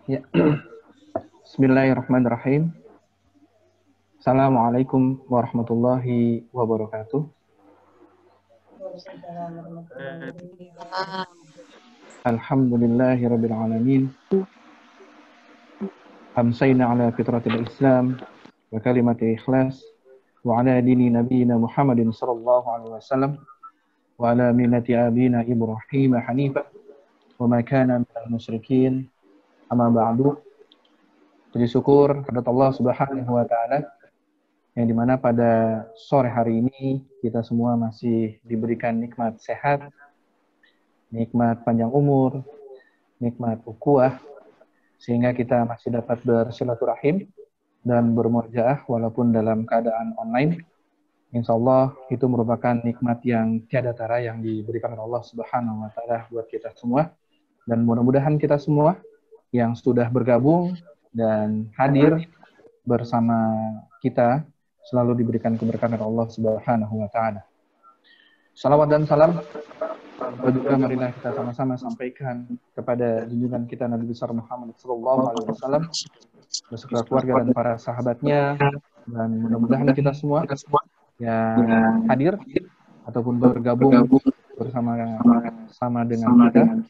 Ya. Bismillahirrahmanirrahim. Assalamualaikum warahmatullahi wabarakatuh. Alhamdulillahirabbil alamin. Amsayna ala fitratil Islam wa kalimatil ikhlas wa ala dini nabiyina Muhammadin sallallahu alaihi wasallam wa ala millati abina Ibrahim hanifa wa ma kana minal musyrikin. Amma ba'du. Puji syukur kepada Allah Subhanahu wa taala yang dimana pada sore hari ini kita semua masih diberikan nikmat sehat, nikmat panjang umur, nikmat ukhuwah, sehingga kita masih dapat bersilaturahim dan bermujaah walaupun dalam keadaan online. Insya Allah itu merupakan nikmat yang tiada tara yang diberikan oleh Allah Subhanahu wa taala buat kita semua, dan mudah-mudahan kita semua yang sudah bergabung dan hadir bersama kita selalu diberikan keberkahan oleh Allah Subhanahu wa taala. Salawat dan salam juga marilah kita sama-sama sampaikan kepada junjungan kita Nabi besar Muhammad sallallahu alaihi wasallam beserta keluarga dan para sahabatnya, dan mudah-mudahan kita semua yang hadir ataupun bergabung bersama dengan kita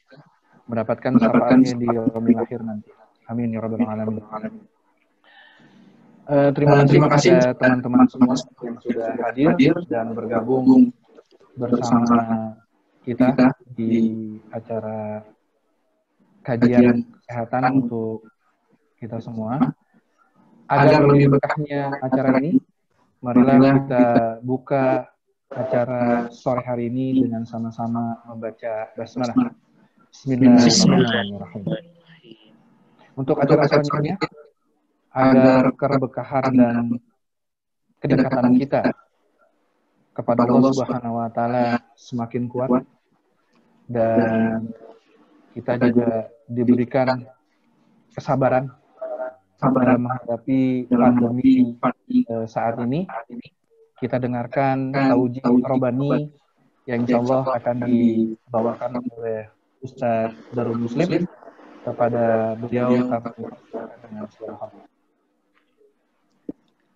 mendapatkan syafaatnya di yaumil akhir nanti. Amin ya rabbal alamin. Terima kasih kepada teman-teman semua yang sudah hadir dan bergabung bersama kita di acara kajian kesehatan untuk kita semua. Agar lebih berkahnya acara ini, marilah kita buka acara sore hari ini dengan sama-sama membaca basmalah. Bismillahirrahmanirrahim. Untuk acara selanjutnya, agar keberkahan dan kedekatan kita kepada Allah Subhanahu wa taala semakin kuat dan kita juga diberikan kesabaran dalam menghadapi pandemi saat ini, kita dengarkan tauji robani yang insyaallah akan dibawakan oleh Ustaz Darul Muslim kepada beliau dengan segala hormat.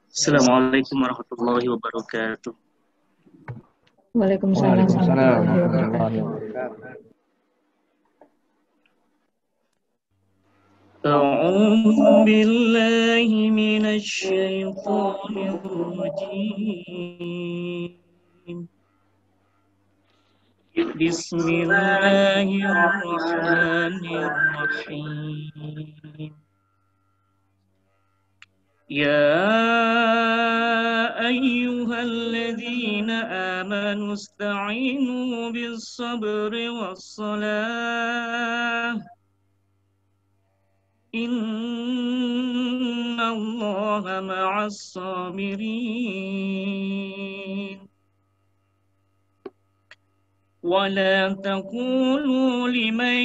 Assalamualaikum warahmatullahi wabarakatuh. Waalaikumsalam warahmatullahi wabarakatuh. A'udzu billahi minasy syaithanir rajim. Bismillahirrahmanirrahim. يا أيها الذين آمنوا استعينوا بالصبر والصلاة إن الله مع الصابرين ولا تقولوا لمن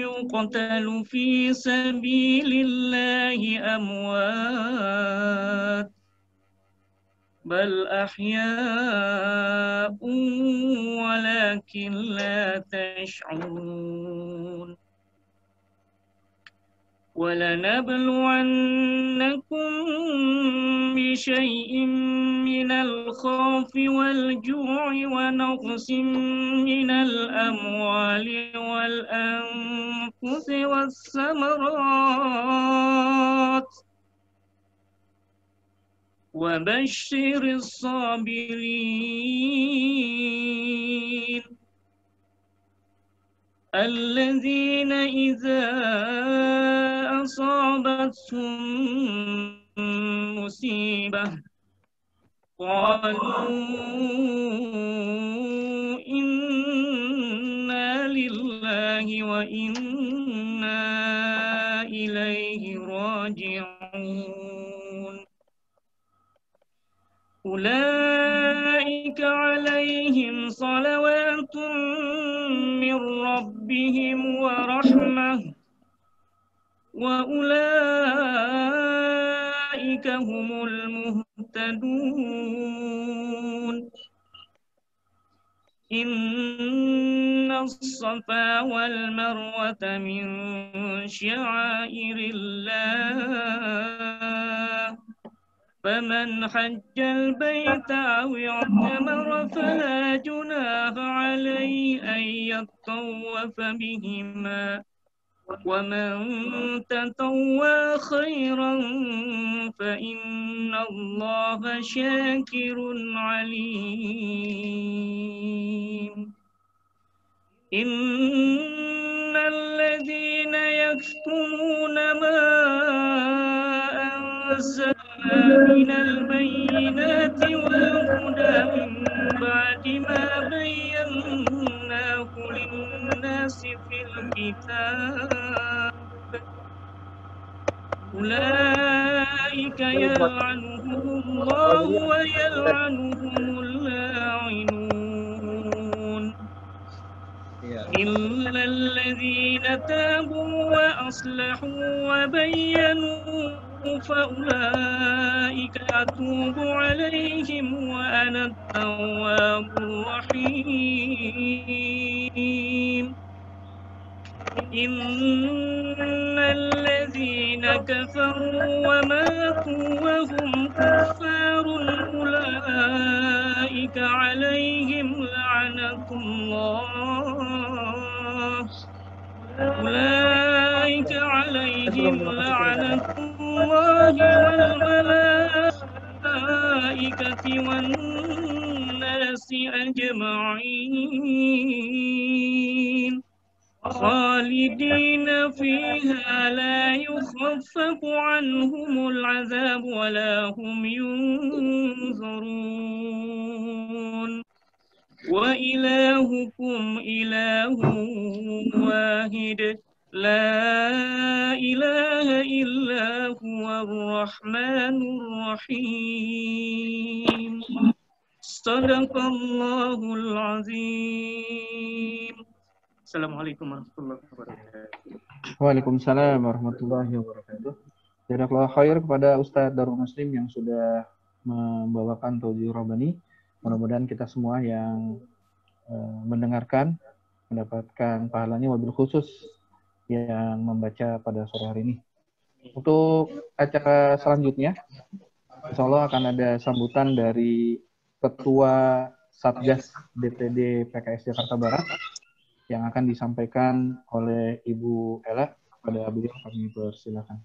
يقتل في سبيل الله أموات بل أحياء ولكن لا تشعرون ولنبلونكم بشيء من الخوف والجوع ونقص من الأموال والأنفس والثمرات وبشر الصابرين الذين إذا أصابتهم مصيبة قالوا إنا لله وإنا إليه راجعون أولئك عليهم صلوات من ربهم ورحمة وأولئك هم المهتدون إن الصفا والمروة من شعائر الله فمن حج البيت أو اعتمر فلا جناح عليه أن يطوف بهما ومن تطوع خيرا فإن الله شاكر عليم إن الذين يكتمون ما أنزلنا من البينات والهدى من بعد ما بيناه للناس في الكتاب أولئك يلعنهم الله ويلعنهم اللاعنون إلا الذين تابوا وأصلحوا وبينوا فأولئك أتوب عليهم وأنا التواب الرحيم إن الذين كفروا وماتوا وهم كفار أولئك عليهم لعنة الله أولئك عليهم لعنة الله والملائكة والناس أجمعين خالدين فيها لا يخفف عنهم العذاب ولا هم ينظرون وإلهكم إله واحد لا إله إلا هو الرحمن الرحيم صدق الله العظيم. Assalamualaikum warahmatullahi wabarakatuh. Waalaikumsalam warahmatullahi wabarakatuh. Jazakallahu khair kepada Ustadz Darul Muslim yang sudah membawakan Taujiih Rabbani. Mudah-mudahan kita semua yang mendengarkan mendapatkan pahalanya, wabil khusus yang membaca pada sore hari ini. Untuk acara selanjutnya, insya Allah akan ada sambutan dari Ketua Satgas DPD PKS Jakarta Barat yang akan disampaikan oleh Ibu Ella. Kepada beliau kami persilakan.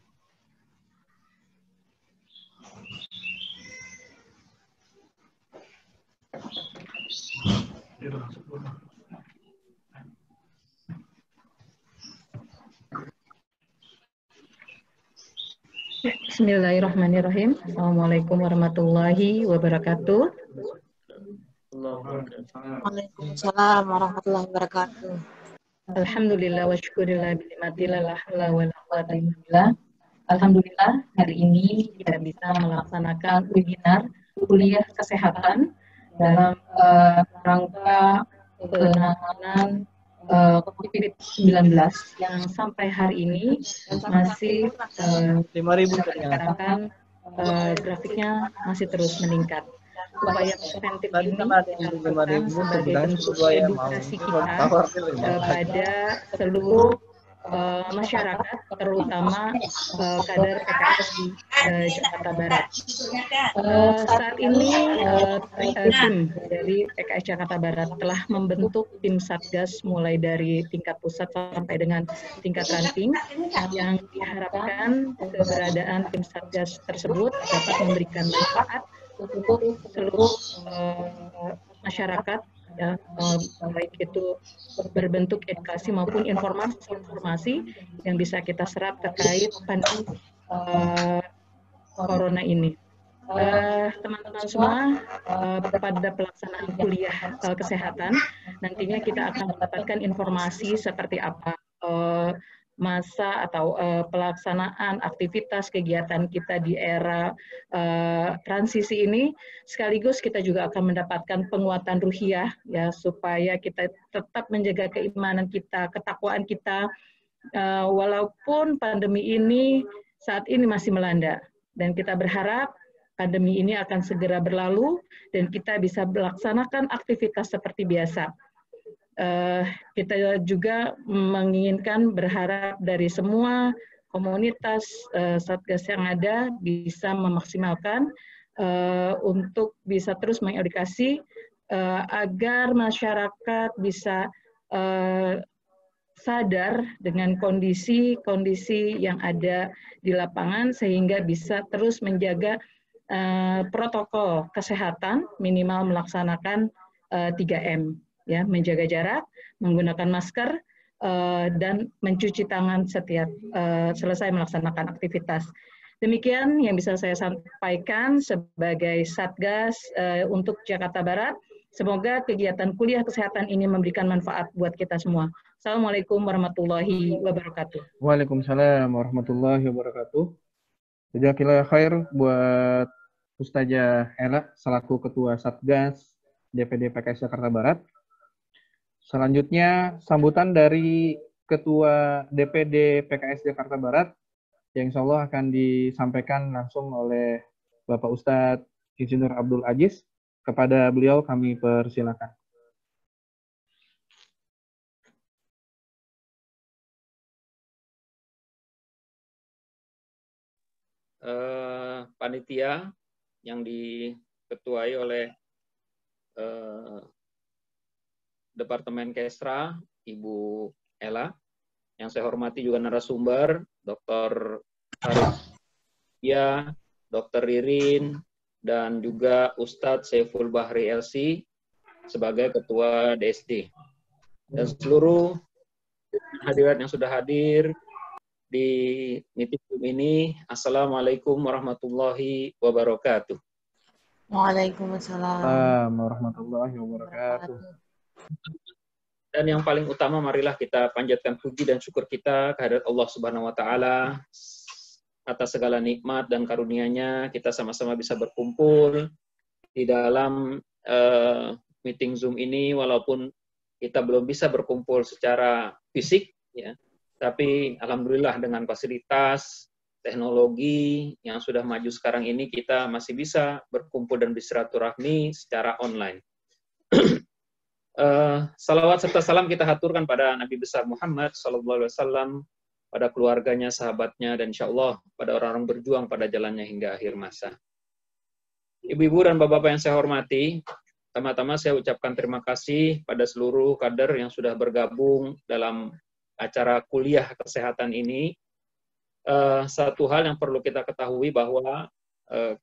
Bismillahirrahmanirrahim. Assalamualaikum warahmatullahi wabarakatuh. Waalaikumsalam warahmatullahi wabarakatuh. Alhamdulillah wa syukurillah binikmatillah la haula wala quwwata illa billah. Alhamdulillah hari ini kita bisa melaksanakan webinar kuliah kesehatan dalam rangka penanganan COVID-19 yang sampai hari ini masih 5.000 dikatakan grafiknya masih terus meningkat. Upaya preventif ini dilakukan sebagai bentuk edukasi kita kepada seluruh masyarakat, terutama kader PKS di Jakarta Barat. Saat ini tim dari PKS Jakarta Barat telah membentuk tim Satgas mulai dari tingkat pusat sampai dengan tingkat ranting, yang diharapkan keberadaan tim Satgas tersebut dapat memberikan manfaat untuk seluruh masyarakat, ya, baik itu berbentuk edukasi maupun informasi yang bisa kita serap terkait pandemi corona ini. Teman-teman semua, pada pelaksanaan kuliah kesehatan nantinya kita akan mendapatkan informasi seperti apa masa atau pelaksanaan aktivitas kegiatan kita di era transisi ini, sekaligus kita juga akan mendapatkan penguatan ruhiyah, ya, supaya kita tetap menjaga keimanan kita, ketakwaan kita, walaupun pandemi ini saat ini masih melanda, dan kita berharap pandemi ini akan segera berlalu dan kita bisa melaksanakan aktivitas seperti biasa. kita juga menginginkan berharap dari semua komunitas Satgas yang ada bisa memaksimalkan untuk bisa terus mengedukasi agar masyarakat bisa sadar dengan kondisi-kondisi yang ada di lapangan sehingga bisa terus menjaga protokol kesehatan, minimal melaksanakan 3M, ya, menjaga jarak, menggunakan masker, dan mencuci tangan setiap selesai melaksanakan aktivitas. Demikian yang bisa saya sampaikan sebagai Satgas untuk Jakarta Barat. Semoga kegiatan kuliah kesehatan ini memberikan manfaat buat kita semua. Assalamualaikum warahmatullahi wabarakatuh. Waalaikumsalam warahmatullahi wabarakatuh. Jazakallahu khair buat Ustazah Ela selaku Ketua Satgas DPD PKS Jakarta Barat. Selanjutnya sambutan dari Ketua DPD PKS Jakarta Barat yang insya Allah akan disampaikan langsung oleh Bapak Ustadz Insinyur Abdul Aziz. Kepada beliau kami persilakan. Panitia yang diketuai oleh Departemen Kesra, Ibu Ela, yang saya hormati juga narasumber, Dr. Arif, Dr. Ririn, dan juga Ustadz Saiful Bahri LC sebagai Ketua DSD. Dan seluruh hadirat yang sudah hadir di meeting ini, Assalamualaikum warahmatullahi wabarakatuh. Waalaikumsalam warahmatullahi wabarakatuh. Dan yang paling utama, marilah kita panjatkan puji dan syukur kita kehadirat Allah Subhanahu wa Ta'ala atas segala nikmat dan karunia-Nya. Kita sama-sama bisa berkumpul di dalam meeting Zoom ini, walaupun kita belum bisa berkumpul secara fisik, ya, tapi alhamdulillah dengan fasilitas teknologi yang sudah maju sekarang ini, kita masih bisa berkumpul dan bersilaturahmi secara online. Salawat serta salam kita haturkan pada Nabi besar Muhammad SAW, pada keluarganya, sahabatnya, dan insya Allah pada orang-orang berjuang pada jalannya hingga akhir masa. Ibu-ibu dan bapak-bapak yang saya hormati, pertama-tama saya ucapkan terima kasih pada seluruh kader yang sudah bergabung dalam acara kuliah kesehatan ini. Satu hal yang perlu kita ketahui bahwa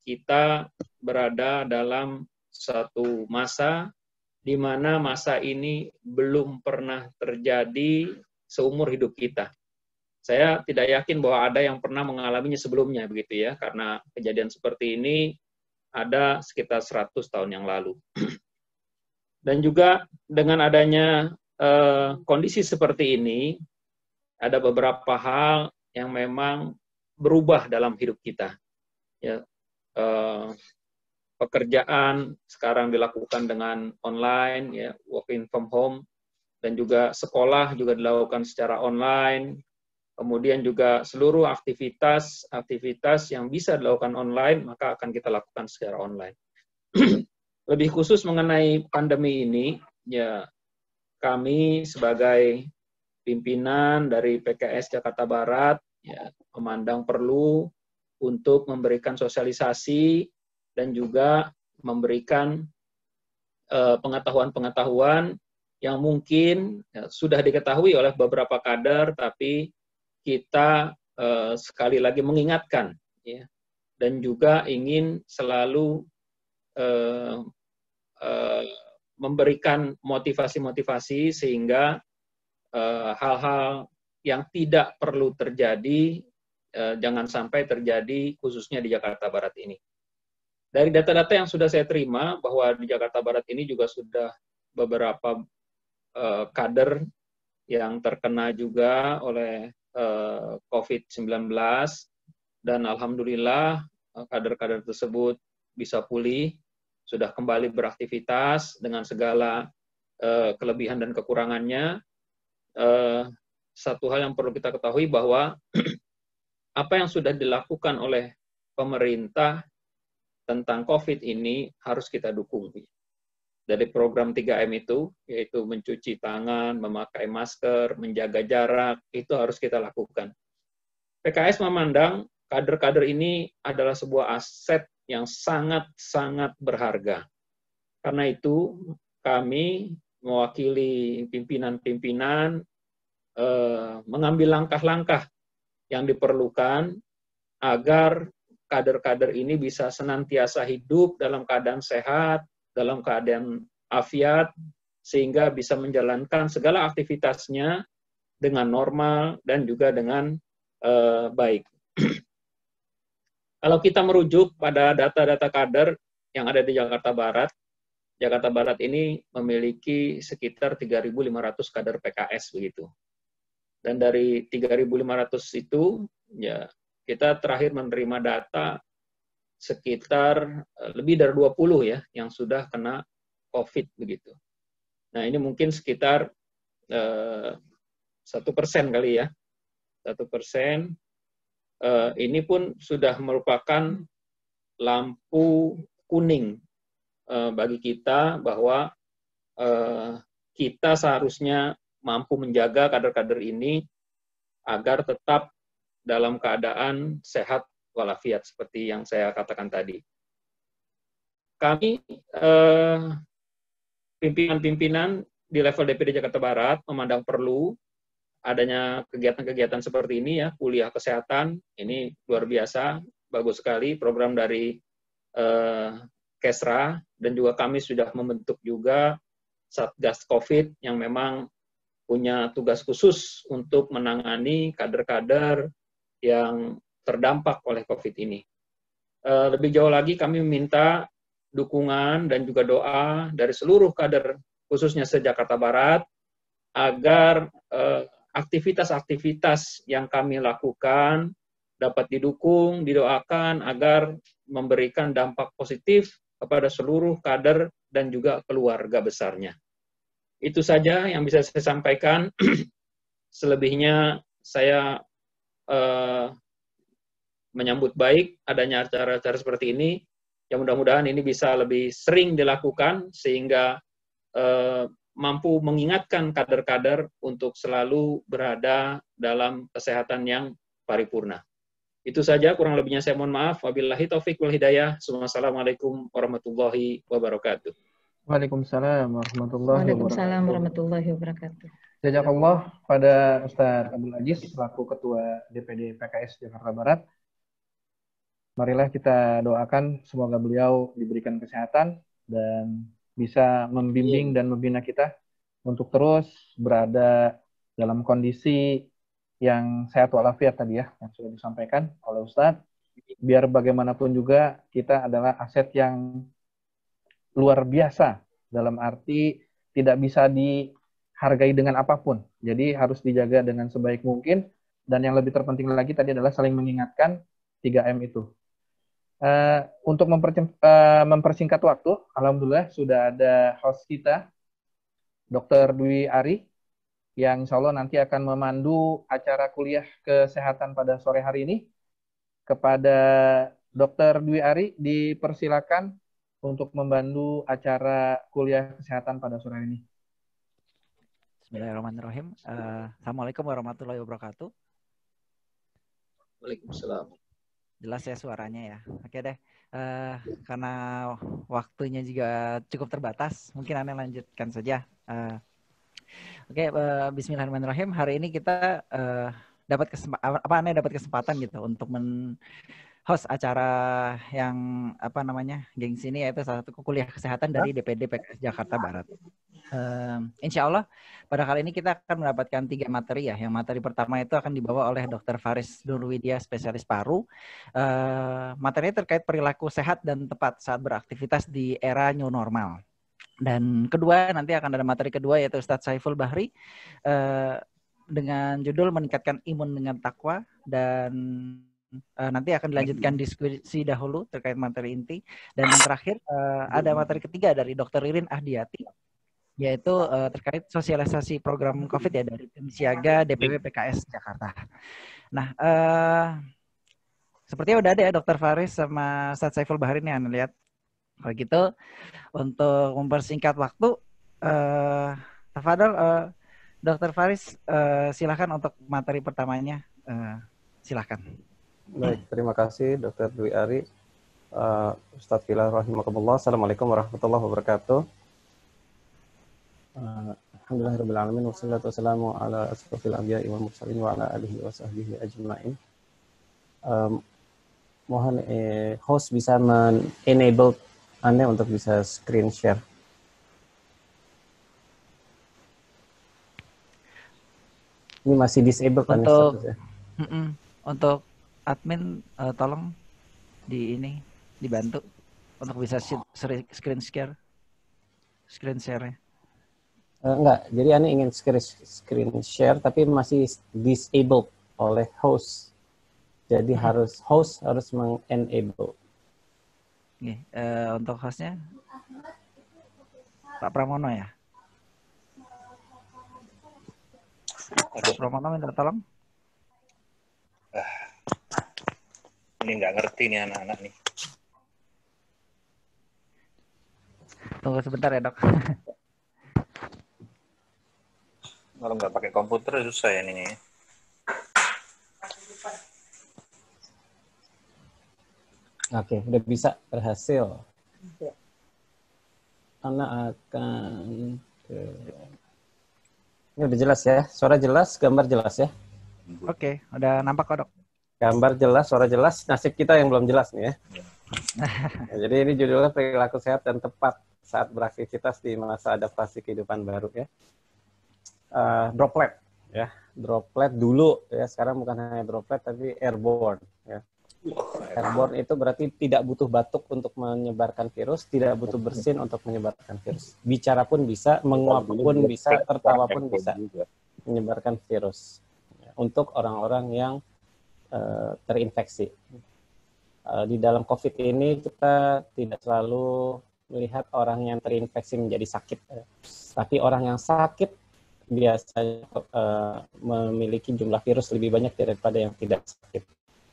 kita berada dalam satu masa di mana masa ini belum pernah terjadi seumur hidup kita. Saya tidak yakin bahwa ada yang pernah mengalaminya sebelumnya, begitu ya, karena kejadian seperti ini ada sekitar 100 tahun yang lalu. Dan juga dengan adanya kondisi seperti ini, ada beberapa hal yang memang berubah dalam hidup kita. Ya, pekerjaan sekarang dilakukan dengan online, ya, working from home, dan juga sekolah juga dilakukan secara online. Kemudian juga seluruh aktivitas yang bisa dilakukan online, maka akan kita lakukan secara online. Lebih khusus mengenai pandemi ini, ya, kami sebagai pimpinan dari PKS Jakarta Barat, ya, memandang perlu untuk memberikan sosialisasi dan juga memberikan pengetahuan-pengetahuan yang mungkin ya, sudah diketahui oleh beberapa kader, tapi kita sekali lagi mengingatkan, ya, dan juga ingin selalu memberikan motivasi-motivasi sehingga hal-hal yang tidak perlu terjadi jangan sampai terjadi, khususnya di Jakarta Barat ini. Dari data-data yang sudah saya terima, bahwa di Jakarta Barat ini juga sudah beberapa kader yang terkena juga oleh COVID-19, dan alhamdulillah kader-kader tersebut bisa pulih, sudah kembali beraktivitas dengan segala kelebihan dan kekurangannya. Satu hal yang perlu kita ketahui bahwa apa yang sudah dilakukan oleh pemerintah tentang COVID ini harus kita dukung. dari program 3M itu, yaitu mencuci tangan, memakai masker, menjaga jarak, itu harus kita lakukan. PKS memandang kader-kader ini adalah sebuah aset yang sangat-sangat berharga. Karena itu, kami mewakili pimpinan-pimpinan mengambil langkah-langkah yang diperlukan agar kader-kader ini bisa senantiasa hidup dalam keadaan sehat, dalam keadaan afiat, sehingga bisa menjalankan segala aktivitasnya dengan normal dan juga dengan baik. Kalau kita merujuk pada data-data kader yang ada di Jakarta Barat ini memiliki sekitar 3.500 kader PKS begitu. Dan dari 3.500 itu, ya kita terakhir menerima data sekitar lebih dari 20 ya yang sudah kena COVID begitu. Nah ini mungkin sekitar 1% kali ya, 1%. Ini pun sudah merupakan lampu kuning bagi kita bahwa kita seharusnya mampu menjaga kader-kader ini agar tetap dalam keadaan sehat walafiat seperti yang saya katakan tadi. Kami pimpinan-pimpinan di level DPD Jakarta Barat memandang perlu adanya kegiatan-kegiatan seperti ini ya, kuliah kesehatan, ini luar biasa, bagus sekali program dari Kesra, dan juga kami sudah membentuk juga Satgas COVID yang memang punya tugas khusus untuk menangani kader-kader yang terdampak oleh COVID ini. Lebih jauh lagi kami meminta dukungan dan juga doa dari seluruh kader, khususnya se-Jakarta Barat, agar aktivitas-aktivitas yang kami lakukan dapat didukung, didoakan agar memberikan dampak positif kepada seluruh kader dan juga keluarga besarnya. Itu saja yang bisa saya sampaikan. Selebihnya saya menyambut baik adanya acara-acara seperti ini. Yang mudah-mudahan ini bisa lebih sering dilakukan sehingga mampu mengingatkan kader-kader untuk selalu berada dalam kesehatan yang paripurna. Itu saja, kurang lebihnya saya mohon maaf. Wabillahi taufik wal hidayah. Assalamualaikum warahmatullahi wabarakatuh. Waalaikumsalam warahmatullahi wabarakatuh. Jazakallah pada Ustadz Abdul Aziz selaku Ketua DPD PKS Jakarta Barat. Marilah kita doakan semoga beliau diberikan kesehatan dan bisa membimbing dan membina kita untuk terus berada dalam kondisi yang sehat walafiat tadi ya, yang sudah disampaikan oleh Ustadz. Biar bagaimanapun juga kita adalah aset yang luar biasa, dalam arti tidak bisa dihargai dengan apapun. Jadi harus dijaga dengan sebaik mungkin, dan yang lebih terpenting lagi tadi adalah saling mengingatkan 3M itu. Untuk mempersingkat waktu, alhamdulillah sudah ada host kita, Dr. Dwi Ari, yang insya Allah nanti akan memandu acara kuliah kesehatan pada sore hari ini. Kepada Dr. Dwi Ari, dipersilakan untuk membantu acara kuliah kesehatan pada sore ini. Bismillahirrahmanirrahim. Assalamualaikum warahmatullahi wabarakatuh. Waalaikumsalam. Jelas ya suaranya ya. Oke deh. Karena waktunya juga cukup terbatas, mungkin Anda lanjutkan saja. Oke, Bismillahirrahmanirrahim. Hari ini kita dapat kesempatan gitu untuk host acara yang gengsi ini, yaitu salah satu kuliah kesehatan dari DPD PKS Jakarta Barat. Insya Allah pada kali ini kita akan mendapatkan 3 materi ya. Yang materi pertama itu akan dibawa oleh Dr. Faris Nurwidia, spesialis paru. Materinya terkait perilaku sehat dan tepat saat beraktivitas di era new normal. Dan kedua, nanti akan ada materi kedua yaitu Ustadz Saiful Bahri dengan judul meningkatkan imun dengan takwa, dan nanti akan dilanjutkan diskusi dahulu terkait materi inti. Dan yang terakhir ada materi ketiga dari Dr. Ririn Ahdiati, yaitu terkait sosialisasi program COVID ya dari tim siaga DPP PKS Jakarta. Nah, sepertinya udah ada ya Dr. Faris sama Ustadz Saiful Bahri nih, Anda lihat. Kalau gitu untuk mempersingkat waktu, Tafadhol, Dr. Faris, silakan untuk materi pertamanya. Silakan. Baik, terima kasih Dr. Dwi Ari. Ustadz Filal rahimakumullah. Assalamualaikum warahmatullahi wabarakatuh. Alhamdulillahirabbil alamin wassalatu wassalamu ala asrofil anbiya'i wal mursalin wa ala alihi wa sahbihi ajma'in. Mohon host bisa enable Anda untuk bisa screen share. Ini masih disable kan statusnya? Untuk admin tolong dibantu untuk bisa screen share-nya. Enggak, jadi Anda ingin screen share tapi masih disabled oleh host. Jadi host harus mengenable. Untuk hostnya Pak Pramono ya. Pak Pramono minta tolong. Ini nggak ngerti nih anak-anak nih. Tunggu sebentar ya, Dok. Kalau nggak pakai komputer susah ya ini. Oke, udah bisa, berhasil. Anak akan ini udah jelas ya, suara jelas, gambar jelas ya. Oke, udah nampak kok, Dok. Gambar jelas, suara jelas, nasib kita yang belum jelas nih ya. Jadi ini judulnya perilaku sehat dan tepat saat beraktivitas di masa adaptasi kehidupan baru ya. Droplet ya, droplet dulu ya, sekarang bukan hanya droplet tapi airborne ya. Airborne itu berarti tidak butuh batuk untuk menyebarkan virus, tidak butuh bersin untuk menyebarkan virus. Bicara pun bisa, menguap pun bisa, tertawa pun bisa menyebarkan virus ya, untuk orang-orang yang terinfeksi. Di dalam COVID ini kita tidak selalu melihat orang yang terinfeksi menjadi sakit, tapi orang yang sakit biasanya memiliki jumlah virus lebih banyak daripada yang tidak sakit.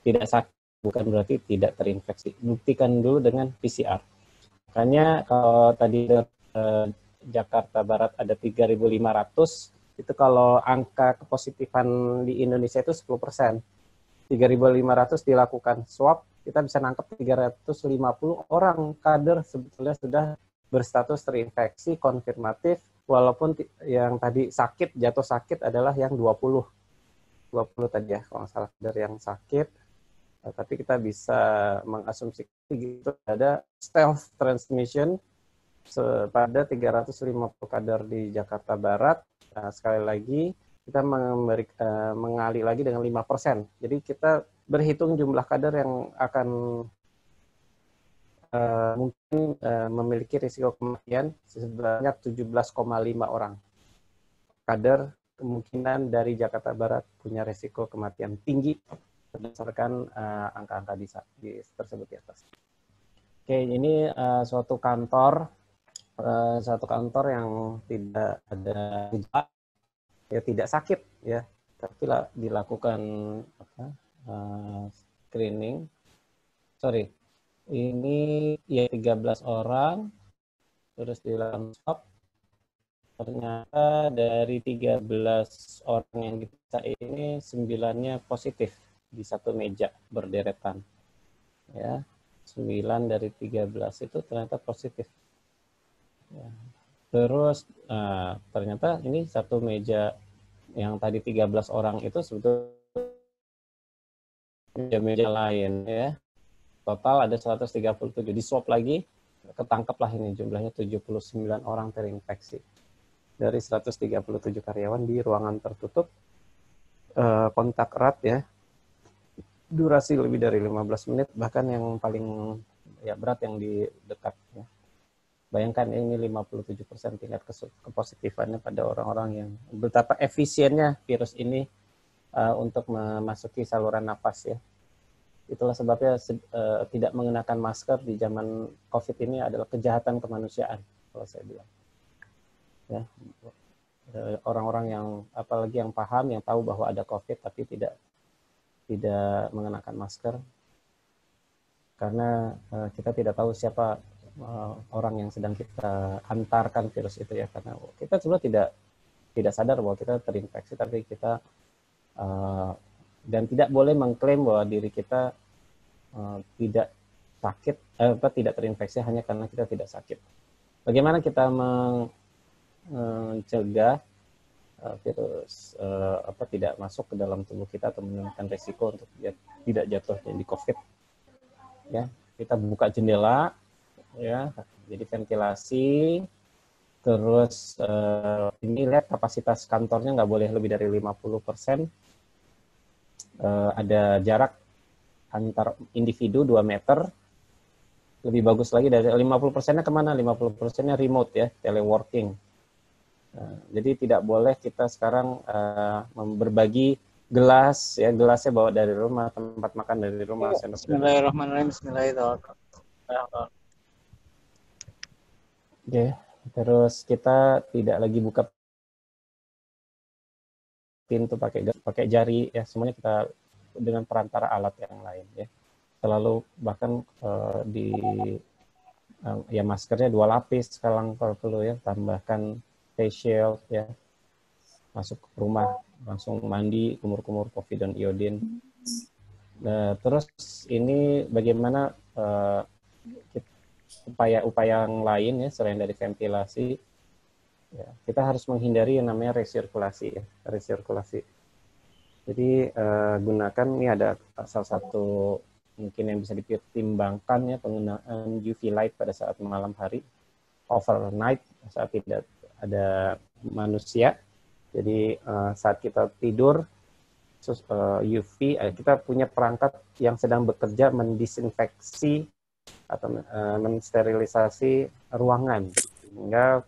Tidak sakit bukan berarti tidak terinfeksi. Buktikan dulu dengan PCR. Makanya kalau tadi Jakarta Barat ada 3.500, itu kalau angka kepositifan di Indonesia itu 10%. 3.500 dilakukan swab, kita bisa nangkep 350 orang kader sebetulnya sudah berstatus terinfeksi konfirmatif, walaupun yang tadi sakit, jatuh sakit adalah yang 20 tadi ya, kalau nggak salah kader yang sakit. Tapi kita bisa mengasumsi gitu ada stealth transmission pada 350 kader di Jakarta Barat. Nah, sekali lagi kita mengali lagi dengan 5%. Jadi kita berhitung jumlah kader yang akan mungkin memiliki risiko kematian sebanyak 17,5 orang. Kader kemungkinan dari Jakarta Barat punya risiko kematian tinggi berdasarkan angka-angka tersebut di atas. Oke, ini suatu kantor yang tidak ada gejala, ya tidak sakit ya, tapi dilakukan screening. Sorry, ini ya 13 orang, terus dilakukan swab. Ternyata dari 13 orang yang diperiksa ini 9-nya positif di satu meja berderetan. Ya, 9 dari 13 itu ternyata positif. Ya. Terus ternyata ini satu meja yang tadi 13 orang itu sebetulnya meja lain ya. Total ada 137. Di swab lagi ketangkeplah ini jumlahnya 79 orang terinfeksi. Dari 137 karyawan di ruangan tertutup, kontak erat ya. Durasi lebih dari 15 menit, bahkan yang paling ya berat yang di dekat ya. Bayangkan ini 57% tingkat kepositifannya pada orang-orang yang betapa efisiennya virus ini untuk memasuki saluran napas ya. Itulah sebabnya tidak mengenakan masker di zaman COVID ini adalah kejahatan kemanusiaan kalau saya bilang. Ya. Orang-orang yang apalagi yang paham, yang tahu bahwa ada COVID tapi tidak mengenakan masker karena kita tidak tahu siapa orang yang sedang kita antarkan virus itu ya, karena kita sebenarnya tidak sadar bahwa kita terinfeksi, tapi kita dan tidak boleh mengklaim bahwa diri kita tidak sakit, tidak terinfeksi hanya karena kita tidak sakit. Bagaimana kita mencegah virus tidak masuk ke dalam tubuh kita atau menurunkan risiko untuk tidak jatuh jadi COVID? Ya, kita buka jendela, ya, jadi ventilasi. Terus ini lihat kapasitas kantornya nggak boleh lebih dari 50%. Ada jarak antar individu 2 meter. Lebih bagus lagi dari 50%-nya kemana? 50%-nya remote ya, teleworking. Jadi tidak boleh kita sekarang berbagi gelas, ya, gelasnya bawa dari rumah, tempat makan dari rumah. Bismillahirrahmanirrahim. Bismillahirrahmanirrahim. Oke, terus kita tidak lagi buka pintu pakai jari, ya, semuanya kita dengan perantara alat yang lain, ya. Selalu bahkan ya maskernya 2 lapis sekarang kalau perlu, ya, tambahkan face shield, ya, masuk ke rumah langsung mandi, kumur-kumur povidone iodin. Nah, terus ini bagaimana upaya-upaya yang lain, ya, selain dari ventilasi, ya, kita harus menghindari yang namanya resirkulasi, ya, resirkulasi. Jadi gunakan, ini ada salah satu mungkin yang bisa dipertimbangkan, ya, penggunaan UV light pada saat malam hari, overnight saat tidak ada manusia. Jadi saat kita tidur UV, kita punya perangkat yang sedang bekerja mendisinfeksi atau mensterilisasi ruangan, sehingga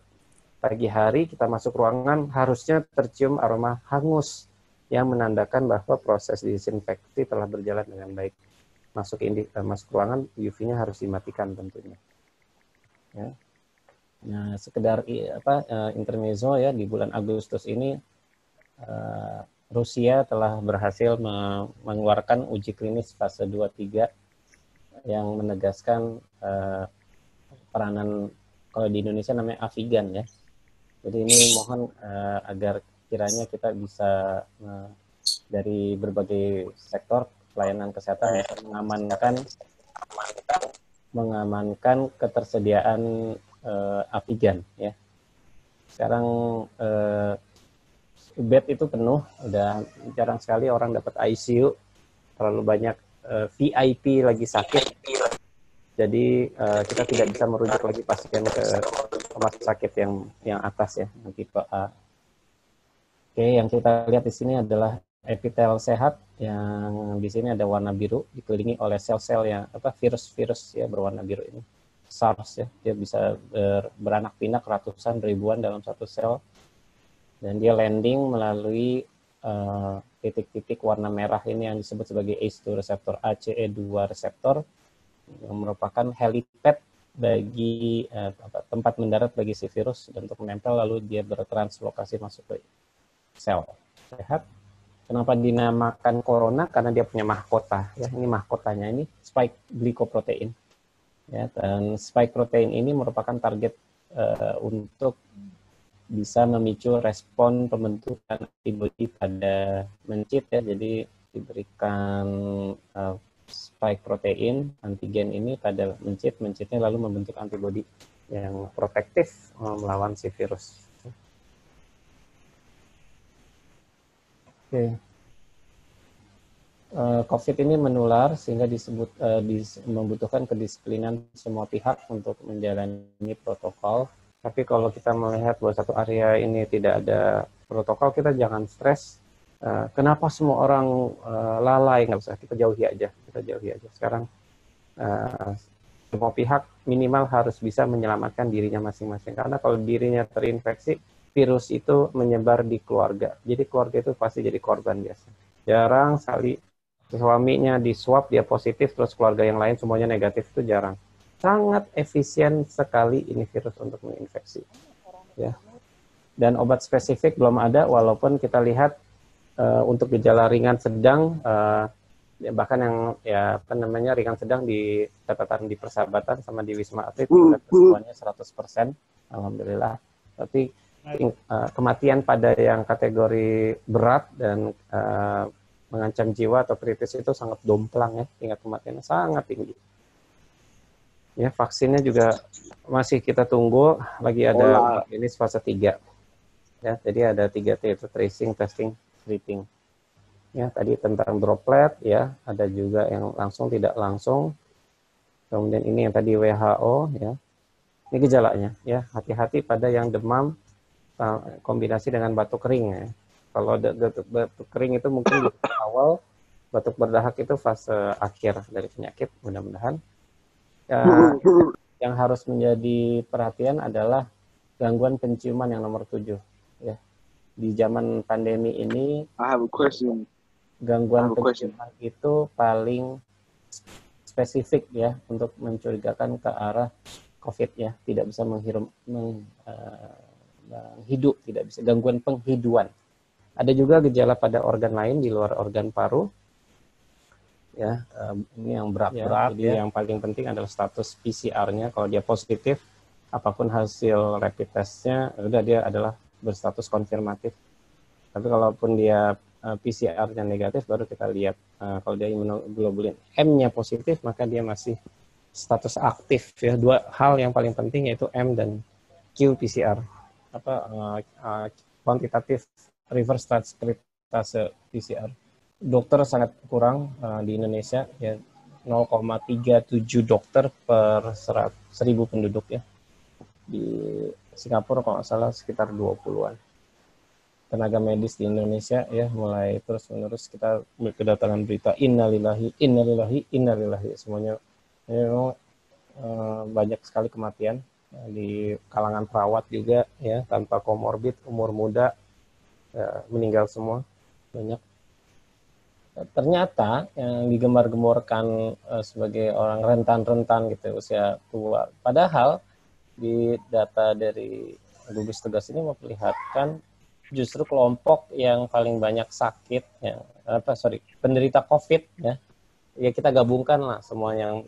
pagi hari kita masuk ruangan harusnya tercium aroma hangus yang menandakan bahwa proses disinfeksi telah berjalan dengan baik. Masuk ruangan, UV-nya harus dimatikan tentunya. Ya. Nah, sekedar intermezzo, ya, di bulan Agustus ini Rusia telah berhasil mengeluarkan uji klinis fase 2-3 yang menegaskan peranan, kalau di Indonesia namanya Avigan, ya. Jadi ini mohon agar kiranya kita bisa dari berbagai sektor pelayanan kesehatan bisa mengamankan ketersediaan Avigan, ya. Sekarang bed itu penuh, udah jarang sekali orang dapat ICU, terlalu banyak VIP lagi sakit. Jadi kita tidak bisa merujuk lagi pasien ke rumah sakit yang atas, ya, yang tipe A. Oke, yang kita lihat di sini adalah epitel sehat yang di sini ada warna biru dikelilingi oleh sel-sel yang virus-virus, ya, berwarna biru ini. SARS, ya, dia bisa beranak pinak ratusan ribuan dalam satu sel, dan dia landing melalui titik-titik warna merah ini yang disebut sebagai ACE2 reseptor, ACE2 reseptor, yang merupakan helipad bagi tempat mendarat bagi si virus, dan untuk menempel lalu dia bertranslokasi masuk ke sel sehat. Kenapa dinamakan corona? Karena dia punya mahkota, ya, ini mahkotanya, ini spike glycoprotein, ya, dan spike protein ini merupakan target untuk bisa memicu respon pembentukan antibodi pada mencit, ya. Jadi diberikan spike protein antigen ini pada mencitnya lalu membentuk antibodi yang protektif melawan si virus. Oke. COVID ini menular sehingga membutuhkan kedisiplinan semua pihak untuk menjalani protokol. Tapi kalau kita melihat bahwa satu area ini tidak ada protokol, kita jangan stres. Kenapa semua orang lalai? Nggak usah, kita jauhi aja. Sekarang semua pihak minimal harus bisa menyelamatkan dirinya masing-masing. Karena kalau dirinya terinfeksi, virus itu menyebar di keluarga. Jadi keluarga itu pasti jadi korban biasa. Jarang sekali suaminya di swab dia positif, terus keluarga yang lain semuanya negatif, itu jarang. Sangat efisien sekali ini virus untuk menginfeksi, ya. Dan obat spesifik belum ada, walaupun kita lihat untuk gejala ringan sedang Ya, bahkan yang ya apa namanya ringan sedang di catatan di Persahabatan sama di Wisma Atlet tingkat kesembuhannya 100%, alhamdulillah. Tapi kematian pada yang kategori berat dan mengancam jiwa atau kritis itu sangat domplang ya, tingkat kematiannya sangat tinggi. Ya, vaksinnya juga masih kita tunggu, lagi ada ini fase 3. Ya, jadi ada 3T itu tracing, testing, treating. Ya, tadi tentang droplet ya, ada juga yang langsung tidak langsung. Kemudian ini yang tadi WHO ya. Ini gejalanya ya, hati-hati pada yang demam kombinasi dengan batuk kering ya. Kalau batuk kering itu mungkin di awal, batuk berdahak itu fase akhir dari penyakit, mudah-mudahan. Yang harus menjadi perhatian adalah gangguan penciuman yang nomor 7 ya. Di zaman pandemi ini gangguan penciuman itu paling spesifik ya untuk mencurigakan ke arah COVID ya, tidak bisa menghidu, tidak bisa gangguan penghiduan. Ada juga gejala pada organ lain di luar organ paru ya, ini yang berat-berat ya. Jadi yang paling penting adalah status PCR-nya. Kalau dia positif, apapun hasil rapid test-nya, udah dia adalah berstatus konfirmatif. Tapi kalaupun dia PCR-nya negatif, baru kita lihat kalau dia imunoglobulin M-nya positif, maka dia masih status aktif ya. Dua hal yang paling penting yaitu M dan Q PCR, kuantitatif reverse transkriptase PCR. Dokter sangat kurang di Indonesia ya, 0,37 dokter per 1.000 penduduk ya. Di Singapura kalau nggak salah sekitar 20-an. Tenaga medis di Indonesia ya mulai terus-menerus kita kedatangan berita innalillahi semuanya ya, banyak sekali kematian di kalangan perawat juga ya, tanpa komorbid, umur muda ya, meninggal semua banyak. Ternyata yang digembar-gemborkan sebagai orang rentan-rentan gitu usia tua, padahal di data dari gugus tugas ini memperlihatkan justru kelompok yang paling banyak sakit ya, penderita COVID ya kita gabungkan lah semua yang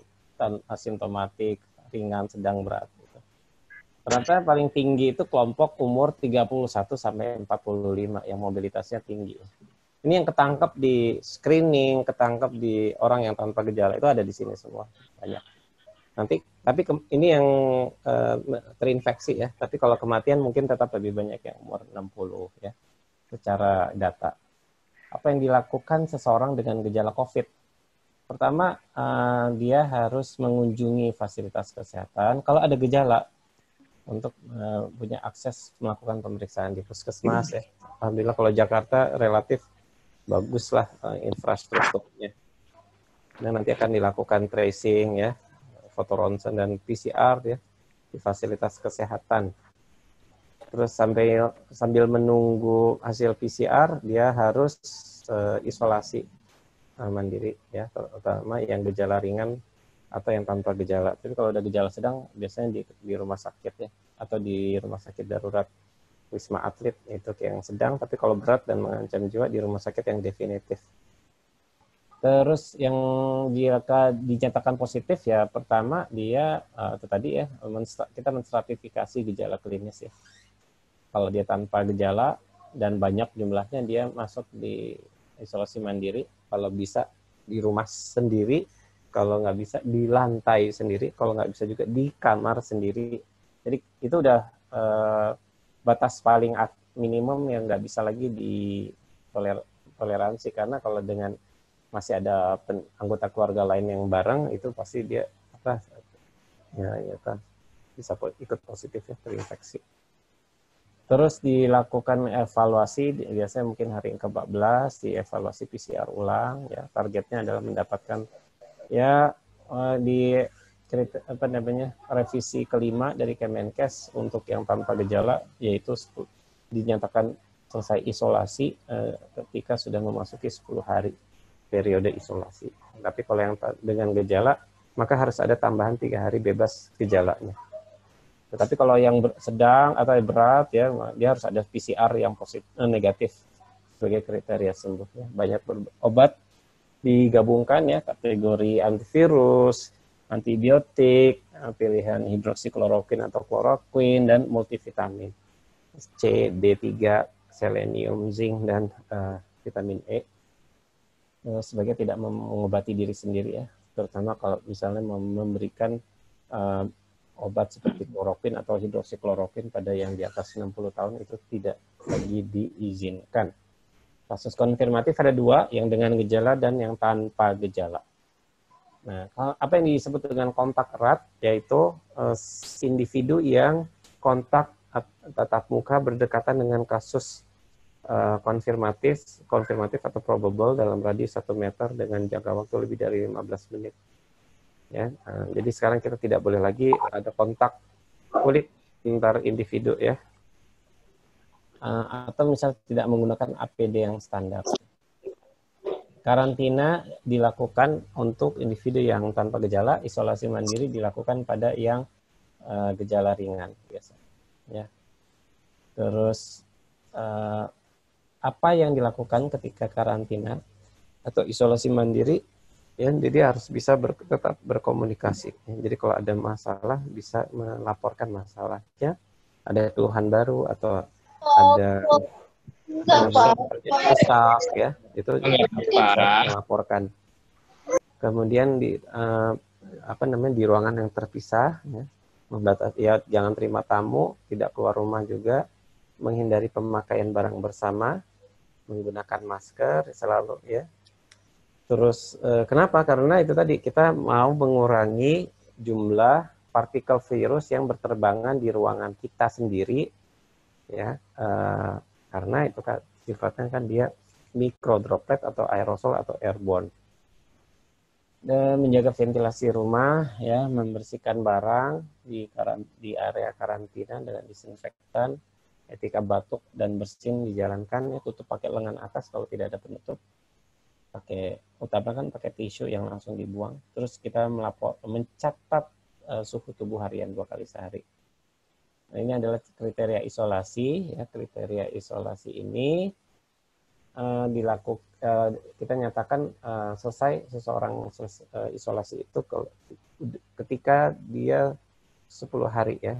asimptomatik, ringan, sedang, berat gitu. Ternyata paling tinggi itu kelompok umur 31 sampai 45 yang mobilitasnya tinggi. Ini yang ketangkap di screening, ketangkap di orang yang tanpa gejala itu ada di sini semua banyak. Nanti tapi ini yang terinfeksi ya. Tapi kalau kematian mungkin tetap lebih banyak yang umur 60 ya. Secara data. Apa yang dilakukan seseorang dengan gejala COVID? Pertama, dia harus mengunjungi fasilitas kesehatan. Kalau ada gejala, untuk punya akses melakukan pemeriksaan di puskesmas ya. Alhamdulillah kalau Jakarta relatif baguslah infrastrukturnya. Dan nanti akan dilakukan tracing ya, foto ronsen dan PCR ya di fasilitas kesehatan. Terus sambil menunggu hasil PCR dia harus isolasi mandiri ya, terutama yang gejala ringan atau yang tanpa gejala. Tapi kalau ada gejala sedang biasanya di rumah sakit ya, atau di rumah sakit darurat Wisma Atlet itu yang sedang, tapi kalau berat dan mengancam jiwa di rumah sakit yang definitif. Terus yang jika dinyatakan positif ya, pertama dia itu tadi ya, kita menstratifikasi gejala klinis ya. Kalau dia tanpa gejala dan banyak jumlahnya, dia masuk di isolasi mandiri. Kalau bisa di rumah sendiri, kalau nggak bisa di lantai sendiri, kalau nggak bisa juga di kamar sendiri. Jadi itu udah batas paling minimum yang nggak bisa lagi ditoleransi, karena kalau dengan masih ada anggota keluarga lain yang bareng itu pasti dia bisa ikut positif ya, terinfeksi. Terus dilakukan evaluasi, biasanya mungkin hari ke-14 dievaluasi PCR ulang ya. Targetnya adalah mendapatkan ya di revisi kelima dari Kemenkes untuk yang tanpa gejala, yaitu dinyatakan selesai isolasi ketika sudah memasuki 10 hari periode isolasi. Tapi kalau yang dengan gejala, maka harus ada tambahan 3 hari bebas gejalanya. Tetapi kalau yang sedang atau berat ya, dia harus ada PCR yang negatif sebagai kriteria sembuh. Ya. Banyak obat digabungkan ya, kategori antivirus, antibiotik, pilihan hidroksikloroquine atau kloroquine, dan multivitamin C, B3, selenium, zinc, dan vitamin E. Sebagai tidak mengobati diri sendiri ya, terutama kalau misalnya memberikan obat seperti kloroquine atau hidroksikloroquine pada yang di atas 60 tahun itu tidak lagi diizinkan. Kasus konfirmatif ada 2, yang dengan gejala dan yang tanpa gejala. Nah, apa yang disebut dengan kontak erat, yaitu individu yang kontak tatap muka berdekatan dengan kasus konfirmatif atau probable dalam radius 1 meter dengan jangka waktu lebih dari 15 menit. Ya, jadi sekarang kita tidak boleh lagi ada kontak kulit antar individu ya. Atau misal tidak menggunakan APD yang standar. Karantina dilakukan untuk individu yang tanpa gejala, isolasi mandiri dilakukan pada yang gejala ringan biasanya. Ya. Terus apa yang dilakukan ketika karantina atau isolasi mandiri? Ya, jadi harus bisa tetap berkomunikasi. Jadi kalau ada masalah bisa melaporkan masalahnya. Ada keluhan baru atau ada sesak ya, itu bisa melaporkan. Kemudian di di ruangan yang terpisah ya, membatasi ya, jangan terima tamu, tidak keluar rumah juga, menghindari pemakaian barang bersama, menggunakan masker selalu ya. Terus kenapa? Karena itu tadi kita mau mengurangi jumlah partikel virus yang berterbangan di ruangan kita sendiri ya, karena itu kan sifatnya kan dia mikro droplet atau aerosol atau airborne. Dan menjaga ventilasi rumah ya, membersihkan barang di area karantina dengan disinfektan, etika batuk dan bersin dijalankan ya, tutup pakai lengan atas kalau tidak ada penutup. Utamakan pakai tisu yang langsung dibuang. Terus kita mencatat suhu tubuh harian 2 kali sehari. Nah, ini adalah kriteria isolasi. Ya, kriteria isolasi ini kita nyatakan selesai seseorang isolasi itu ketika dia 10 hari ya,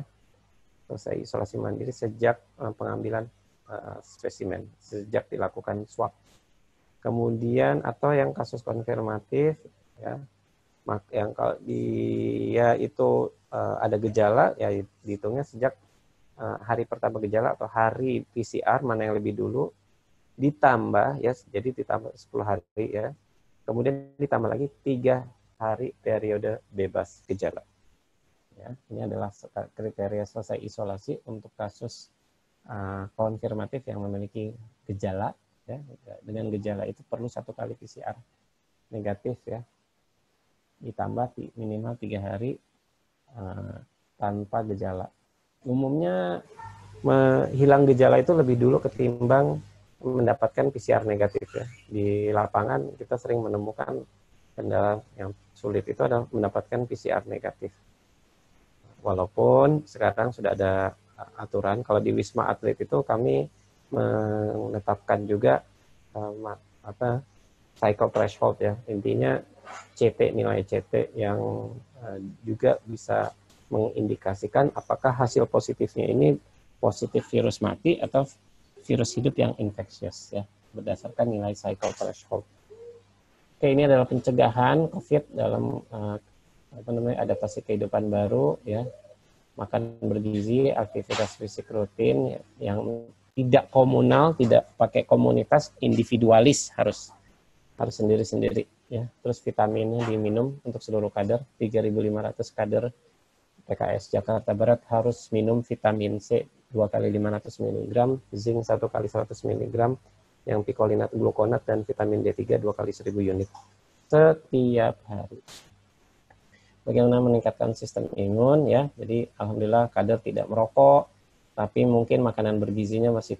selesai isolasi mandiri sejak pengambilan spesimen, sejak dilakukan swab. Kemudian atau yang kasus konfirmatif ya, yang kalau dia itu ada gejala ya dihitungnya sejak hari pertama gejala atau hari PCR mana yang lebih dulu, ditambah ya, jadi ditambah 10 hari ya, kemudian ditambah lagi 3 hari periode bebas gejala ya. Ini adalah kriteria selesai isolasi untuk kasus konfirmatif yang memiliki gejala ya. Dengan gejala itu perlu 1 kali PCR negatif ya, ditambah minimal 3 hari tanpa gejala. Umumnya hilang gejala itu lebih dulu ketimbang mendapatkan PCR negatif ya. Di lapangan kita sering menemukan kendala yang sulit itu adalah mendapatkan PCR negatif. Walaupun sekarang sudah ada aturan, kalau di Wisma Atlet itu kami menetapkan juga cycle threshold ya. Intinya nilai CT yang juga bisa mengindikasikan apakah hasil positifnya ini positif virus mati atau virus hidup yang infeksius ya, berdasarkan nilai cycle threshold. Oke, ini adalah pencegahan COVID dalam adaptasi kehidupan baru ya, makan bergizi, aktivitas fisik rutin ya, yang tidak komunal, tidak pakai komunitas, individualis, harus sendiri-sendiri ya. Terus vitaminnya diminum untuk seluruh kader, 3.500 kader PKS Jakarta Barat harus minum vitamin C 2 kali 500 mg, zinc 1 kali 100 mg, yang picolinat gluconat dan vitamin D3 2 kali 1000 unit setiap hari. Bagaimana meningkatkan sistem imun ya. Jadi alhamdulillah kader tidak merokok, tapi mungkin makanan bergizinya masih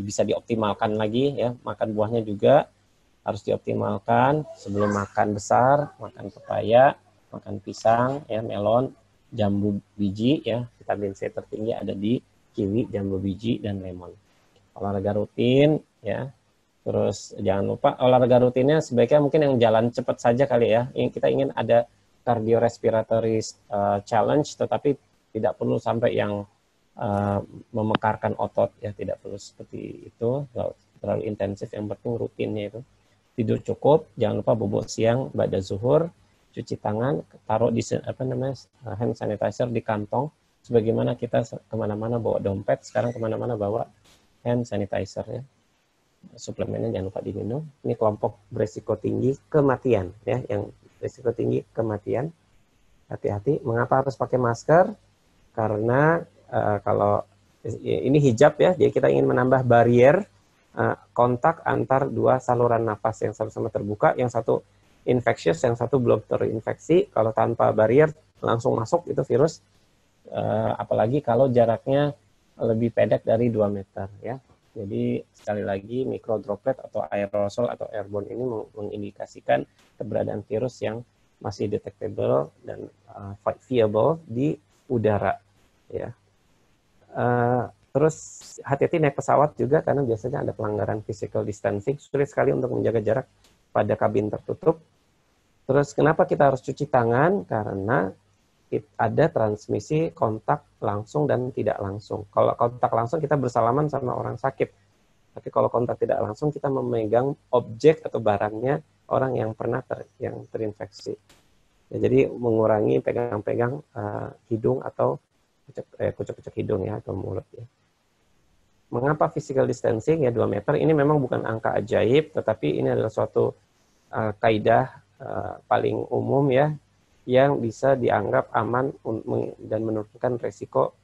bisa dioptimalkan lagi ya. Makan buahnya juga harus dioptimalkan sebelum makan besar, makan pepaya, makan pisang ya, melon, jambu biji ya, vitamin C tertinggi ada di kiwi, jambu biji dan lemon. Olahraga rutin ya. Terus jangan lupa olahraga rutinnya sebaiknya mungkin yang jalan cepat saja kali ya. Kita ingin ada cardiorespiratory challenge, tetapi tidak perlu sampai yang memekarkan otot ya, tidak perlu seperti itu, terlalu intensif. Yang penting rutinnya itu tidur cukup, jangan lupa bobo siang, ba'da zuhur, cuci tangan, taruh di hand sanitizer di kantong, sebagaimana kita kemana-mana bawa dompet, sekarang kemana-mana bawa hand sanitizer ya. Suplemennya jangan lupa diminum. Ini kelompok berisiko tinggi kematian ya, yang berisiko tinggi kematian. Hati-hati. Mengapa harus pakai masker? Karena kalau ini hijab ya, jadi kita ingin menambah barrier kontak antar dua saluran nafas yang sama-sama terbuka, yang satu infectious, yang satu belum terinfeksi. Kalau tanpa barrier langsung masuk itu virus, apalagi kalau jaraknya lebih pendek dari 2 meter ya. Jadi sekali lagi mikrodroplet atau aerosol atau airborne ini mengindikasikan keberadaan virus yang masih detectable dan viable di udara ya. Terus hati-hati naik pesawat juga karena biasanya ada pelanggaran physical distancing, sulit sekali untuk menjaga jarak pada kabin tertutup. Terus kenapa kita harus cuci tangan? Karena ada transmisi kontak langsung dan tidak langsung. Kalau kontak langsung kita bersalaman sama orang sakit. Tapi kalau kontak tidak langsung kita memegang objek atau barangnya orang yang pernah yang terinfeksi. Ya, jadi mengurangi pegang-pegang hidung atau kucek-kucek hidung ya atau mulut ya. Mengapa physical distancing ya 2 meter? Ini memang bukan angka ajaib, tetapi ini adalah suatu kaidah paling umum ya, yang bisa dianggap aman dan menurunkan resiko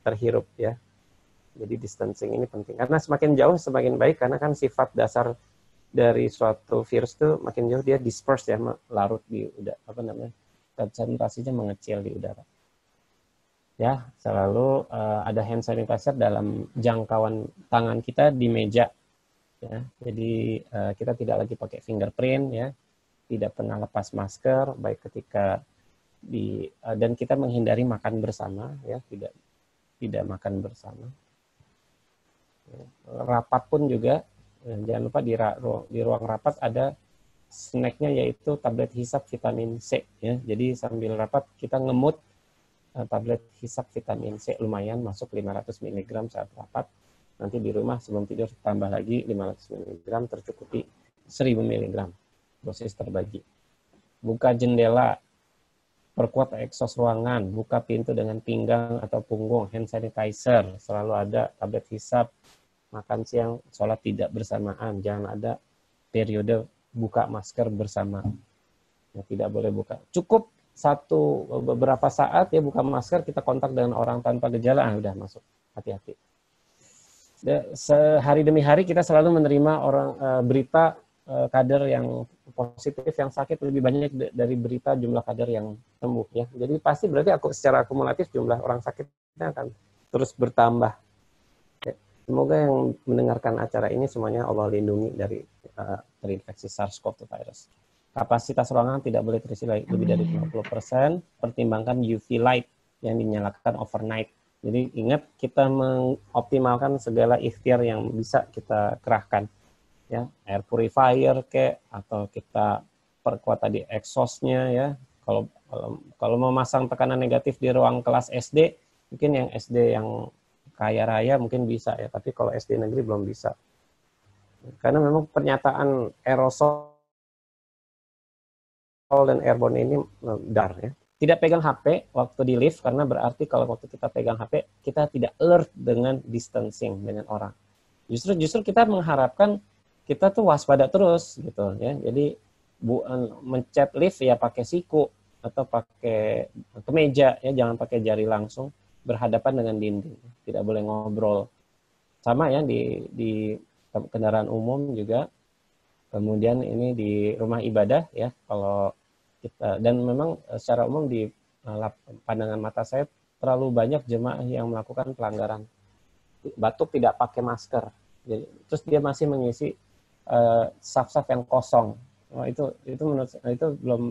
terhirup ya. Jadi distancing ini penting karena semakin jauh semakin baik, karena kan sifat dasar dari suatu virus itu makin jauh dia disperse ya, larut di udara, konsentrasinya mengecil di udara. Ya, selalu ada hand sanitizer dalam jangkauan tangan kita di meja ya. Jadi kita tidak lagi pakai fingerprint ya. Tidak pernah lepas masker, baik ketika dan kita menghindari makan bersama, ya, tidak makan bersama. Rapat pun juga, jangan lupa di ruang rapat ada snacknya yaitu tablet hisap vitamin C, ya. Jadi sambil rapat kita ngemut tablet hisap vitamin C, lumayan masuk 500 mg saat rapat. Nanti di rumah sebelum tidur tambah lagi 500 mg, tercukupi 1000 mg. Dosis terbagi. Buka jendela, perkuat eksos ruangan, buka pintu dengan pinggang atau punggung, hand sanitizer, selalu ada, tablet hisap, makan siang, sholat tidak bersamaan, jangan ada periode buka masker bersama. Ya, tidak boleh buka. Cukup beberapa saat ya buka masker, kita kontak dengan orang tanpa gejala, udah masuk. Hati-hati. Sehari demi hari kita selalu menerima berita kader yang positif, yang sakit lebih banyak dari berita jumlah kader yang sembuh ya. Jadi pasti berarti secara akumulatif jumlah orang sakitnya akan terus bertambah. Ya. Semoga yang mendengarkan acara ini semuanya Allah lindungi dari terinfeksi SARS-CoV-2 virus. Kapasitas ruangan tidak boleh terisi lebih dari 50%. Pertimbangkan UV light yang dinyalakan overnight. Jadi ingat kita mengoptimalkan segala ikhtiar yang bisa kita kerahkan. Ya, air purifier atau kita perkuat tadi exhaust-nya ya. Kalau memasang tekanan negatif di ruang kelas SD, mungkin yang SD yang kaya raya mungkin bisa ya, tapi kalau SD negeri belum bisa. Karena memang pernyataan aerosol dan airborne ini dar ya. Tidak pegang HP waktu di lift, karena berarti kalau waktu kita pegang HP kita tidak alert dengan distancing dengan orang. Justru kita mengharapkan kita tuh waspada terus gitu ya. Jadi mencet lift ya pakai siku atau pakai kemeja ya, jangan pakai jari langsung berhadapan dengan dinding. Tidak boleh ngobrol. Sama ya di kendaraan umum juga. Kemudian ini di rumah ibadah ya, kalau kita, dan memang secara umum di pandangan mata saya terlalu banyak jemaah yang melakukan pelanggaran. Batuk tidak pakai masker. Jadi, terus dia masih mengisi saf-saf yang kosong. Itu menurut itu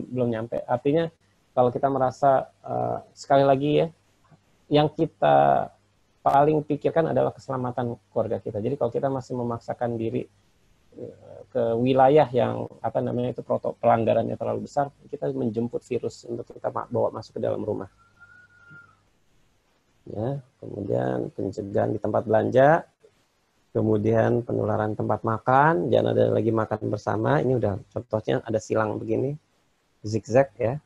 belum nyampe. Artinya kalau kita merasa sekali lagi ya, yang kita paling pikirkan adalah keselamatan keluarga kita. Jadi kalau kita masih memaksakan diri ke wilayah yang itu pelanggarannya terlalu besar, kita menjemput virus untuk kita bawa masuk ke dalam rumah. Ya, kemudian pencegahan di tempat belanja, kemudian penularan tempat makan, jangan ada lagi makan bersama. Ini udah contohnya ada silang begini, zigzag ya,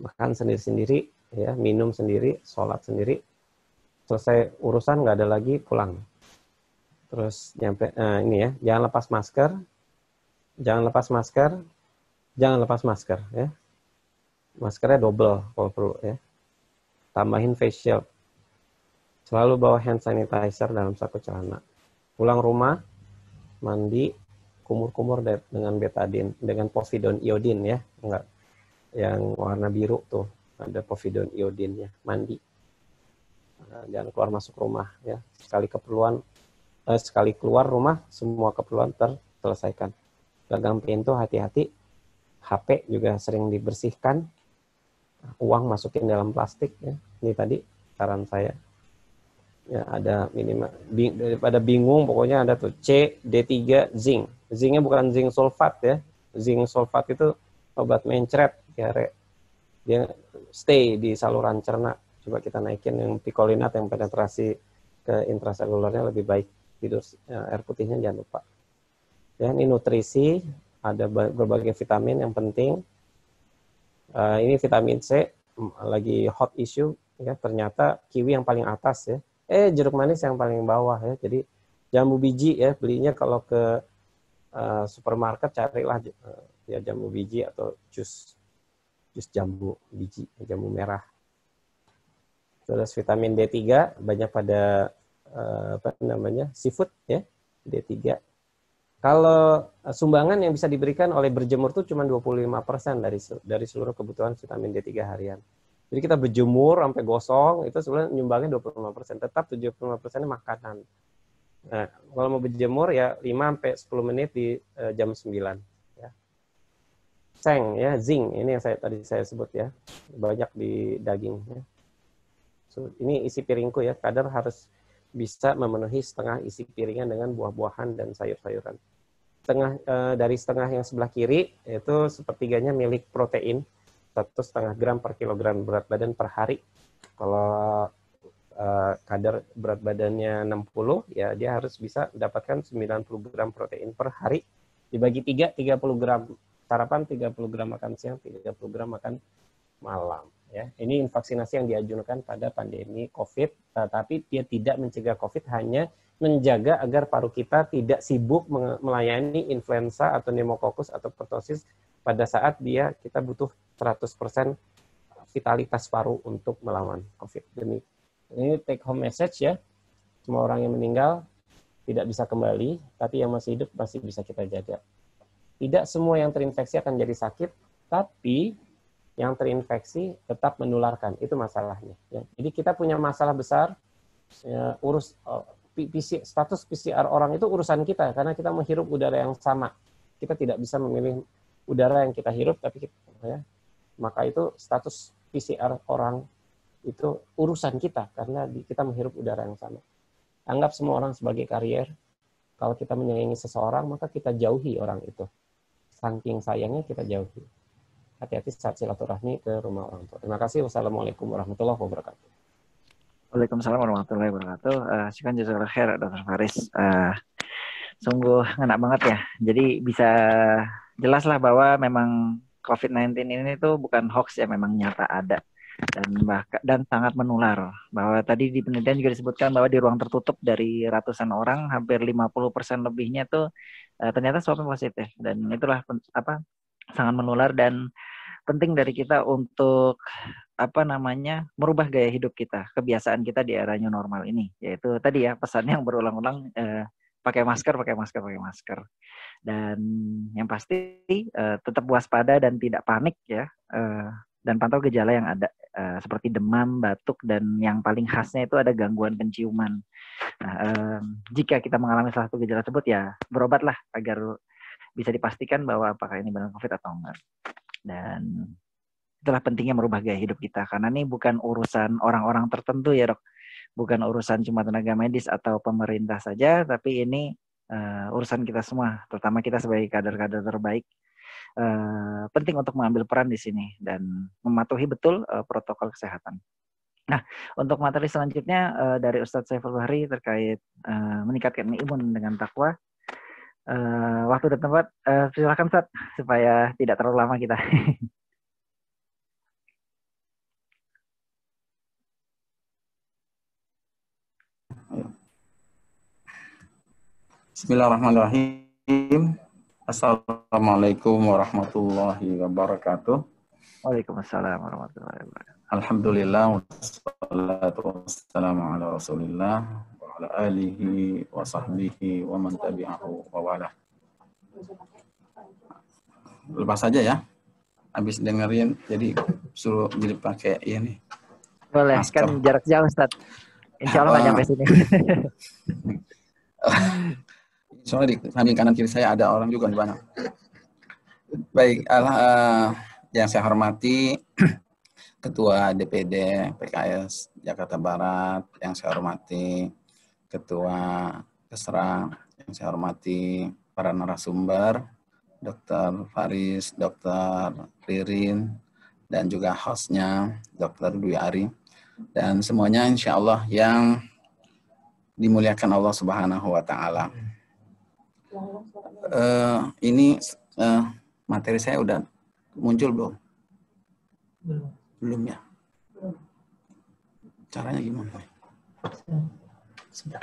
makan sendiri-sendiri, ya, minum sendiri, sholat sendiri. Selesai urusan nggak ada lagi, pulang. Terus nyampe ini ya, jangan lepas masker, jangan lepas masker ya. Maskernya double kalau perlu ya. Tambahin face shield. Selalu bawa hand sanitizer dalam saku celana. Pulang rumah, mandi, kumur-kumur dengan betadine, dengan povidone iodine ya, enggak yang warna biru tuh, ada povidone iodine-nya, mandi. Jangan keluar masuk rumah ya. Sekali keluar rumah, semua keperluan terselesaikan. Gagang pintu hati-hati. HP juga sering dibersihkan. Uang masukin dalam plastik ya. Ini tadi saran saya. Ya, ada minimal daripada bingung, pokoknya ada tuh C, D3, zinc. Zincnya bukan zinc sulfat ya. Zinc sulfat itu obat mencret, diare. Dia stay di saluran cerna. Coba kita naikin yang picolinat yang penetrasi ke intraselulernya lebih baik. Tidur air putihnya jangan lupa. Ya, ini nutrisi, ada berbagai vitamin yang penting. Ini vitamin C lagi hot issue ya, ternyata kiwi yang paling atas ya. Jeruk manis yang paling bawah ya. Jadi jambu biji ya, belinya kalau ke supermarket carilah ya jambu biji atau jus jambu biji, jambu merah. Terus vitamin D3 banyak pada seafood ya, D3. Kalau sumbangan yang bisa diberikan oleh berjemur itu cuma 25% dari seluruh kebutuhan vitamin D3 harian. Jadi kita berjemur sampai gosong, itu sebenarnya nyumbangnya 25%. Tetap 75%-nya makanan. Nah, kalau mau berjemur ya 5-10 menit di jam 9. Ya. Seng, ya, zinc, ini yang tadi saya sebut ya. Banyak di daging. Ya. So, ini isi piringku ya, kadar harus bisa memenuhi setengah isi piringnya dengan buah-buahan dan sayur-sayuran. Dari setengah yang sebelah kiri, itu sepertiganya milik protein, 1,5 gram per kilogram berat badan per hari. Kalau kadar berat badannya 60, ya dia harus bisa mendapatkan 90 gram protein per hari. Dibagi 3, 30 gram sarapan, 30 gram makan siang, 30 gram makan malam. Ya, ini vaksinasi yang dianjurkan pada pandemi COVID, tapi dia tidak mencegah COVID, hanya menjaga agar paru kita tidak sibuk melayani influenza atau pneumococcus atau pertussis pada saat kita butuh 100% vitalitas paru untuk melawan COVID. Ini take home message ya, semua orang yang meninggal tidak bisa kembali, tapi yang masih hidup masih bisa kita jaga. Tidak semua yang terinfeksi akan jadi sakit, tapi yang terinfeksi tetap menularkan, itu masalahnya. Ya. Jadi kita punya masalah besar, ya, status PCR orang itu urusan kita, karena kita menghirup udara yang sama. Kita tidak bisa memilih udara yang kita hirup, tapi maka itu status PCR orang itu urusan kita, karena kita menghirup udara yang sama. Anggap semua orang sebagai karier. Kalau kita menyayangi seseorang, maka kita jauhi orang itu. Saking sayangnya kita jauhi. Hati-hati saat silaturahmi ke rumah orang tua. Terima kasih. Wassalamualaikum warahmatullahi wabarakatuh. Waalaikumsalam warahmatullahi wabarakatuh. Syukran jazakallahu khair, Dr. Faris. Sungguh ngena banget ya. Jadi bisa jelaslah bahwa memang COVID-19 ini tuh bukan hoax ya, memang nyata ada. Dan sangat menular. Bahwa tadi di penelitian juga disebutkan bahwa di ruang tertutup dari ratusan orang, hampir 50% lebihnya tuh ternyata swab positif. Dan itulah sangat menular dan penting dari kita untuk merubah gaya hidup kita, kebiasaan kita di era new normal ini, yaitu tadi ya pesan yang berulang-ulang, pakai masker, dan yang pasti tetap waspada dan tidak panik ya, dan pantau gejala yang ada seperti demam, batuk, dan yang paling khasnya itu ada gangguan penciuman. Nah, jika kita mengalami salah satu gejala tersebut ya berobatlah agar bisa dipastikan bahwa apakah ini benar COVID atau enggak. Dan itulah pentingnya merubah gaya hidup kita. Karena ini bukan urusan orang-orang tertentu ya dok. bukan urusan cuma tenaga medis atau pemerintah saja, tapi ini urusan kita semua, terutama kita sebagai kader-kader terbaik. Penting untuk mengambil peran di sini dan mematuhi betul protokol kesehatan. Nah, untuk materi selanjutnya dari Ustadz Saiful Bahri terkait meningkatkan imun dengan takwa. Waktu dan tempat, silakan Ustadz, supaya tidak terlalu lama kita. Bismillahirrahmanirrahim. Assalamualaikum warahmatullahi wabarakatuh. Waalaikumsalam warahmatullahi wabarakatuh. Alhamdulillah, wassalatu wassalamu ala rasulillah wa ala alihi wa sahbihi wa man tabi'ahu wa wala. Lepas saja ya, habis dengerin, jadi suruh jadi pakai ini. Boleh, masker. Kan jarak jauh Ustaz. Insya Allah nggak nyampe sini. Soalnya di samping kanan kiri saya ada orang juga di mana. Baik, yang saya hormati Ketua DPD PKS Jakarta Barat, yang saya hormati Ketua Kesra, yang saya hormati para narasumber, Dr. Faris, Dr. Ririn, dan juga hostnya Dr. Dwi Ari, dan semuanya insya Allah yang dimuliakan Allah Subhanahu wa Ta'ala. Ini materi saya udah muncul belum? Belum ya? Caranya gimana? Sudah.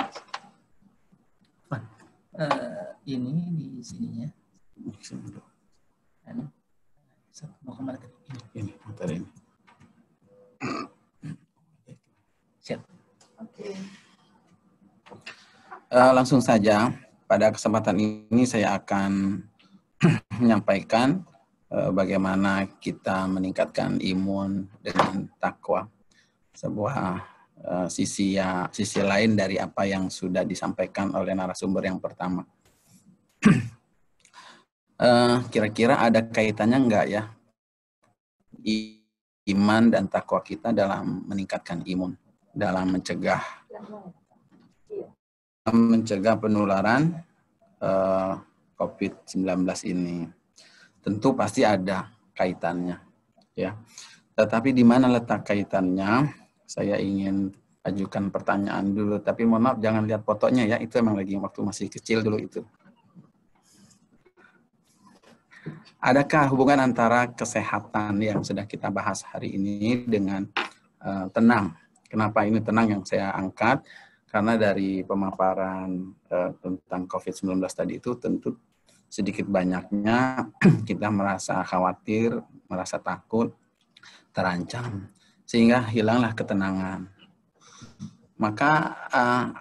Ini di sininya. Mau kemana? Ini materi ini. Siap. Oke. Langsung saja, pada kesempatan ini saya akan menyampaikan bagaimana kita meningkatkan imun dengan takwa. Sebuah sisi lain dari apa yang sudah disampaikan oleh narasumber yang pertama. Kira-kira ada kaitannya enggak ya iman dan takwa kita dalam meningkatkan imun, dalam mencegah penularan COVID-19 ini? Tentu pasti ada kaitannya, ya. Tetapi di mana letak kaitannya? Saya ingin ajukan pertanyaan dulu, tapi mohon maaf jangan lihat fotonya ya, itu emang lagi waktu masih kecil dulu itu. Adakah hubungan antara kesehatan yang sudah kita bahas hari ini dengan tenang? Kenapa ini tenang yang saya angkat? Karena dari pemaparan tentang COVID-19 tadi itu tentu sedikit banyaknya kita merasa khawatir, merasa takut, terancam, sehingga hilanglah ketenangan. Maka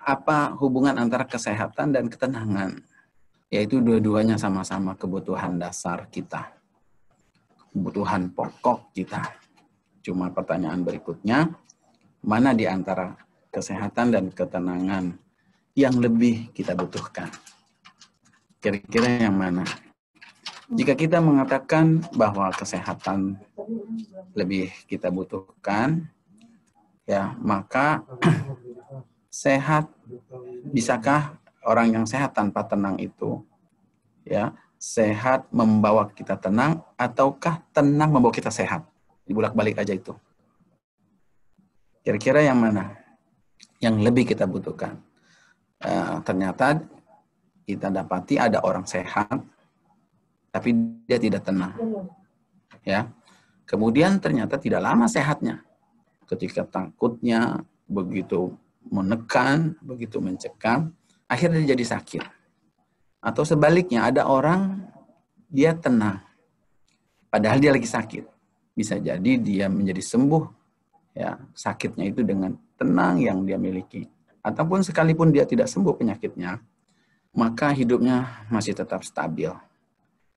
apa hubungan antara kesehatan dan ketenangan? Yaitu dua-duanya sama-sama kebutuhan dasar kita, kebutuhan pokok kita. Cuma pertanyaan berikutnya, mana di antara kesehatan dan ketenangan yang lebih kita butuhkan? Kira-kira yang mana? Jika kita mengatakan bahwa kesehatan lebih kita butuhkan, ya maka sehat, bisakah orang yang sehat tanpa tenang itu, ya sehat membawa kita tenang, ataukah tenang membawa kita sehat? Dibulak-balik aja itu. Kira-kira yang mana yang lebih kita butuhkan? Ternyata kita dapati ada orang sehat, tapi dia tidak tenang. Ya, kemudian ternyata tidak lama sehatnya. Ketika takutnya begitu menekan, begitu mencekam, akhirnya dia jadi sakit. Atau sebaliknya, ada orang dia tenang, padahal dia lagi sakit. Bisa jadi dia menjadi sembuh, ya sakitnya itu dengan tenang yang dia miliki. Ataupun sekalipun dia tidak sembuh penyakitnya, maka hidupnya masih tetap stabil.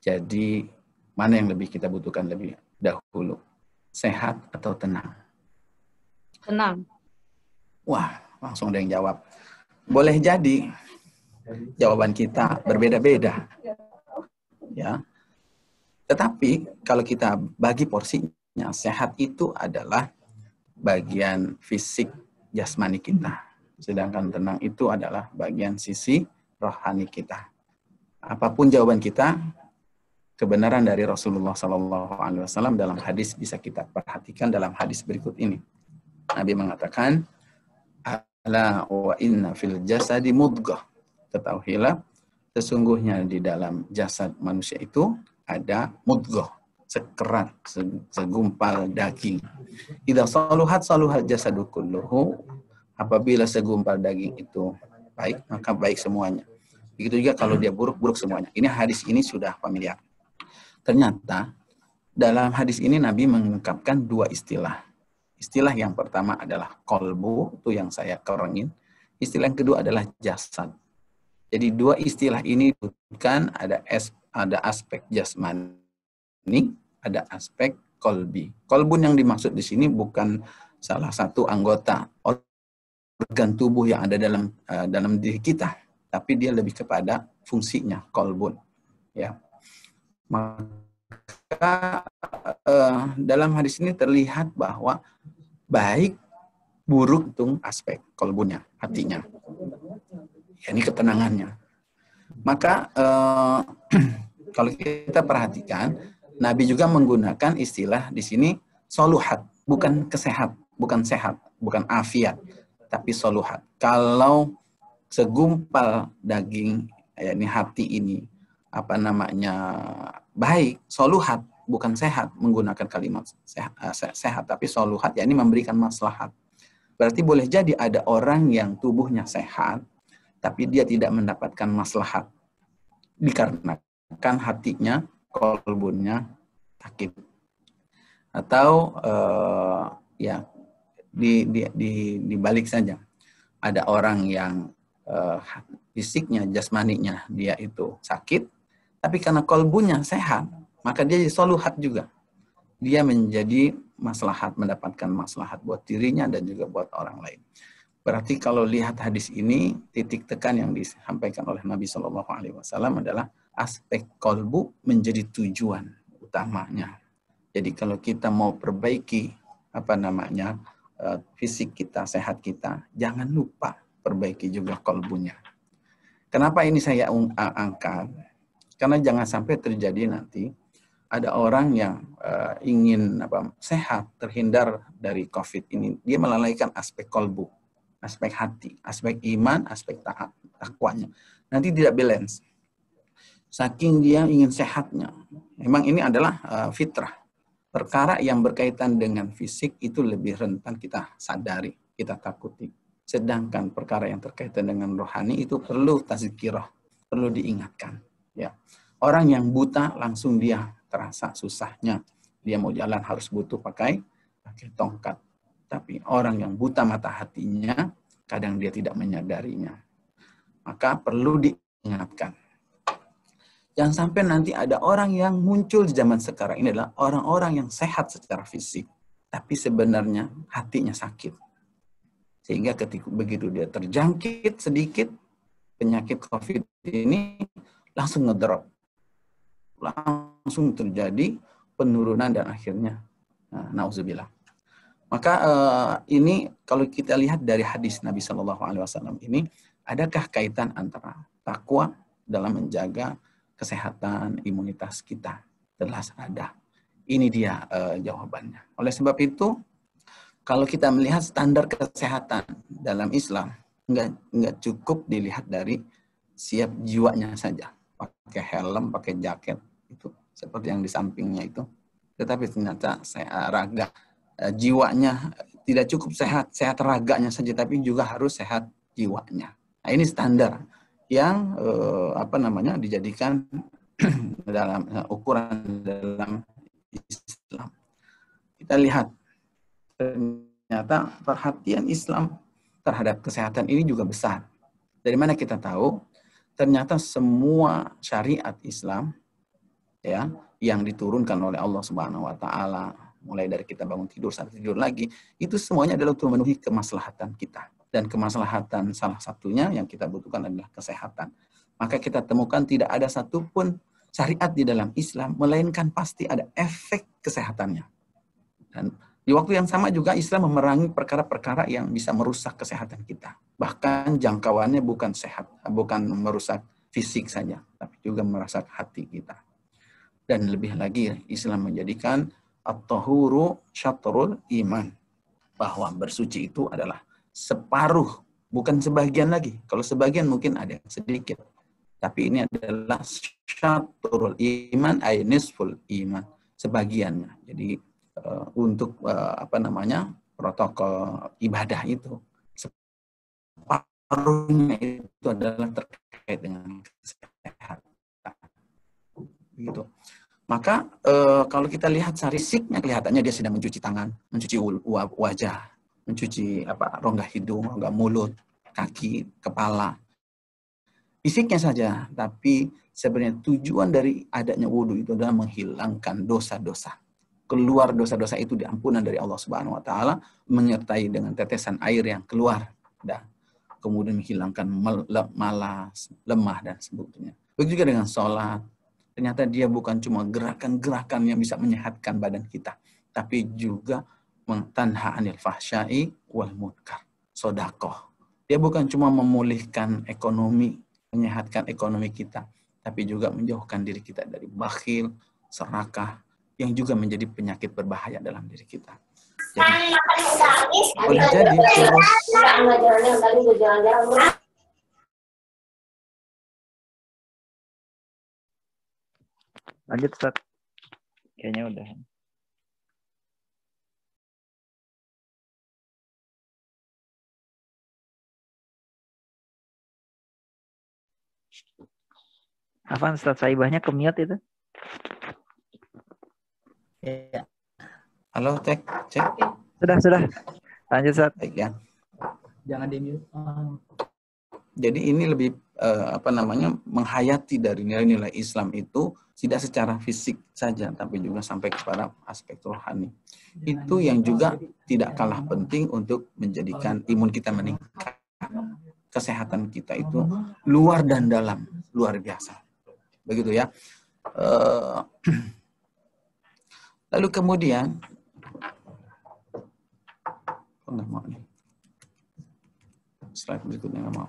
Jadi, mana yang lebih kita butuhkan lebih dahulu? Sehat atau tenang? Tenang. Wah, langsung ada yang jawab. Boleh jadi jawaban kita berbeda-beda. Ya. Tetapi kalau kita bagi porsinya, sehat itu adalah bagian fisik jasmani kita. Sedangkan tenang itu adalah bagian sisi rohani kita. Apapun jawaban kita, kebenaran dari Rasulullah SAW dalam hadis bisa kita perhatikan dalam hadis berikut ini. Nabi mengatakan, ala wa inna fil jasadi mudghah. Ketahuilah, sesungguhnya di dalam jasad manusia itu ada mudghah, sekerat, segumpal daging. Idza saluhat saluhat jasadu kulluhu. Apabila segumpal daging itu baik, maka baik semuanya. Begitu juga kalau dia buruk, buruk semuanya. Ini hadis ini sudah familiar. Ternyata dalam hadis ini Nabi mengungkapkan dua istilah. Istilah yang pertama adalah kolbu, itu yang saya kerengin. Istilah yang kedua adalah jasad. Jadi dua istilah ini disebutkan ada aspek jasmani, ada aspek kolbi. Kolbun yang dimaksud di sini bukan salah satu anggota organ tubuh yang ada dalam diri kita, tapi dia lebih kepada fungsinya, kolbun. Ya. Maka dalam hadis ini terlihat bahwa baik buruk itu aspek kolbunnya, hatinya. Ya, ini ketenangannya. Maka kalau kita perhatikan, Nabi juga menggunakan istilah di sini soluhat, bukan kesehat, bukan sehat, bukan afiat, tapi soluhat. Kalau segumpal daging, yakni hati ini, baik, soluhat, bukan sehat, menggunakan kalimat sehat, tapi soluhat, yakni memberikan maslahat. Berarti boleh jadi ada orang yang tubuhnya sehat, tapi dia tidak mendapatkan maslahat, dikarenakan hatinya, kolbunnya sakit. Atau dibalik saja, ada orang yang fisiknya, jasmaninya dia itu sakit, tapi karena kolbunya sehat, maka dia jadi soluhat juga. Dia menjadi maslahat, mendapatkan maslahat buat dirinya dan juga buat orang lain. Berarti kalau lihat hadis ini, titik tekan yang disampaikan oleh Nabi SAW adalah aspek kolbu menjadi tujuan utamanya. Jadi kalau kita mau perbaiki fisik kita, sehat kita, jangan lupa perbaiki juga kolbunya. Kenapa ini saya angkat? Karena jangan sampai terjadi nanti ada orang yang ingin sehat, terhindar dari COVID ini, dia melalaikan aspek kolbu, aspek hati, aspek iman, aspek takwanya. Nanti tidak balance. Saking dia ingin sehatnya. Memang ini adalah fitrah. Perkara yang berkaitan dengan fisik itu lebih rentan kita sadari, kita takuti. Sedangkan perkara yang terkaitan dengan rohani itu perlu tazkirah, perlu diingatkan. Ya. Orang yang buta langsung dia terasa susahnya. Dia mau jalan harus butuh pakai tongkat. Tapi orang yang buta mata hatinya, kadang dia tidak menyadarinya. Maka perlu diingatkan. Jangan sampai nanti ada orang yang muncul di zaman sekarang ini adalah orang-orang yang sehat secara fisik, tapi sebenarnya hatinya sakit. Sehingga ketika begitu dia terjangkit sedikit penyakit COVID ini, langsung ngedrop. Langsung terjadi penurunan dan akhirnya nauzubillah. Maka ini kalau kita lihat dari hadis Nabi SAW ini, adakah kaitan antara takwa dalam menjaga kesehatan imunitas kita? Jelas ada. Ini dia jawabannya. Oleh sebab itu, kalau kita melihat standar kesehatan dalam Islam, nggak cukup dilihat dari siap jiwanya saja. Pakai helm, pakai jaket, itu seperti yang di sampingnya itu. Tetapi ternyata raga jiwanya tidak cukup sehat raganya saja, tapi juga harus sehat jiwanya. Nah, ini standar yang dijadikan dalam ukuran dalam Islam. Kita lihat ternyata perhatian Islam terhadap kesehatan ini juga besar. Dari mana kita tahu? Ternyata semua syariat Islam ya yang diturunkan oleh Allah Subhanahu wa taala, mulai dari kita bangun tidur sampai tidur lagi, itu semuanya adalah untuk memenuhi kemaslahatan kita. Dan kemaslahatan salah satunya yang kita butuhkan adalah kesehatan. Maka kita temukan tidak ada satupun syariat di dalam Islam, melainkan pasti ada efek kesehatannya. Dan Di waktu yang sama juga Islam memerangi perkara-perkara yang bisa merusak kesehatan kita. Bahkan jangkauannya bukan merusak fisik saja, tapi juga merusak hati kita. Dan lebih lagi Islam menjadikan at-tahuru syatrul iman, bahwa bersuci itu adalah separuh, bukan sebagian lagi. Kalau sebagian mungkin ada yang sedikit, tapi ini adalah syatrul iman, ay nisful iman, sebagiannya. Jadi untuk protokol ibadah itu separuhnya itu adalah terkait dengan kesehatan. Begitu. Maka kalau kita lihat secara fisiknya kelihatannya dia sedang mencuci tangan, mencuci wajah, mencuci rongga hidung, rongga mulut, kaki, kepala. Fisiknya saja, tapi sebenarnya tujuan dari adanya wudhu itu adalah menghilangkan dosa-dosa. Keluar dosa-dosa itu diampunan dari Allah Subhanahu wa taala, menyertai dengan tetesan air yang keluar dan kemudian menghilangkan malas, lemah dan sebagainya. Begitu juga dengan sholat. Ternyata dia bukan cuma gerakan-gerakan yang bisa menyehatkan badan kita, tapi juga tanha anil fahsyai wal munkar. Sedekah. Dia bukan cuma memulihkan ekonomi, menyehatkan ekonomi kita, tapi juga menjauhkan diri kita dari bakhil, serakah, yang juga menjadi penyakit berbahaya dalam diri kita. Jadi terus lanjut Ustaz. Kayaknya udah. Afan, Ustaz Saibahnya ke-mute itu. Ya. Halo, cek. Sudah. Lanjut, Ustaz. Baik ya. Jangan di-mute. Jadi ini lebih menghayati dari nilai-nilai Islam itu tidak secara fisik saja, tapi juga sampai kepada aspek rohani. Itu yang juga tidak kalah penting untuk menjadikan imun kita meningkat. Kesehatan kita itu luar dan dalam, luar biasa. Begitu ya. Lalu kemudian, nggak mau nih. Slide berikutnya nggak mau.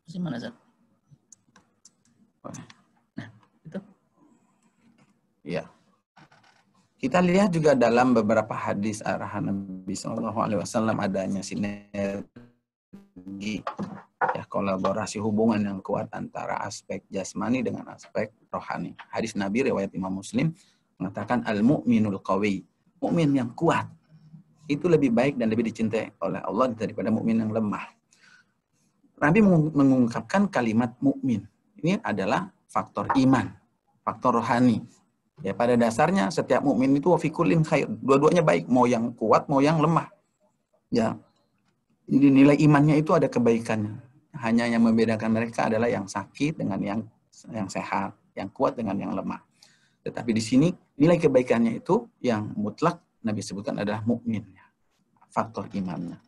Ini mana, Zat? Nah, itu. Ya. Kita lihat juga dalam beberapa hadis arahan Nabi SAW adanya sinergi, ya, kolaborasi hubungan yang kuat antara aspek jasmani dengan aspek rohani. Hadis Nabi riwayat Imam Muslim mengatakan al-mu'minul qawi, mukmin yang kuat itu lebih baik dan lebih dicintai oleh Allah daripada mukmin yang lemah. Nabi mengungkapkan kalimat mukmin. Ini adalah faktor iman, faktor rohani. Ya, pada dasarnya setiap mukmin itu wa fi kullin khair. Dua-duanya baik, mau yang kuat, mau yang lemah. Ya. Jadi nilai imannya itu ada kebaikannya. Hanya yang membedakan mereka adalah yang sakit dengan yang sehat, yang kuat dengan yang lemah. Tetapi di sini nilai kebaikannya itu yang mutlak Nabi sebutkan adalah mukmin, faktor imannya.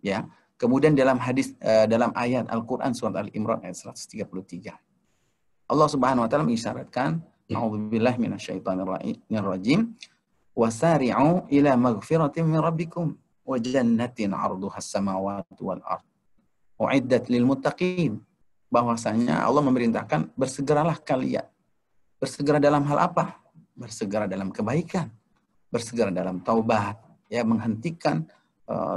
Ya. Kemudian dalam hadis dalam ayat Al-Qur'an surat Al-Imran ayat 133. Allah Subhanahu wa taala mengisyaratkan a'udzubillahi minasyaitonirrajim wasari'u ila maghfiratin min rabbikum wa jannatin 'arduhas samawati wal ardh u'iddat lil muttaqin. Bahwasanya Allah memerintahkan bersegeralah kalian. Bersegera dalam hal apa? Bersegera dalam kebaikan, bersegera dalam taubat, ya, menghentikan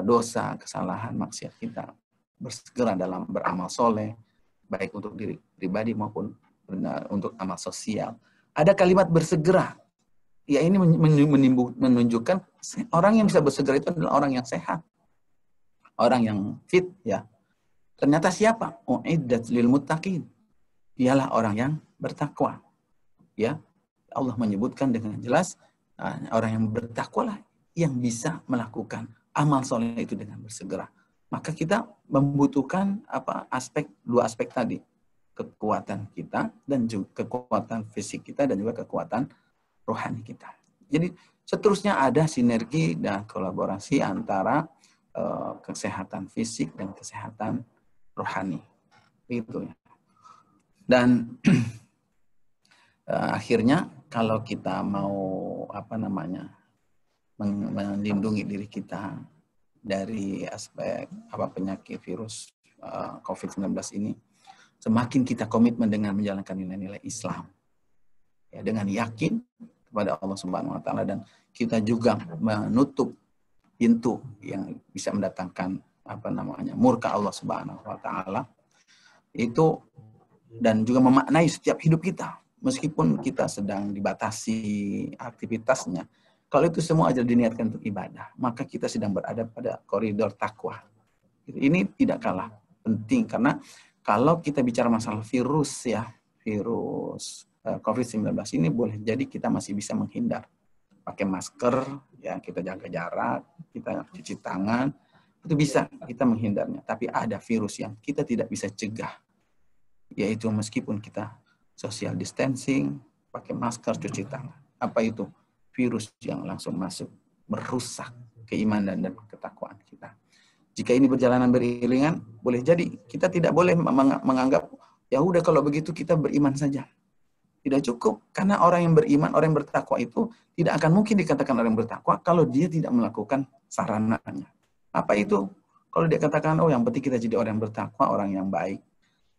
dosa, kesalahan, maksiat kita, bersegera dalam beramal soleh, baik untuk diri pribadi maupun untuk amal sosial. Ada kalimat bersegera. Ya, ini menunjukkan orang yang bisa bersegera itu adalah orang yang sehat, orang yang fit, ya. Ternyata siapa? U'iddat lil muttaqin. Ialah orang yang bertakwa. Ya, Allah menyebutkan dengan jelas orang yang bertakwalah yang bisa melakukan amal soleh itu dengan bersegera. Maka kita membutuhkan dua aspek tadi, kekuatan kita dan juga kekuatan fisik kita dan juga kekuatan rohani kita. Jadi seterusnya ada sinergi dan kolaborasi antara kesehatan fisik dan kesehatan rohani. Itu ya. Dan akhirnya kalau kita mau melindungi diri kita dari aspek penyakit virus COVID-19 ini, semakin kita komitmen dengan menjalankan nilai-nilai Islam, ya, dengan yakin kepada Allah Subhanahu Wa Taala, dan kita juga menutup pintu yang bisa mendatangkan murka Allah Subhanahu Wa Taala itu, dan juga memaknai setiap hidup kita meskipun kita sedang dibatasi aktivitasnya. Kalau itu semua aja diniatkan untuk ibadah, maka kita sedang berada pada koridor takwa. Ini tidak kalah penting, karena kalau kita bicara masalah virus COVID-19 ini, boleh jadi kita masih bisa menghindar. Pakai masker, ya, kita jaga jarak, kita cuci tangan, itu bisa kita menghindarnya. Tapi ada virus yang kita tidak bisa cegah, yaitu meskipun kita social distancing, pakai masker, cuci tangan. Apa itu? Virus yang langsung masuk, merusak keimanan dan ketakwaan kita. Jika ini berjalanan beriringan, boleh jadi kita tidak boleh menganggap, ya udah kalau begitu kita beriman saja. Tidak cukup, karena orang yang beriman, orang yang bertakwa itu tidak akan mungkin dikatakan orang yang bertakwa kalau dia tidak melakukan sarananya. Apa itu? Kalau dia katakan, oh yang penting kita jadi orang yang bertakwa, orang yang baik,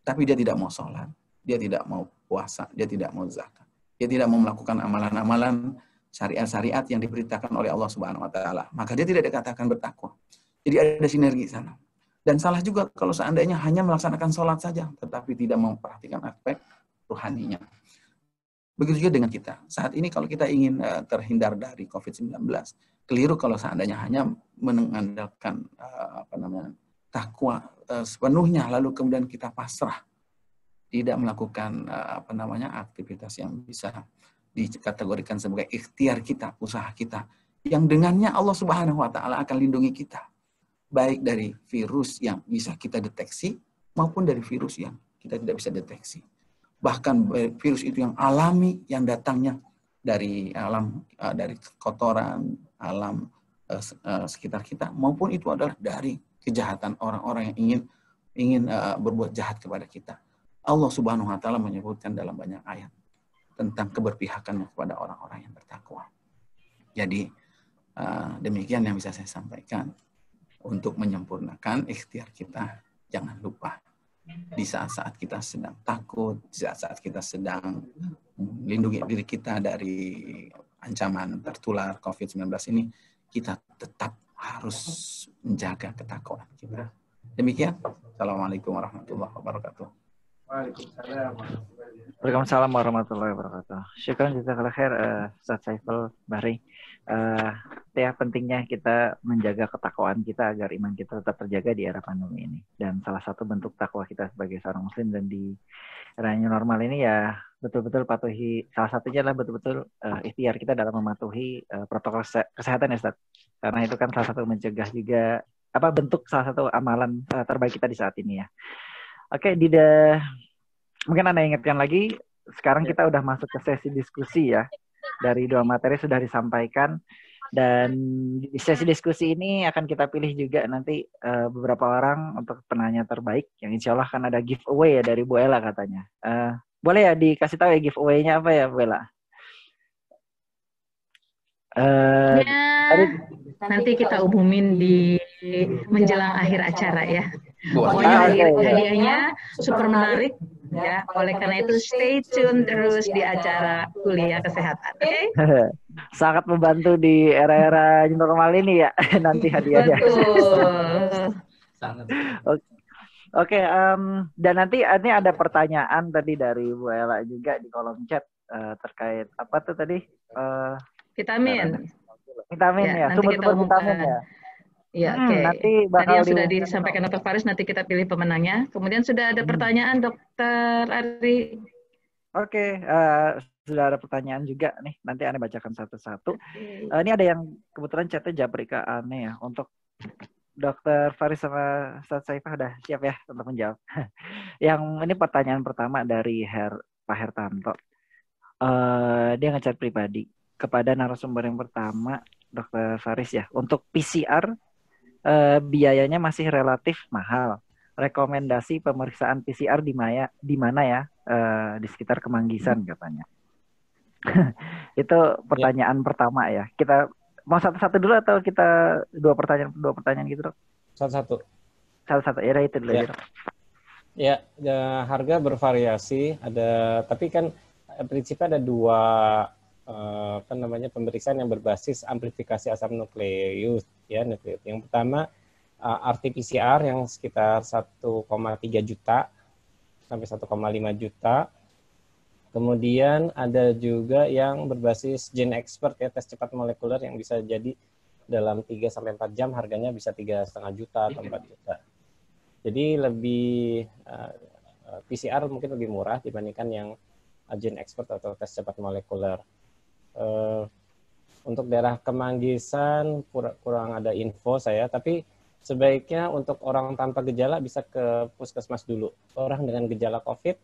tapi dia tidak mau sholat, dia tidak mau puasa, dia tidak mau zakat, dia tidak mau melakukan amalan-amalan syariat-syariat yang diberitakan oleh Allah Subhanahu Wa Taala, maka dia tidak dikatakan bertakwa. Jadi ada sinergi sana. Dan salah juga kalau seandainya hanya melaksanakan sholat saja, tetapi tidak memperhatikan aspek rohaninya. Begitu juga dengan kita. Saat ini kalau kita ingin terhindar dari COVID-19, keliru kalau seandainya hanya mengandalkan takwa sepenuhnya, lalu kemudian kita pasrah, tidak melakukan aktivitas yang bisa dikategorikan sebagai ikhtiar kita, usaha kita, yang dengannya Allah Subhanahu Wa Taala akan lindungi kita, baik dari virus yang bisa kita deteksi maupun dari virus yang kita tidak bisa deteksi. Bahkan virus itu yang alami, yang datangnya dari alam, dari kotoran alam sekitar kita, maupun itu adalah dari kejahatan orang-orang yang ingin berbuat jahat kepada kita. Allah Subhanahu Wa Taala menyebutkan dalam banyak ayat tentang keberpihakannya kepada orang-orang yang bertakwa. Jadi demikian yang bisa saya sampaikan. Untuk menyempurnakan ikhtiar kita, jangan lupa di saat-saat kita sedang takut, di saat-saat kita sedang melindungi diri kita dari ancaman tertular COVID-19 ini, kita tetap harus menjaga ketakwaan kita. Demikian. Assalamualaikum warahmatullahi wabarakatuh. Waalaikumsalam warahmatullahi wabarakatuh. Syukran jazakallahu khair Ustaz Saiful Bahri. Ya, pentingnya kita menjaga ketakwaan kita agar iman kita tetap terjaga di era pandemi ini. Dan salah satu bentuk takwa kita sebagai seorang muslim dan di era new normal ini ya betul-betul patuhi, salah satunya adalah betul-betul ikhtiar kita dalam mematuhi protokol kesehatan ya Ustaz. Karena itu kan salah satu mencegah juga bentuk salah satu amalan terbaik kita di saat ini ya. Oke, mungkin Anda ingatkan lagi, sekarang kita udah masuk ke sesi diskusi ya. Dari 2 materi sudah disampaikan, dan di sesi diskusi ini akan kita pilih juga nanti beberapa orang untuk penanya terbaik, yang insya Allah akan ada giveaway ya dari Bu Ella katanya. Boleh ya dikasih tahu ya giveaway-nya apa ya Bu Ella? Nanti kita umumin di menjelang akhir acara ya. Pokoknya hadiahnya super menarik ya. Oleh karena itu stay tune terus di acara kuliah kesehatan. Oke? Sangat membantu di era-era normal ini ya nanti hadiahnya. Oke, dan nanti ini ada pertanyaan tadi dari Bu Ella juga di kolom chat terkait apa tuh tadi? Vitamin ya, sumber-sumber vitamin ya. Ya, oke. Nanti tadi yang sudah disampaikan Dr. Faris, nanti kita pilih pemenangnya. Kemudian sudah ada pertanyaan Dr. Ari. Oke, sudah ada pertanyaan juga nih. Nanti Anda bacakan satu-satu. Ini ada yang kebetulan chatnya Japrika Ane ya. Untuk Dr. Faris sama Ustaz Saifah udah siap ya untuk menjawab. Yang ini pertanyaan pertama dari Pak Hertanto. Dia ngechat pribadi kepada narasumber yang pertama, Dr. Faris ya. Untuk PCR biayanya masih relatif mahal. rekomendasi pemeriksaan PCR di mana ya? Di sekitar Kemanggisan katanya. Itu pertanyaan pertama ya. Kita mau satu-satu dulu atau kita dua pertanyaan gitu, Dok? Satu-satu. Satu-satu. Ya, itu dulu aja, Dok. Ya, harga bervariasi, tapi kan prinsipnya ada dua pemeriksaan yang berbasis amplifikasi asam nukleus ya, nukleus. Yang pertama RT-PCR yang sekitar 1,3 juta sampai 1,5 juta. Kemudian ada juga yang berbasis Gene Expert ya, tes cepat molekuler yang bisa jadi dalam 3 sampai 4 jam harganya bisa 3,5 juta atau 4 juta. Jadi lebih PCR mungkin lebih murah dibandingkan yang Gene Expert atau tes cepat molekuler. Untuk daerah Kemanggisan kurang ada info saya, tapi sebaiknya untuk orang tanpa gejala bisa ke puskesmas dulu. Orang dengan gejala COVID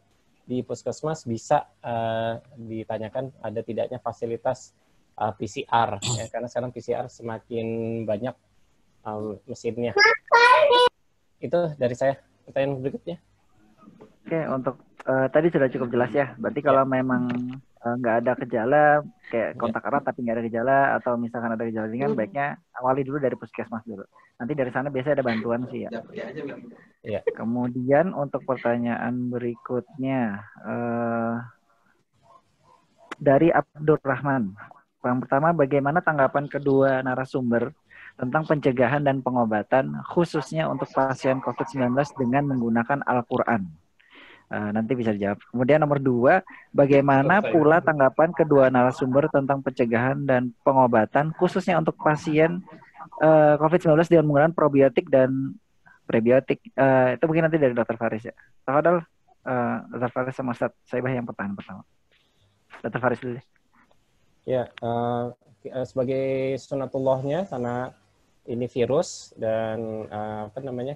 di puskesmas bisa ditanyakan ada tidaknya fasilitas PCR, ya, karena sekarang PCR semakin banyak mesinnya. Itu dari saya. Pertanyaan berikutnya. Oke, untuk tadi sudah cukup jelas ya. Berarti kalau memang nggak ada gejala, kayak kontak erat tapi nggak ada gejala, atau misalkan ada gejala ringan, baiknya awali dulu dari puskesmas dulu. Nanti dari sana biasanya ada bantuan sih ya. Ya. Kemudian untuk pertanyaan berikutnya dari Abdurrahman. Yang pertama, bagaimana tanggapan kedua narasumber tentang pencegahan dan pengobatan khususnya untuk pasien COVID-19 dengan menggunakan Al-Quran? Nanti bisa dijawab. Kemudian nomor 2, bagaimana pula tanggapan kedua narasumber tentang pencegahan dan pengobatan khususnya untuk pasien COVID-19 dengan menggunakan probiotik dan prebiotik? Itu mungkin nanti dari Dr. Faris ya. Tafadhol, Dr. Faris sama Ustaz Saibah yang pertanyaan pertama. Dr. Faris dulu. Ya, sebagai sunatullahnya karena ini virus dan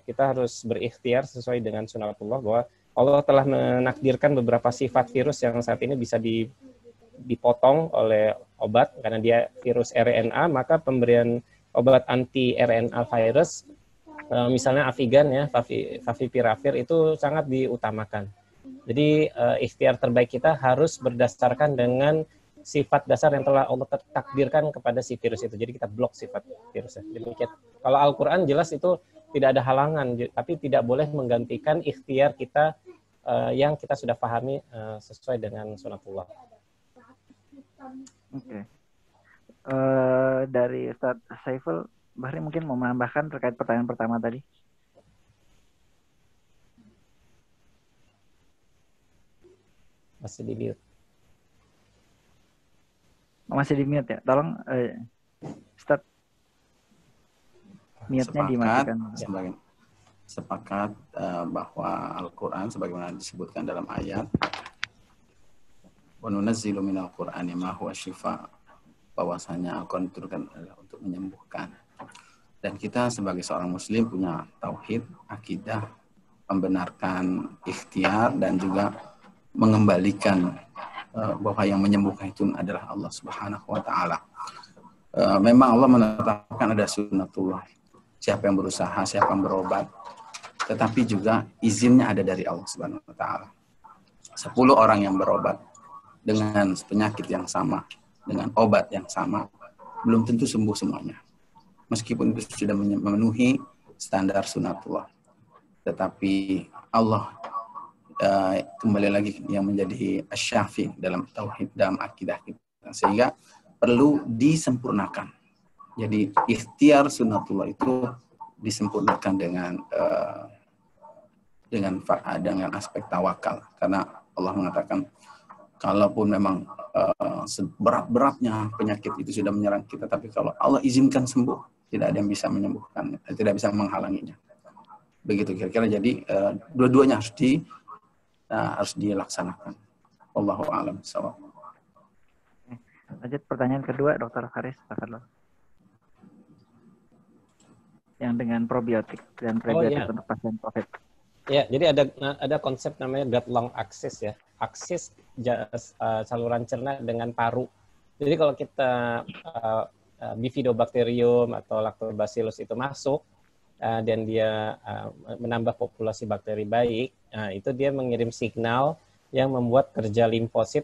kita harus berikhtiar sesuai dengan sunatullah bahwa Allah telah menakdirkan beberapa sifat virus yang saat ini bisa dipotong oleh obat karena dia virus RNA, maka pemberian obat anti RNA virus misalnya Avigan ya, Favipiravir itu sangat diutamakan. Jadi ikhtiar terbaik kita harus berdasarkan dengan sifat dasar yang telah Allah takdirkan kepada si virus itu. Jadi kita blok sifat virusnya. Demikian. Kalau Al-Quran jelas itu tidak ada halangan, tapi tidak boleh menggantikan ikhtiar kita yang kita sudah pahami sesuai dengan sunatullah. Oke. Dari Ustaz Saiful Bahri mungkin mau menambahkan terkait pertanyaan pertama tadi. Masih di mute. Masih di mute ya. Tolong Ustaz mute-nya dimatikan. Sepakat bahwa Al-Quran sebagaimana disebutkan dalam ayat wa nunazzilu minal Qur'ani ma huwa syifa, bahwasanya Al-Quran diturunkan adalah untuk menyembuhkan. Dan kita sebagai seorang muslim punya tauhid, akidah, membenarkan ikhtiar dan juga mengembalikan bahwa yang menyembuhkan itu adalah Allah Subhanahu wa taala. Memang Allah menetapkan ada sunnatullah. Siapa yang berusaha, siapa yang berobat, tetapi juga izinnya ada dari Allah Subhanahu wa taala. 10 orang yang berobat dengan penyakit yang sama, dengan obat yang sama, belum tentu sembuh semuanya. Meskipun itu sudah memenuhi standar sunatullah. Tetapi Allah kembali lagi yang menjadi asy-syafi dalam tauhid, dalam akidah kita. Sehingga perlu disempurnakan. Jadi ikhtiar sunatullah itu disempurnakan dengan aspek tawakal, karena Allah mengatakan kalaupun memang berat-beratnya penyakit itu sudah menyerang kita, tapi kalau Allah izinkan sembuh, tidak ada yang bisa menyembuhkan, tidak bisa menghalanginya. Begitu kira-kira. Jadi dua-duanya harus dilaksanakan. Wallahu a'lam bishawab. Lanjut pertanyaan kedua, Dr. Faris. Yang dengan probiotik dan prebiotik untuk pasien COVID. Ya, jadi ada konsep namanya gut lung axis ya. Aksis saluran cerna dengan paru. Jadi kalau kita Bifidobacterium atau Lactobacillus itu masuk, dan dia menambah populasi bakteri baik, itu dia mengirim signal yang membuat kerja limfosit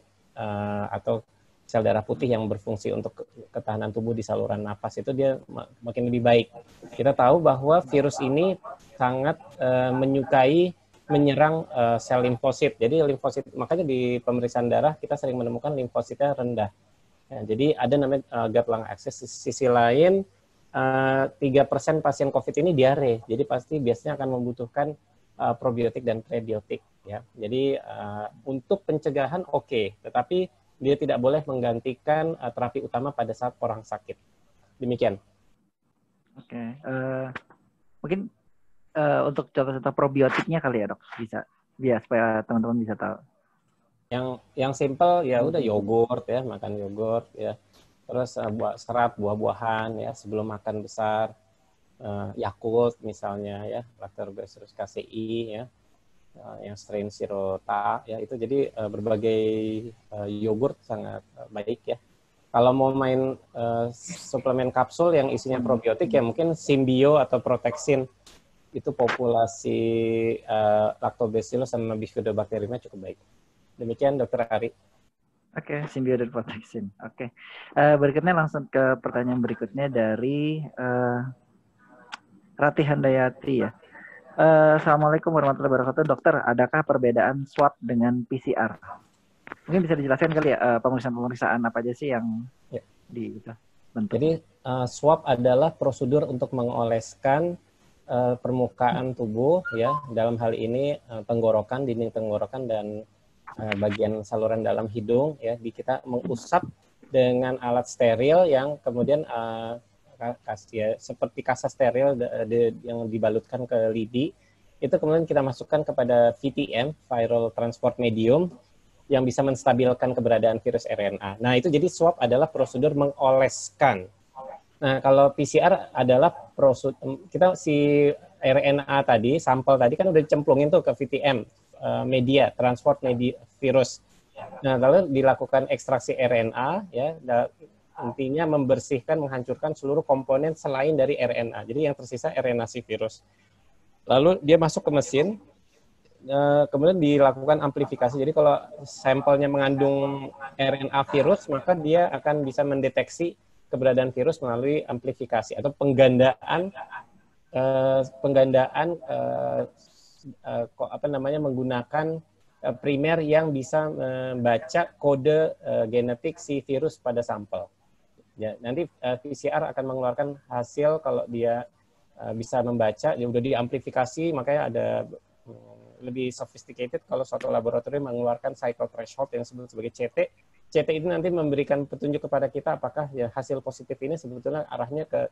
atau sel darah putih yang berfungsi untuk ketahanan tubuh di saluran nafas itu dia makin lebih baik. Kita tahu bahwa virus ini sangat menyukai menyerang sel limfosit. Jadi limfosit, makanya di pemeriksaan darah kita sering menemukan limfositnya rendah. Ya, jadi ada namanya gut lung axis. Sisi lain 3% pasien COVID ini diare. Jadi pasti biasanya akan membutuhkan probiotik dan prebiotik. Ya, jadi untuk pencegahan oke, tetapi dia tidak boleh menggantikan terapi utama pada saat orang sakit. Demikian. Oke. Mungkin untuk contoh-contoh probiotiknya kali ya, Dok, bisa biar supaya teman-teman bisa tahu. Yang simple ya udah yogurt ya, makan yogurt ya. Terus serat buah-buahan ya sebelum makan besar. Yakult misalnya ya, Lactobacillus casei ya. Yang strain Sirota ya, itu jadi berbagai yogurt sangat baik ya. Kalau mau main suplemen kapsul yang isinya probiotik ya mungkin Symbio atau Protexin, itu populasi Lactobacillus sama Bifidobacteriumnya cukup baik. Demikian Dr. Ari. Oke, Symbio dan Protexin. Oke. Berikutnya langsung ke pertanyaan berikutnya dari Rati Handayati ya. Assalamualaikum warahmatullahi wabarakatuh. Dokter, adakah perbedaan swab dengan PCR? Mungkin bisa dijelaskan kali ya, pemeriksaan apa aja sih yang bentuk? Jadi swab adalah prosedur untuk mengoleskan permukaan tubuh ya, dalam hal ini tenggorokan, dinding tenggorokan dan bagian saluran dalam hidung ya. Kita mengusap dengan alat steril yang kemudian seperti kasa steril yang dibalutkan ke lidi, itu kemudian kita masukkan kepada VTM, Viral Transport Medium, yang bisa menstabilkan keberadaan virus RNA. Nah, itu jadi swab adalah prosedur mengoleskan. Nah, kalau PCR adalah prosedur, kita si RNA tadi, sampel tadi kan udah dicemplungin tuh ke VTM, media, transport media virus. Nah, lalu dilakukan ekstraksi RNA, ya, intinya membersihkan, menghancurkan seluruh komponen selain dari RNA. Jadi yang tersisa RNA si virus. Lalu dia masuk ke mesin, kemudian dilakukan amplifikasi. Jadi kalau sampelnya mengandung RNA virus, maka dia akan bisa mendeteksi keberadaan virus melalui amplifikasi atau penggandaan menggunakan primer yang bisa membaca kode genetik si virus pada sampel. Ya, nanti PCR akan mengeluarkan hasil kalau dia bisa membaca, dia udah diamplifikasi, makanya ada lebih sophisticated kalau suatu laboratorium mengeluarkan cycle threshold yang disebut sebagai CT. CT itu nanti memberikan petunjuk kepada kita apakah ya hasil positif ini sebetulnya arahnya ke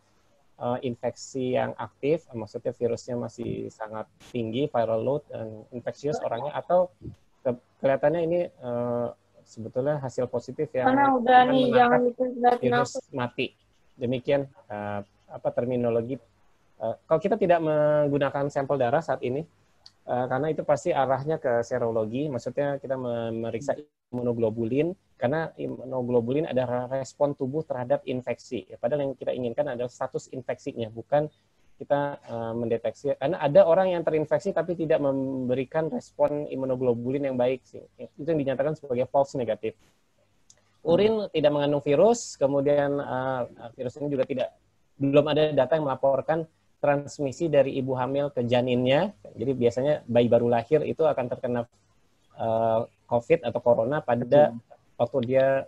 infeksi yang aktif, maksudnya virusnya masih sangat tinggi, viral load dan infeksius orangnya, atau kelihatannya ini sebetulnya hasil positif yang menangkap virus mati. Demikian terminologi. Kalau kita tidak menggunakan sampel darah saat ini, karena itu pasti arahnya ke serologi, maksudnya kita memeriksa imunoglobulin, karena imunoglobulin adalah respon tubuh terhadap infeksi. Padahal yang kita inginkan adalah status infeksinya, bukan kita mendeteksi. Karena ada orang yang terinfeksi tapi tidak memberikan respon imunoglobulin yang baik sih. Itu yang dinyatakan sebagai false negatif. Urin tidak mengandung virus, kemudian virus ini juga belum ada data yang melaporkan transmisi dari ibu hamil ke janinnya. Jadi biasanya bayi baru lahir itu akan terkena COVID atau corona pada waktu dia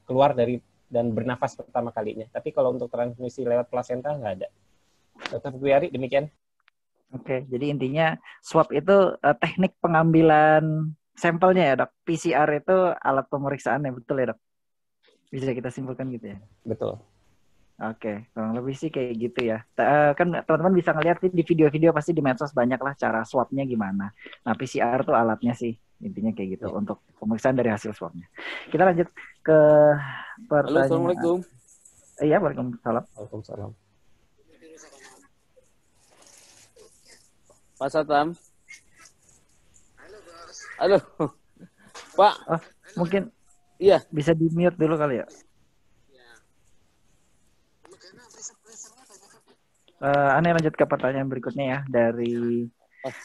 keluar dari dan bernafas pertama kalinya. Tapi kalau untuk transmisi lewat plasenta nggak ada. Dr. Guyari, demikian. Oke, jadi intinya swab itu teknik pengambilan sampelnya ya, Dok. PCR itu alat pemeriksaannya, betul ya, Dok? Bisa kita simpulkan gitu ya? Betul. Oke, kurang lebih sih kayak gitu ya. Kan teman-teman bisa ngeliat di video-video pasti di medsos banyak lah cara swabnya gimana. Nah, PCR tuh alatnya sih, intinya kayak gitu untuk pemeriksaan dari hasil swabnya. Kita lanjut ke pertanyaan. Halo, Assalamualaikum. Iya, waalaikumsalam. Waalaikumsalam. Pak Satam. Halo. Pak. Oh, mungkin iya bisa di-mute dulu kali ya. Aneh lanjut ke pertanyaan berikutnya ya dari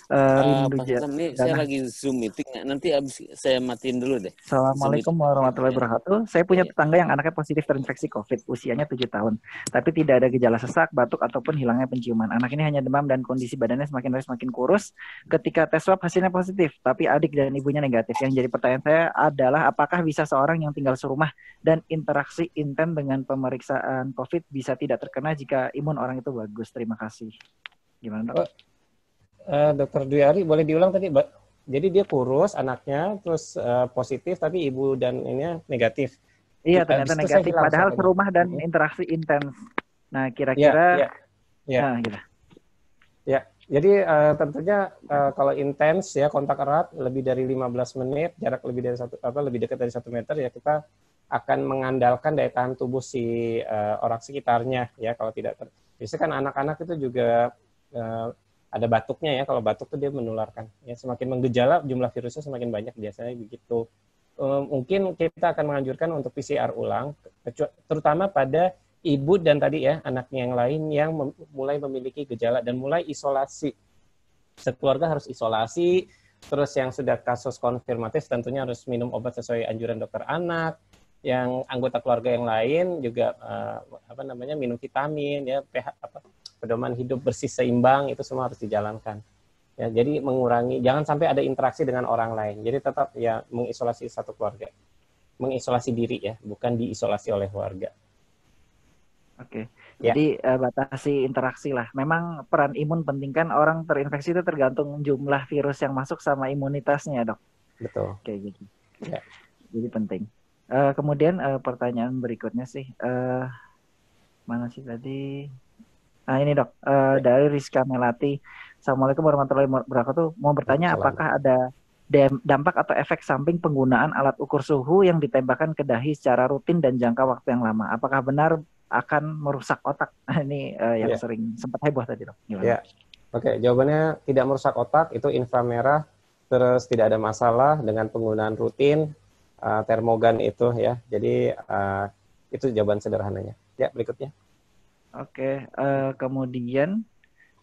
Rindu Pak Islam, ini saya lagi Zoom meeting. Nanti abis saya matiin dulu deh. Assalamualaikum warahmatullahi wabarakatuh. Saya punya tetangga yang anaknya positif terinfeksi COVID, usianya 7 tahun. Tapi tidak ada gejala sesak, batuk, ataupun hilangnya penciuman. Anak ini hanya demam dan kondisi badannya semakin hari semakin kurus. Ketika tes swab hasilnya positif, tapi adik dan ibunya negatif. Yang jadi pertanyaan saya adalah apakah bisa seorang yang tinggal serumah dan interaksi intens dengan pemeriksaan COVID bisa tidak terkena jika imun orang itu bagus? Terima kasih. Gimana, Dok? Dokter Dwi Ari, boleh diulang tadi, Mbak? Jadi dia kurus anaknya, terus positif, tapi ibu dan ini negatif. Iya, ternyata negatif. Padahal serumah dan interaksi intens. Nah, kira-kira... Ya. Jadi tentunya kalau intens ya, kontak erat lebih dari 15 menit, jarak lebih dari lebih dekat dari 1 meter, ya kita akan mengandalkan daya tahan tubuh si orang sekitarnya ya. Kalau tidak, biasanya kan anak-anak itu juga ada batuknya ya, kalau batuk tuh dia menularkan. Ya, semakin menggejala jumlah virusnya semakin banyak, biasanya begitu. Mungkin kita akan menganjurkan untuk PCR ulang, terutama pada ibu dan tadi ya anaknya yang lain yang mulai memiliki gejala dan mulai isolasi. Sekeluarga harus isolasi, terus yang sudah kasus konfirmatif tentunya harus minum obat sesuai anjuran dokter anak. Yang anggota keluarga yang lain juga minum vitamin ya, pedoman hidup bersih seimbang, itu semua harus dijalankan. Ya, jadi mengurangi, jangan sampai ada interaksi dengan orang lain. Jadi tetap ya mengisolasi satu keluarga. Mengisolasi diri ya, bukan diisolasi oleh keluarga. Oke. Jadi batasi interaksi lah. Memang peran imun penting kan, orang terinfeksi itu tergantung jumlah virus yang masuk sama imunitasnya, Dok. Betul. Kayak gitu. Ya. Jadi penting. Kemudian pertanyaan berikutnya sih, mana sih tadi? Nah ini Dok, dari Rizka Melati. Assalamualaikum warahmatullahi wabarakatuh. Mau bertanya apakah ada dampak atau efek samping penggunaan alat ukur suhu yang ditembakkan ke dahi secara rutin dan jangka waktu yang lama? Apakah benar akan merusak otak? Ini yang sering sempat heboh tadi Dok. Ya. Oke, jawabannya tidak merusak otak, itu inframerah, terus tidak ada masalah dengan penggunaan rutin, termogan itu ya. Jadi itu jawaban sederhananya. Ya, berikutnya. Oke, kemudian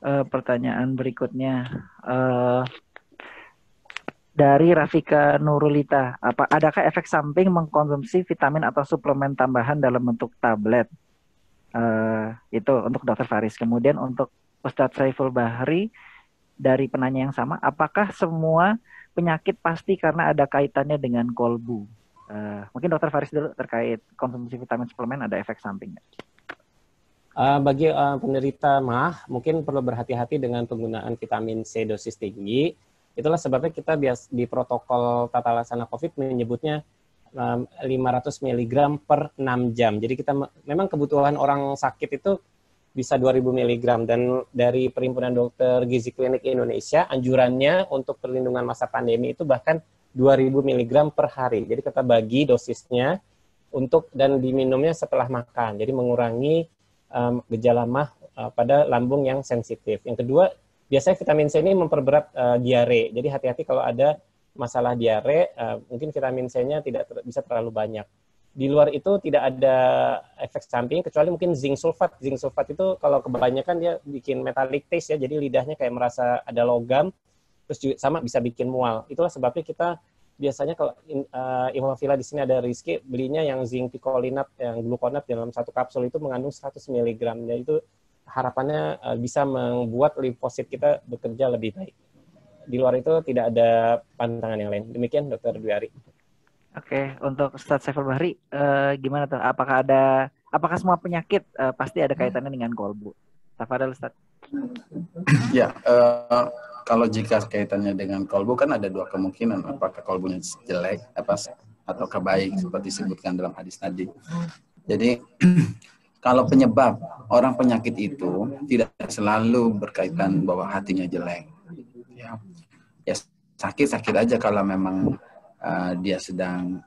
pertanyaan berikutnya dari Rafika Nurulita, adakah efek samping mengkonsumsi vitamin atau suplemen tambahan dalam bentuk tablet? Itu untuk Dr. Faris. Kemudian untuk Ustadz Saiful Bahri dari penanya yang sama, apakah semua penyakit pasti karena ada kaitannya dengan kolbu? Mungkin Dr. Faris dulu terkait konsumsi vitamin suplemen, ada efek samping nggak? Bagi penderita MAH, mungkin perlu berhati-hati dengan penggunaan vitamin C dosis tinggi. Itulah sebabnya kita di protokol tata laksana COVID menyebutnya 500 mg per 6 jam. Jadi kita memang kebutuhan orang sakit itu bisa 2000 mg. Dan dari Perhimpunan Dokter Gizi Klinik Indonesia, anjurannya untuk perlindungan masa pandemi itu bahkan 2000 mg per hari. Jadi kita bagi dosisnya dan diminumnya setelah makan. Jadi mengurangi gejala MAH pada lambung yang sensitif. Yang kedua, biasanya vitamin C ini memperberat diare. Jadi hati-hati kalau ada masalah diare, mungkin vitamin C-nya tidak bisa terlalu banyak. Di luar itu tidak ada efek samping, kecuali mungkin zinc sulfat. Zinc sulfat itu kalau kebanyakan dia bikin metallic taste ya, jadi lidahnya kayak merasa ada logam, terus juga sama bisa bikin mual. Itulah sebabnya kita biasanya kalau Imavila di sini ada Rizky, belinya yang zinc picolinat, yang gluconat dalam satu kapsul itu mengandung 100 mg. Dan itu harapannya bisa membuat limfosit kita bekerja lebih baik. Di luar itu tidak ada pantangan yang lain. Demikian Dr. Dwi Ari. Oke, untuk Ustadz Saiful Bahri, gimana tuh? Apakah semua penyakit pasti ada kaitannya dengan kolbu? Tafadhal Ustadz. Ya, kalau jika kaitannya dengan kolbu kan ada dua kemungkinan, apakah kolbunya jelek atau baik seperti disebutkan dalam hadis tadi. Jadi kalau penyebab orang penyakit itu tidak selalu berkaitan bahwa hatinya jelek. Ya sakit aja kalau memang dia sedang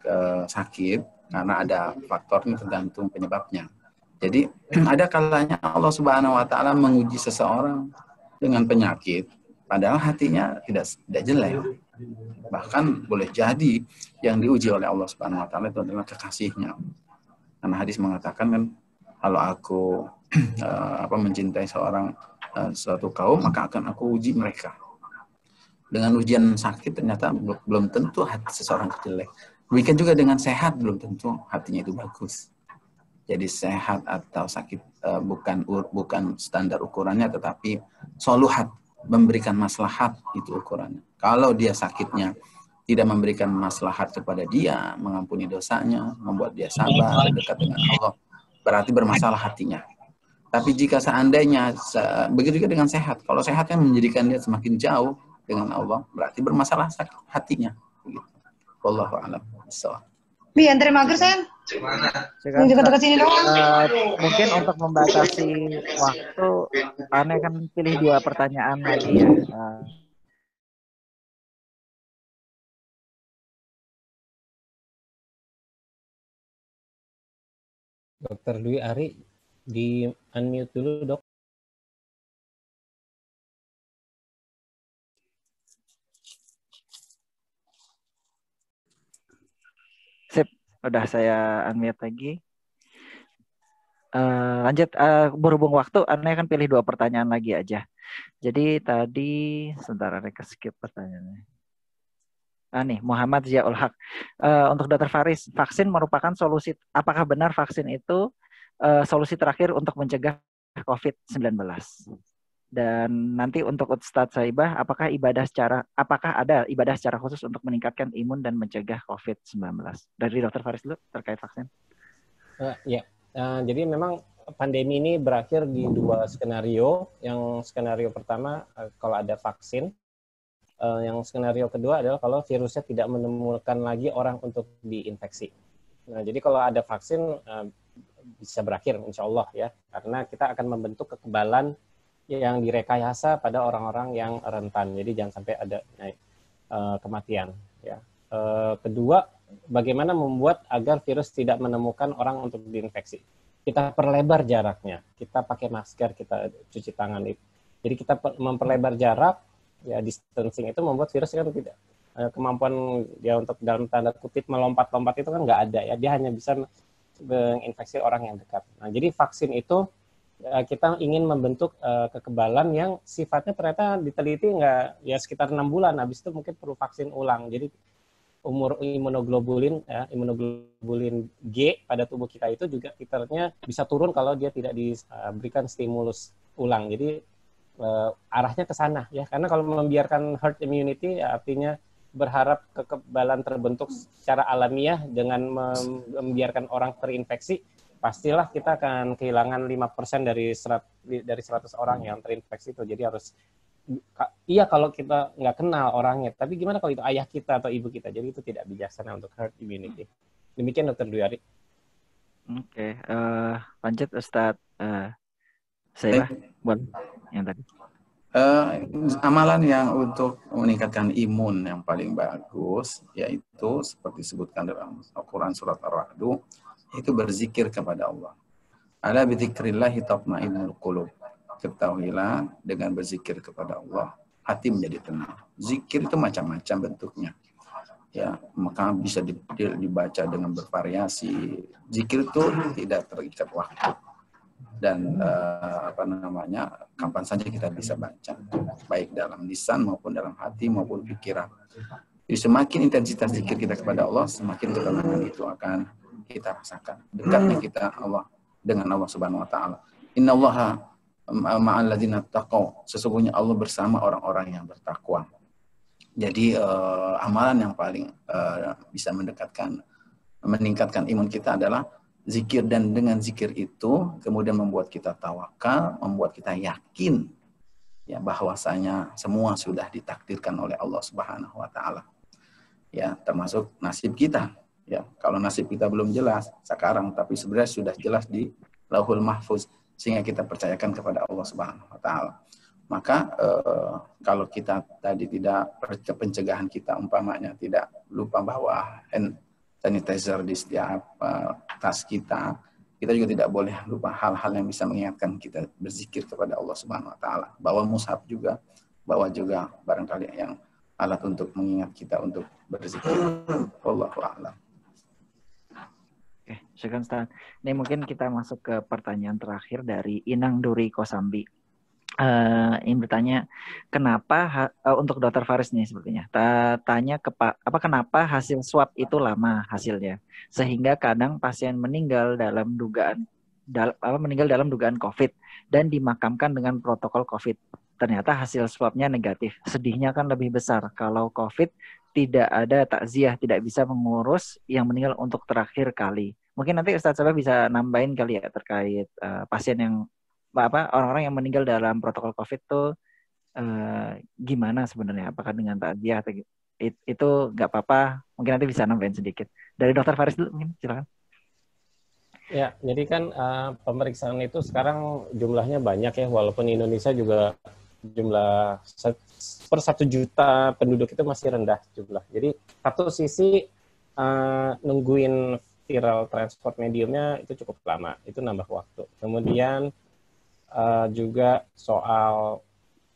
sakit, karena ada faktornya tergantung penyebabnya. Jadi ada kalanya Allah Subhanahu wa taala menguji seseorang dengan penyakit padahal hatinya tidak jelek. Bahkan boleh jadi yang diuji oleh Allah Subhanahu wa taala itu adalah kekasihnya. Karena hadis mengatakan kan, kalau aku mencintai suatu kaum, maka akan aku uji mereka. Dengan ujian sakit ternyata belum tentu hati seseorang jelek. Demikian juga dengan sehat belum tentu hatinya itu bagus. Jadi sehat atau sakit bukan standar ukurannya, tetapi soluhat, memberikan maslahat itu ukurannya. Kalau dia sakitnya tidak memberikan maslahat kepada dia, mengampuni dosanya, membuat dia sabar, dekat dengan Allah, berarti bermasalah hatinya. Tapi jika seandainya begitu juga dengan sehat, kalau sehatnya menjadikan dia semakin jauh dengan Allah, berarti bermasalah hatinya. Begitu. Wallahu a'lam bishawab. Bi, antri mager, Sen. Juga dekat sini doang. Mungkin untuk membatasi waktu, Ane akan pilih 2 pertanyaan lagi ya. Dokter Dwi Ari, di unmute dulu, Dok. Sip, udah saya unmute lagi. Lanjut, berhubung waktu, Ane akan pilih 2 pertanyaan lagi aja. Jadi tadi, sebentar, Ane skip pertanyaannya. Nih, Muhammad Ziaul Haq. Untuk Dr. Faris, vaksin merupakan solusi, apakah benar vaksin itu solusi terakhir untuk mencegah COVID-19? Dan nanti untuk Ustadz Saibah, apakah ada ibadah secara khusus untuk meningkatkan imun dan mencegah COVID-19? Dari Dr. Faris dulu terkait vaksin. Jadi memang pandemi ini berakhir di 2 skenario. Yang skenario pertama kalau ada vaksin. Yang skenario kedua adalah kalau virusnya tidak menemukan lagi orang untuk diinfeksi. Nah, jadi kalau ada vaksin bisa berakhir, insya Allah ya, karena kita akan membentuk kekebalan yang direkayasa pada orang-orang yang rentan. Jadi jangan sampai ada kematian. Ya. Kedua, bagaimana membuat agar virus tidak menemukan orang untuk diinfeksi? Kita perlebar jaraknya, kita pakai masker, kita cuci tangan. Jadi kita memperlebar jarak. Ya, distancing itu membuat virus kan tidak kemampuan dia untuk dalam tanda kutip melompat-lompat itu kan nggak ada ya, dia hanya bisa menginfeksi orang yang dekat. Nah, jadi vaksin itu kita ingin membentuk kekebalan yang sifatnya ternyata diteliti nggak ya sekitar 6 bulan, habis itu mungkin perlu vaksin ulang. Jadi umur imunoglobulin G pada tubuh kita itu juga titernya bisa turun kalau dia tidak diberikan stimulus ulang. Jadi arahnya ke sana ya, karena kalau membiarkan herd immunity ya, artinya berharap kekebalan terbentuk secara alamiah dengan membiarkan orang terinfeksi, pastilah kita akan kehilangan 5% dari 100 orang yang terinfeksi itu. Jadi harus kalau kita nggak kenal orangnya, tapi gimana kalau itu ayah kita atau ibu kita? Jadi itu tidak bijaksana untuk herd immunity. Demikian Dr. Dwi Ari. Oke, lanjut Ustadz Saibah, boleh yang tadi. Amalan yang untuk meningkatkan imun yang paling bagus yaitu seperti disebutkan dalam Al-Quran surat Ar-Ra'd, itu berzikir kepada Allah. Ala bidzikrillahi tatma'innul qulub. Ketahuilah dengan berzikir kepada Allah hati menjadi tenang. Zikir itu macam-macam bentuknya. Ya, maka bisa dibaca dengan bervariasi. Zikir itu tidak terikat waktu. Dan kapan saja kita bisa baca, baik dalam lisan maupun dalam hati maupun pikiran. Jadi semakin intensitas zikir kita kepada Allah, semakin ketenangan itu akan kita rasakan. Dekatnya kita dengan Allah Subhanahu wa taala. Innallaha ma'al ladzina taqaw. Sesungguhnya Allah bersama orang-orang yang bertakwa. Jadi amalan yang paling bisa meningkatkan imun kita adalah zikir, dan dengan zikir itu kemudian membuat kita tawakal, membuat kita yakin ya bahwasanya semua sudah ditakdirkan oleh Allah Subhanahu wa taala. Ya, termasuk nasib kita. Ya, kalau nasib kita belum jelas sekarang, tapi sebenarnya sudah jelas di Lauhul Mahfuz, sehingga kita percayakan kepada Allah Subhanahu wa taala. Maka kalau kita tadi tidak pencegahan kita umpamanya tidak lupa bawa hand sanitizer di setiap tas kita juga tidak boleh lupa hal-hal yang bisa mengingatkan kita berzikir kepada Allah Subhanahu wa taala. Bawa mushaf juga, bawa juga barangkali yang alat untuk mengingat kita untuk berzikir. Wallahu a'lam. Oke, syukran Ustaz. Ini mungkin kita masuk ke pertanyaan terakhir dari Inang Duri Kosambi. Ingin bertanya, kenapa untuk Dr. Faris nih sepertinya, tanya kenapa hasil swab itu lama hasilnya, sehingga kadang pasien meninggal dalam dugaan COVID dan dimakamkan dengan protokol COVID. Ternyata hasil swabnya negatif. Sedihnya kan lebih besar kalau COVID tidak ada takziah, tidak bisa mengurus yang meninggal untuk terakhir kali. Mungkin nanti Ustadz Sabah bisa nambahin kali ya terkait pasien yang orang-orang yang meninggal dalam protokol COVID tuh gimana sebenarnya? Apakah dengan takziah atau itu nggak apa-apa? Mungkin nanti bisa nambahin sedikit. Dari Dr. Faris dulu, mungkin silakan. Ya, jadi kan pemeriksaan itu sekarang jumlahnya banyak ya, walaupun Indonesia juga jumlah per 1 juta penduduk itu masih rendah jumlah. Jadi satu sisi nungguin viral transport mediumnya itu cukup lama, itu nambah waktu. Kemudian juga soal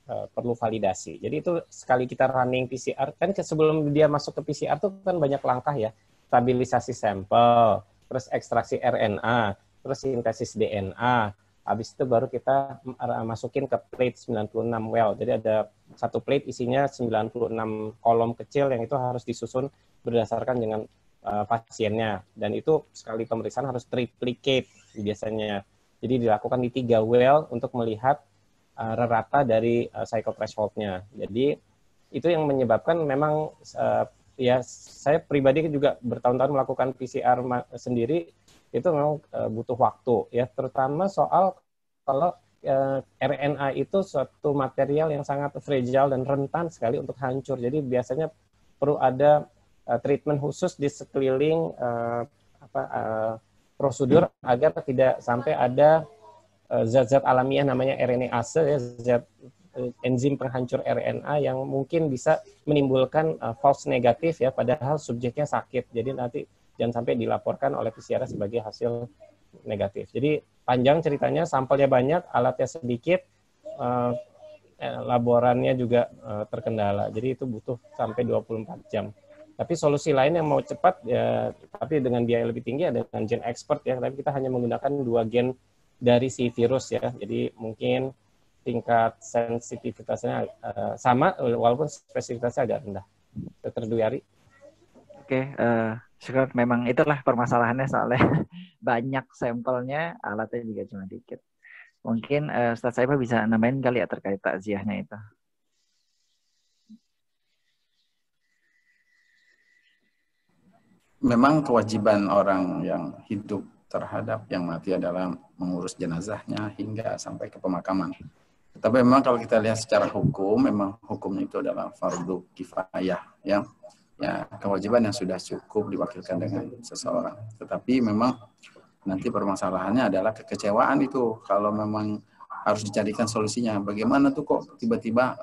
perlu validasi. Jadi itu sekali kita running PCR, kan sebelum dia masuk ke PCR tuh kan banyak langkah ya, stabilisasi sampel, terus ekstraksi RNA, terus sintesis DNA. Habis itu baru kita masukin ke plate 96 well. Jadi ada satu plate isinya 96 kolom kecil yang itu harus disusun berdasarkan dengan pasiennya. Dan itu sekali pemeriksaan harus triplicate biasanya. Jadi dilakukan di 3 well untuk melihat rata dari cycle threshold-nya. Jadi itu yang menyebabkan memang ya saya pribadi juga bertahun-tahun melakukan PCR sendiri, itu memang butuh waktu ya, terutama soal kalau RNA itu suatu material yang sangat fragile dan rentan sekali untuk hancur. Jadi biasanya perlu ada treatment khusus di sekeliling prosedur agar tidak sampai ada zat-zat alamiah namanya RNase ya, zat enzim penghancur RNA yang mungkin bisa menimbulkan false negatif ya, padahal subjeknya sakit. Jadi nanti jangan sampai dilaporkan oleh PCR sebagai hasil negatif. Jadi panjang ceritanya, sampelnya banyak, alatnya sedikit, laborannya juga terkendala. Jadi itu butuh sampai 24 jam. Tapi solusi lain yang mau cepat ya, tapi dengan biaya lebih tinggi ada dengan gen expert ya. Tapi kita hanya menggunakan 2 gen dari si virus ya. Jadi mungkin tingkat sensitivitasnya sama, walaupun spesifitasnya agak rendah. Dr. Duyari. Oke, syukur. Memang itulah permasalahannya soalnya banyak sampelnya, alatnya juga cuma dikit. Mungkin Ustaz Saibah bisa nambahin kali ya terkait takziahnya itu. Memang kewajiban orang yang hidup terhadap yang mati adalah mengurus jenazahnya hingga sampai ke pemakaman. Tapi memang kalau kita lihat secara hukum, memang hukumnya itu adalah fardu kifayah, ya kewajiban yang sudah cukup diwakilkan dengan seseorang. Tetapi memang nanti permasalahannya adalah kekecewaan itu kalau memang harus dicarikan solusinya. Bagaimana tuh kok tiba-tiba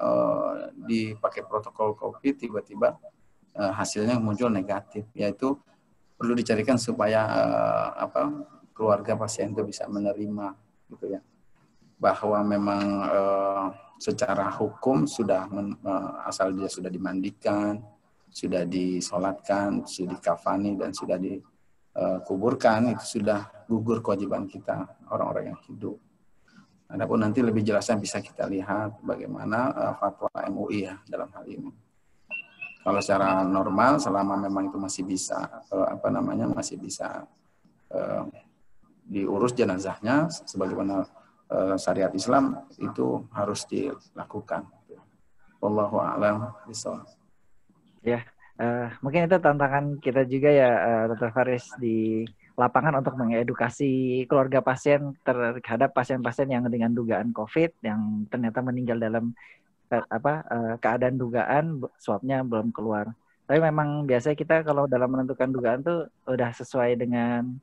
dipakai protokol COVID, tiba-tiba hasilnya muncul negatif, yaitu perlu dicarikan supaya keluarga pasien itu bisa menerima, gitu ya, bahwa memang secara hukum sudah asal dia sudah dimandikan, sudah disolatkan, sudah dikafani dan sudah dikuburkan, itu sudah gugur kewajiban kita orang-orang yang hidup. Adapun nanti lebih jelasnya bisa kita lihat bagaimana fatwa MUI ya dalam hal ini. Kalau secara normal selama memang itu masih bisa masih bisa diurus jenazahnya sebagaimana syariat Islam, itu harus dilakukan. Wallahu a'lam bishawab. Ya, mungkin itu tantangan kita juga ya, Dr. Faris, di lapangan untuk mengedukasi keluarga pasien terhadap pasien-pasien yang dengan dugaan COVID yang ternyata meninggal dalam keadaan dugaan swabnya belum keluar. Tapi memang biasanya kita kalau dalam menentukan dugaan tuh udah sesuai dengan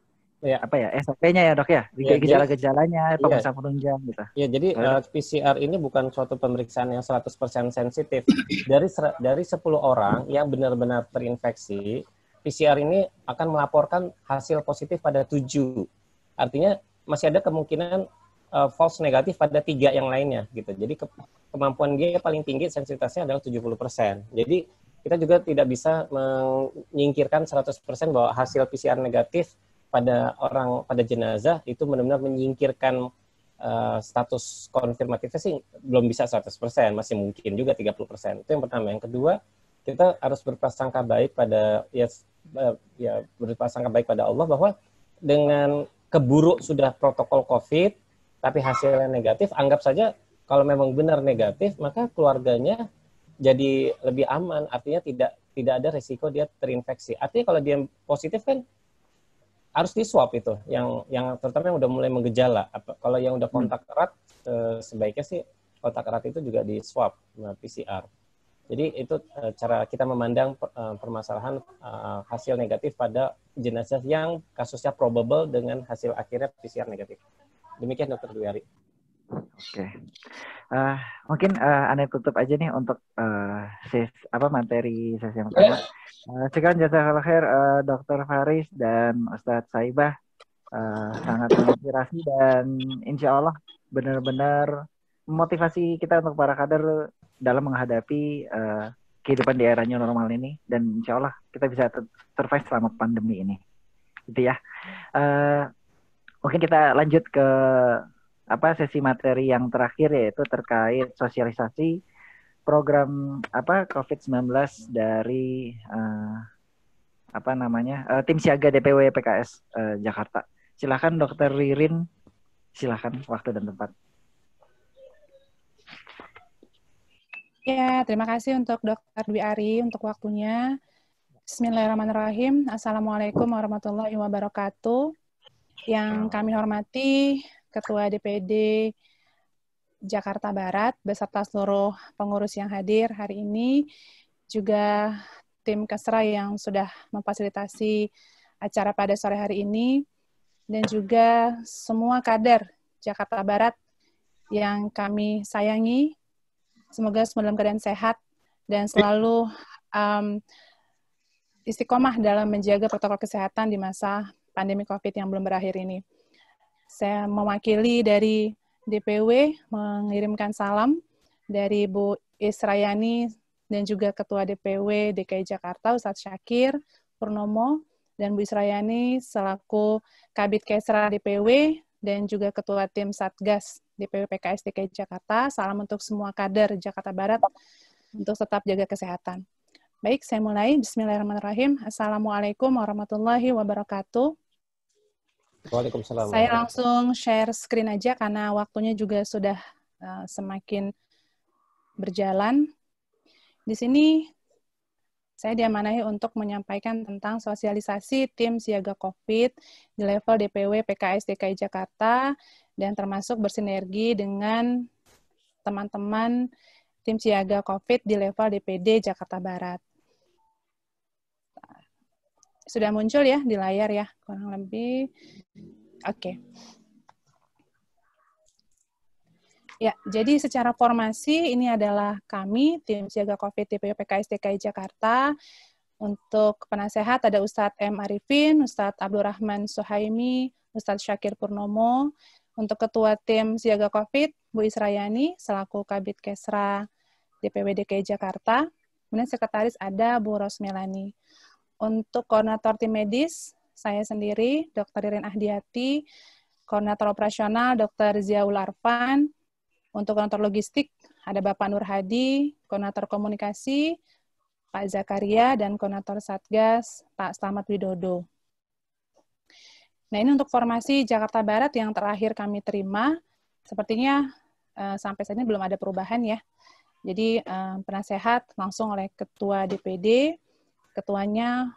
SOP-nya ya dok ya, gejala-gejalanya, pemeriksaan penunjang gitu. Ya, jadi PCR ini bukan suatu pemeriksaan yang 100% sensitif. Dari 10 orang yang benar-benar terinfeksi, PCR ini akan melaporkan hasil positif pada 7. Artinya masih ada kemungkinan false negatif pada 3 yang lainnya gitu. Jadi kemampuan dia paling tinggi sensitivitasnya adalah 70%. Jadi kita juga tidak bisa menyingkirkan 100% bahwa hasil PCR negatif pada jenazah itu benar-benar menyingkirkan status konfirmatifnya sih belum bisa 100%, masih mungkin juga 30%. Itu yang pertama. Yang kedua, kita harus berprasangka baik pada berprasangka baik pada Allah bahwa dengan keburu sudah protokol COVID tapi hasilnya negatif, anggap saja kalau memang benar negatif, maka keluarganya jadi lebih aman, artinya tidak ada risiko dia terinfeksi. Artinya kalau dia positif kan harus di swab itu, yang terutama yang udah mulai menggejala. Kalau yang udah kontak erat, sebaiknya sih kontak erat itu juga di swab PCR. Jadi itu cara kita memandang permasalahan hasil negatif pada jenazah yang kasusnya probable dengan hasil akhirnya PCR negatif. Demikian Dr. Dwi Ari. Oke. Mungkin Anda tutup aja nih untuk materi sesi yang pertama. Sekian jazakallahu khair Dr. Faris dan Ustadz Saibah, sangat menginspirasi dan insya Allah benar-benar memotivasi kita untuk para kader dalam menghadapi kehidupan di era new normal ini, dan insya Allah kita bisa survive selama pandemi ini. Gitu ya. Mungkin kita lanjut ke sesi materi yang terakhir, yaitu terkait sosialisasi program COVID-19 dari tim siaga DPW PKS Jakarta. Silakan Dr. Ririn, silakan waktu dan tempat. Ya, terima kasih untuk Dr. Dwi Ari untuk waktunya. Bismillahirrahmanirrahim. Assalamualaikum warahmatullahi wabarakatuh. Yang kami hormati Ketua DPD Jakarta Barat beserta seluruh pengurus yang hadir hari ini, juga tim Kesra yang sudah memfasilitasi acara pada sore hari ini, dan juga semua kader Jakarta Barat yang kami sayangi. Semoga semua dalam keadaan sehat dan selalu istiqomah dalam menjaga protokol kesehatan di masa pandemi COVID yang belum berakhir ini. Saya mewakili dari DPW mengirimkan salam dari Bu Israyani dan juga Ketua DPW DKI Jakarta Ustadz Syakir Purnomo, dan Bu Israyani selaku Kabid Kesra DPW dan juga Ketua Tim Satgas DPW PKS DKI Jakarta. Salam untuk semua kader Jakarta Barat untuk tetap jaga kesehatan. Baik, saya mulai. Bismillahirrahmanirrahim. Assalamualaikum warahmatullahi wabarakatuh. Waalaikumsalam. Saya langsung share screen aja karena waktunya juga sudah semakin berjalan. Di sini saya diamanahi untuk menyampaikan tentang sosialisasi tim siaga COVID di level DPW PKS DKI Jakarta dan termasuk bersinergi dengan teman-teman tim siaga COVID di level DPD Jakarta Barat. Sudah muncul ya di layar ya, kurang lebih. Oke. Ya, jadi secara formasi ini adalah kami, tim siaga COVID DPW PKS DKI Jakarta. Untuk penasehat ada Ustadz M. Arifin, Ustadz Abdul Rahman Suhaimi, Ustadz Syakir Purnomo. Untuk ketua tim siaga COVID, Bu Israyani, selaku Kabid Kesra DPW DKI Jakarta. Kemudian sekretaris ada Bu Rosmelani. Untuk koordinator tim medis, saya sendiri, Dr. Ririn Ahdiati, koordinator operasional, Dr. Ziaul Arfan. Untuk koordinator logistik, ada Bapak Nur Hadi, koordinator komunikasi, Pak Zakaria, dan koordinator Satgas, Pak Slamet Widodo. Nah, ini untuk formasi Jakarta Barat yang terakhir kami terima, sepertinya sampai saat ini belum ada perubahan ya. Jadi, penasehat langsung oleh Ketua DPD, ketuanya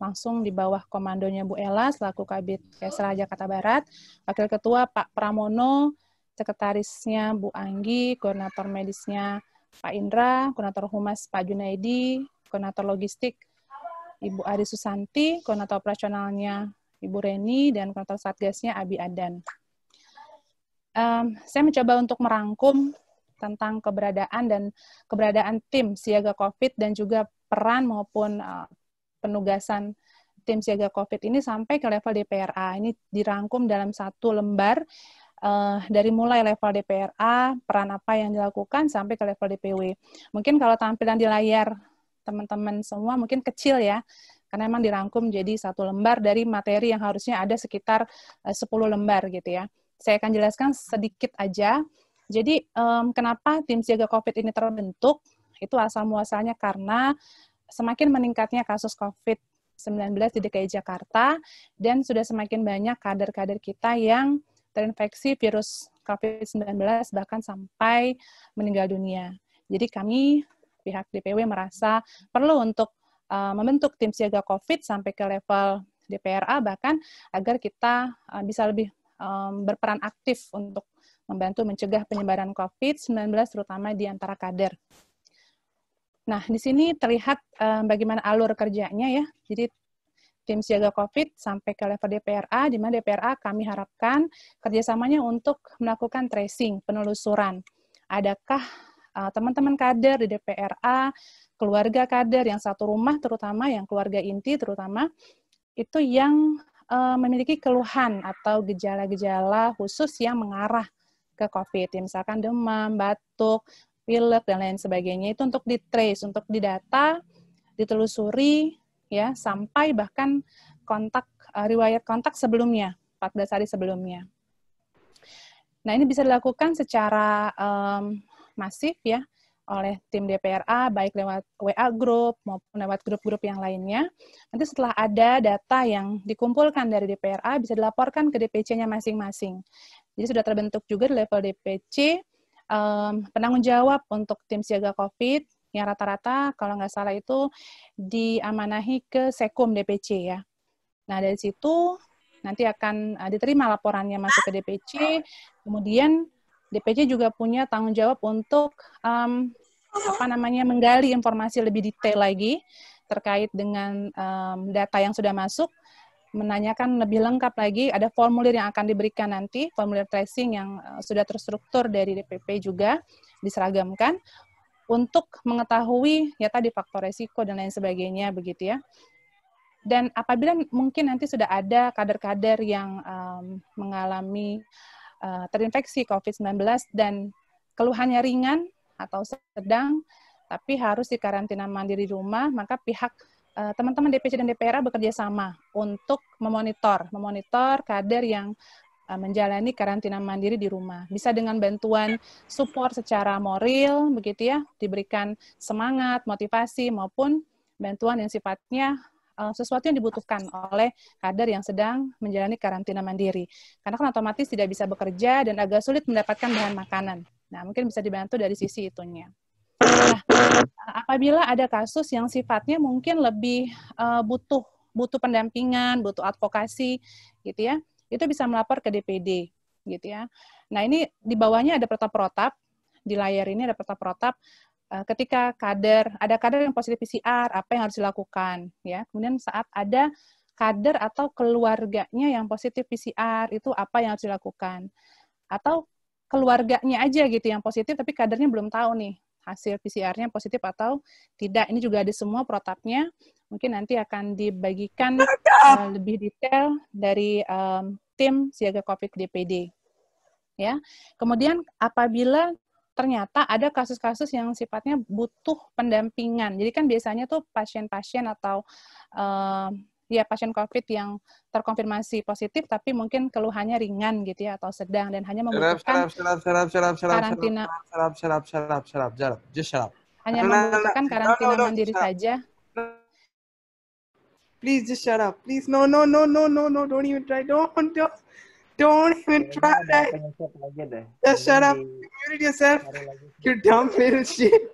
langsung di bawah komandonya Bu Ella selaku Kabid Kesra Jakarta Barat, Wakil Ketua Pak Pramono, sekretarisnya Bu Anggi, koordinator medisnya Pak Indra, koordinator humas Pak Junaidi, koordinator logistik Ibu Ari Susanti, koordinator operasionalnya Ibu Reni, dan koordinator satgasnya Abi Adan. Saya mencoba untuk merangkum tentang keberadaan tim siaga COVID dan juga peran maupun penugasan tim siaga COVID ini sampai ke level DPRA. Ini dirangkum dalam satu lembar dari mulai level DPRA, peran apa yang dilakukan sampai ke level DPW. Mungkin kalau tampilan di layar teman-teman semua mungkin kecil ya, karena memang dirangkum jadi 1 lembar dari materi yang harusnya ada sekitar 10 lembar gitu ya. Saya akan jelaskan sedikit aja. Jadi kenapa tim siaga COVID ini terbentuk? Itu asal-muasalnya karena semakin meningkatnya kasus COVID-19 di DKI Jakarta dan sudah semakin banyak kader-kader kita yang terinfeksi virus COVID-19 bahkan sampai meninggal dunia. Jadi kami pihak DPW merasa perlu untuk membentuk tim siaga COVID sampai ke level DPRA bahkan agar kita bisa lebih berperan aktif untuk membantu mencegah penyebaran COVID-19 terutama di antara kader. Nah, di sini terlihat bagaimana alur kerjanya ya. Jadi tim siaga COVID sampai ke level DPRA, di mana DPRA kami harapkan kerjasamanya untuk melakukan tracing, penelusuran. Adakah teman-teman kader di DPRA, keluarga kader yang satu rumah terutama, yang keluarga inti terutama, itu yang memiliki keluhan atau gejala-gejala khusus yang mengarah ke COVID, ya, misalkan demam, batuk, pilek, dan lain sebagainya. Itu untuk di-trace, untuk didata, ditelusuri, ya sampai bahkan kontak riwayat kontak sebelumnya, 14 hari sebelumnya. Nah, ini bisa dilakukan secara masif ya oleh tim DPRA, baik lewat WA group maupun lewat grup-grup yang lainnya. Nanti setelah ada data yang dikumpulkan dari DPRA, bisa dilaporkan ke DPC-nya masing-masing. Jadi sudah terbentuk juga di level DPC, penanggung jawab untuk tim siaga COVID, yang rata-rata kalau nggak salah itu diamanahi ke Sekum DPC ya. Nah, dari situ nanti akan diterima laporannya masuk ke DPC, kemudian DPC juga punya tanggung jawab untuk menggali informasi lebih detail lagi terkait dengan data yang sudah masuk, menanyakan lebih lengkap lagi, ada formulir yang akan diberikan nanti, formulir tracing yang sudah terstruktur dari DPP juga diseragamkan untuk mengetahui ya tadi faktor resiko dan lain sebagainya begitu ya. Dan apabila mungkin nanti sudah ada kader-kader yang mengalami terinfeksi COVID-19 dan keluhannya ringan atau sedang, tapi harus dikarantina mandiri di rumah, maka pihak teman-teman DPC dan DPRA bekerja sama untuk memonitor kader yang menjalani karantina mandiri di rumah. Bisa dengan bantuan support secara moral, begitu ya, diberikan semangat, motivasi, maupun bantuan yang sifatnya sesuatu yang dibutuhkan oleh kader yang sedang menjalani karantina mandiri. Karena kan otomatis tidak bisa bekerja dan agak sulit mendapatkan bahan makanan. Nah, mungkin bisa dibantu dari sisi itunya. Nah, apabila ada kasus yang sifatnya mungkin lebih butuh pendampingan, butuh advokasi, gitu ya, itu bisa melapor ke DPD, gitu ya. Nah, ini di bawahnya ada protap-protap, di layar ini ada protap-protap. Ketika ada kader yang positif PCR, apa yang harus dilakukan, ya. Kemudian saat ada kader atau keluarganya yang positif PCR, itu apa yang harus dilakukan. Atau keluarganya aja gitu yang positif, tapi kadernya belum tahu nih, hasil PCR-nya positif atau tidak. Ini juga ada semua protapnya. Mungkin nanti akan dibagikan lebih detail dari tim siaga COVID DPD. Ya. Kemudian apabila ternyata ada kasus-kasus yang sifatnya butuh pendampingan. Jadi kan biasanya tuh pasien-pasien atau pasien COVID yang terkonfirmasi positif, tapi mungkin keluhannya ringan gitu ya, atau sedang, dan hanya membutuhkan karantina. Hanya membutuhkan karantina mandiri saja. Please just shut up. Please, no, don't even try. Don't even try that. Just shut up. You muted yourself. You dumb little shit.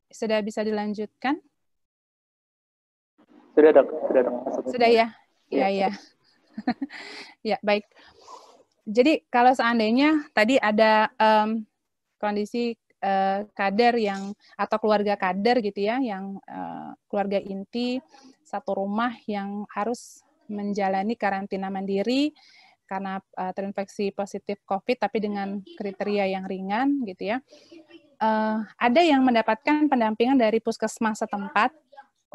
Sudah bisa dilanjutkan? Sudah, Dok. Sudah ya? Ya. Ya, baik. Jadi kalau seandainya tadi ada kondisi kader yang atau keluarga kader gitu ya, yang keluarga inti satu rumah yang harus menjalani karantina mandiri karena terinfeksi positif COVID tapi dengan kriteria yang ringan gitu ya. Ada yang mendapatkan pendampingan dari puskesmas setempat